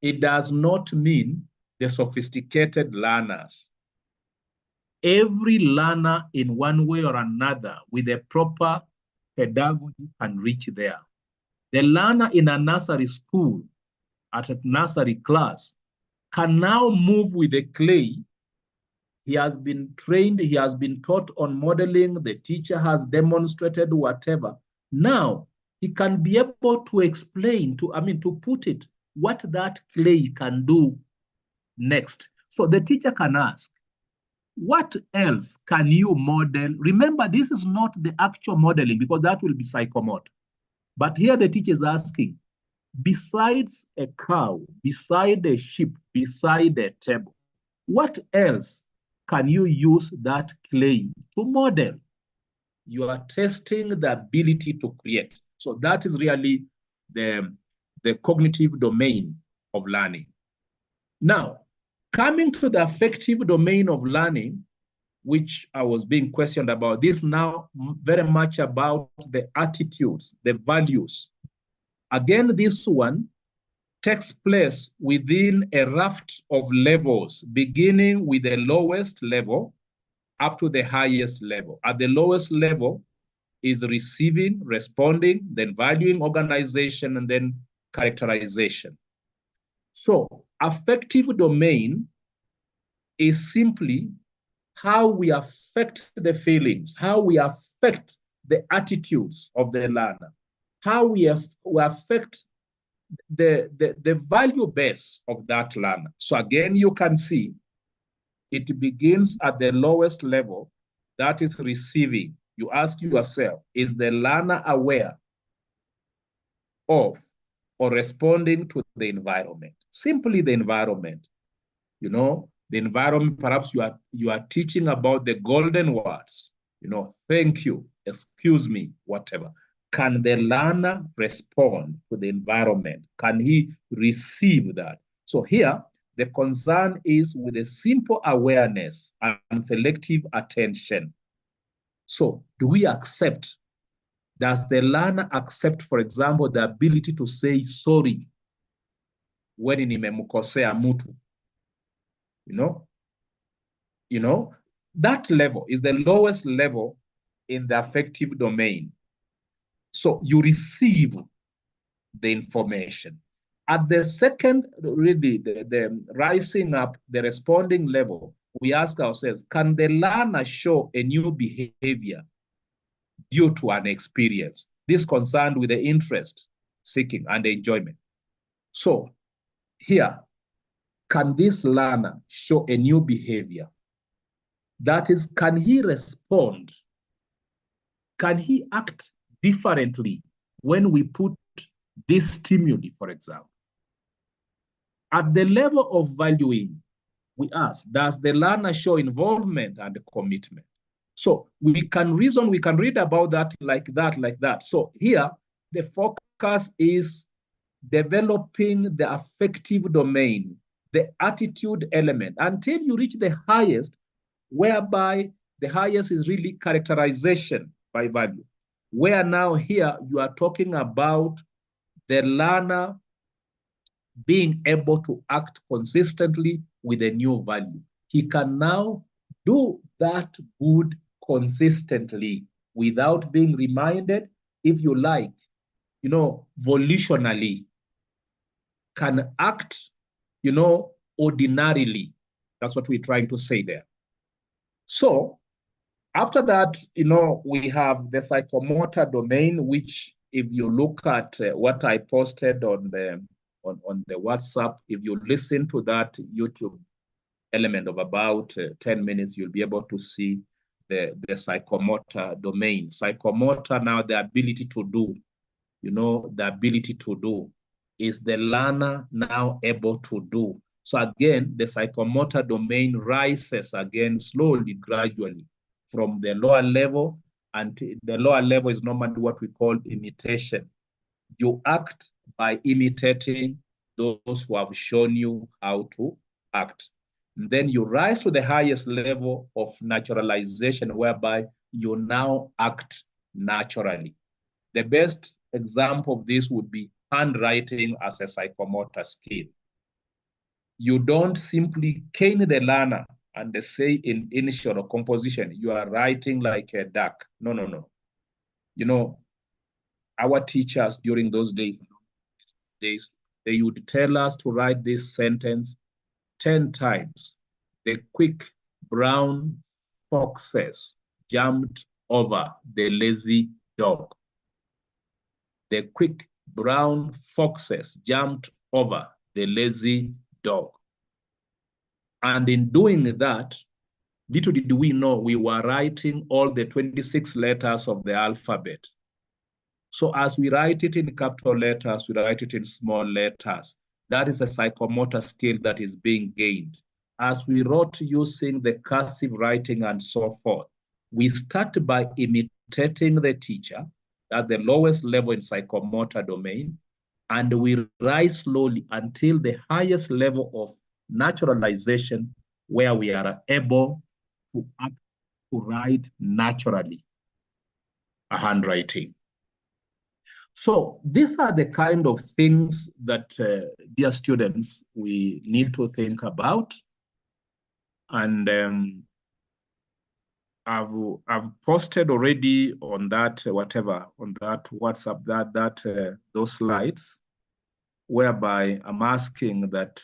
it does not mean the sophisticated learners. Every learner in one way or another with a proper pedagogy can reach there. The learner in a nursery school, at a nursery class, can now move with the clay. He has been trained, he has been taught on modeling, the teacher has demonstrated whatever. Now, he can be able to explain, to put it, what that clay can do next. So the teacher can ask, what else can you model? Remember, this is not the actual modeling because that will be psychomotor. But here the teacher is asking, besides a cow, beside a sheep, beside a table, what else can you use that clay to model? You are testing the ability to create. So that is really the cognitive domain of learning. Now, coming to the affective domain of learning, which I was being questioned about, this now very much about the attitudes, the values. Again, this one takes place within a raft of levels, beginning with the lowest level up to the highest level. At the lowest level is receiving, responding, then valuing, organization, and then characterization. So affective domain is simply how we affect the feelings, how we affect the attitudes of the learner, how we affect the value base of that learner. So again, you can see it begins at the lowest level, that is receiving. You ask yourself, is the learner aware of or responding to the environment? Simply the environment. You know, the environment, perhaps you are teaching about the golden words, you know, thank you, excuse me, whatever. Can the learner respond to the environment? Can he receive that? So here, the concern is with a simple awareness and selective attention. So do we accept? Does the learner accept, for example, the ability to say sorry when nimemkosea mtu? You know, that level is the lowest level in the affective domain. So you receive the information. At the second, really, the rising up, the responding level, we ask ourselves, can the learner show a new behavior due to an experience? This concerned with the interest, seeking, and enjoyment. So here, can this learner show a new behavior? That is, can he respond? Can he act differently when we put this stimuli, for example? At the level of valuing, we ask, does the learner show involvement and commitment? So we can reason, we can read about that, like that. So here, the focus is developing the affective domain, the attitude element, until you reach the highest, whereby the highest is really characterization by value. Where now here you are talking about the learner being able to act consistently with a new value. He can now do that good consistently without being reminded, if you like, you know, volitionally, can act, you know, ordinarily. That's what we're trying to say there. So after that, you know, we have the psychomotor domain, which if you look at what I posted on the WhatsApp, if you listen to that YouTube element of about 10 minutes, you'll be able to see the psychomotor domain. Psychomotor, now the ability to do, you know, the ability to do. Is the learner now able to do? So again, the psychomotor domain rises again slowly, gradually, from the lower level and the lower level is normally what we call imitation. You act by imitating those who have shown you how to act. And then you rise to the highest level of naturalization, whereby you now act naturally. The best example of this would be handwriting as a psychomotor skill. You don't simply cane the learner and they say in initial or composition, you are writing like a duck. No, no, no. You know, our teachers during those days, they would tell us to write this sentence 10 times. The quick brown foxes jumped over the lazy dog. The quick brown foxes jumped over the lazy dog. And in doing that, little did we know we were writing all the 26 letters of the alphabet. So as we write it in capital letters, we write it in small letters. That is a psychomotor skill that is being gained. As we wrote using the cursive writing and so forth, we start by imitating the teacher at the lowest level in psychomotor domain, and we rise slowly until the highest level of naturalization, where we are able to act, to write naturally a handwriting. So these are the kind of things that, dear students, we need to think about. And I've posted already on that, on that WhatsApp, those slides, whereby I'm asking that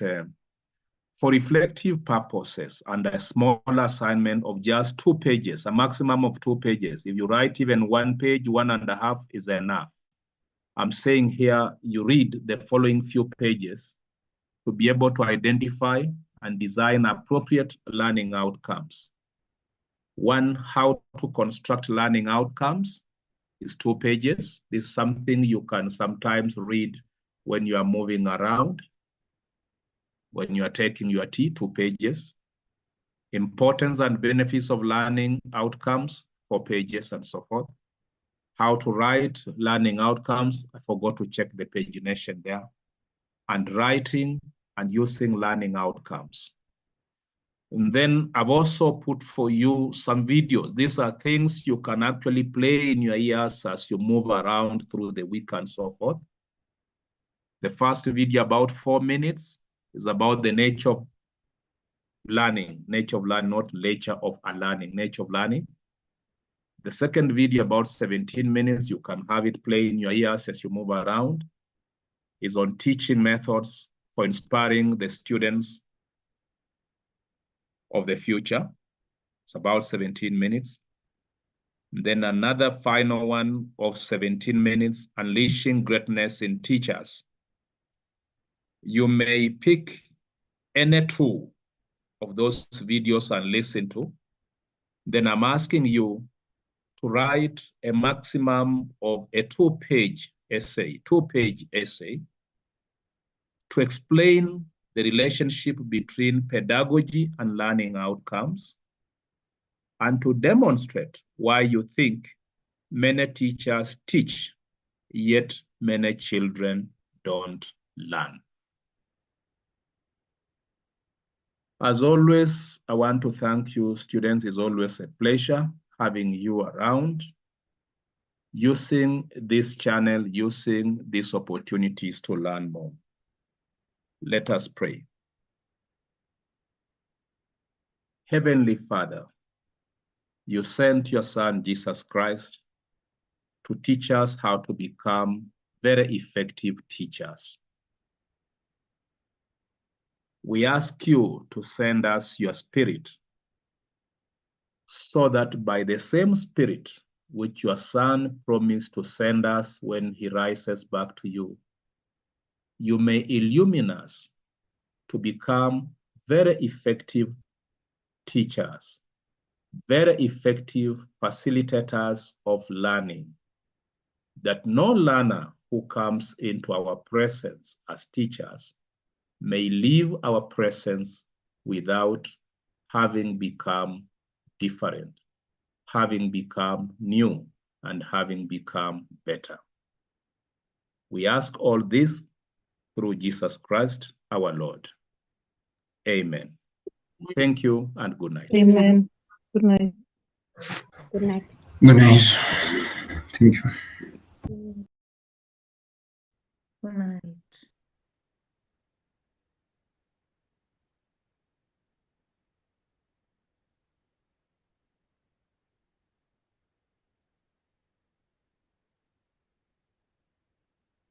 for reflective purposes and a small assignment of just 2 pages, a maximum of 2 pages. If you write even 1 page, 1.5 is enough. I'm saying here, you read the following few pages to be able to identify and design appropriate learning outcomes. 1, how to construct learning outcomes is 2 pages. This is something you can sometimes read when you are moving around, when you are taking your tea, 2 pages. Importance and benefits of learning outcomes, 4 pages, and so forth. How to write learning outcomes, I forgot to check the pagination there. And writing and using learning outcomes. And then I've also put for you some videos. These are things you can actually play in your ears as you move around through the week and so forth. The first video, about 4 minutes, is about the nature of learning, not nature of a learning, nature of learning. The second video, about 17 minutes, you can have it play in your ears as you move around, is on teaching methods for inspiring the students of the future. It's about 17 minutes. And then another final one of 17 minutes, unleashing greatness in teachers. You may pick any 2 of those videos and listen to. Then I'm asking you to write a maximum of a 2-page essay, to explain the relationship between pedagogy and learning outcomes, and to demonstrate why you think many teachers teach, yet many children don't learn. As always, I want to thank you, students. It's always a pleasure having you around, using this channel, using these opportunities to learn more. Let us pray. Heavenly Father, you sent your Son, Jesus Christ, to teach us how to become very effective teachers. We ask you to send us your Spirit, so that by the same Spirit which your Son promised to send us when he rises back to you, you may illumine us to become very effective teachers, very effective facilitators of learning, that no learner who comes into our presence as teachers may leave our presence without having become different, having become new and having become better. We ask all this through Jesus Christ, our Lord. Amen. Thank you and good night. Amen. Good night. Good night. Good night. Thank you. Good night.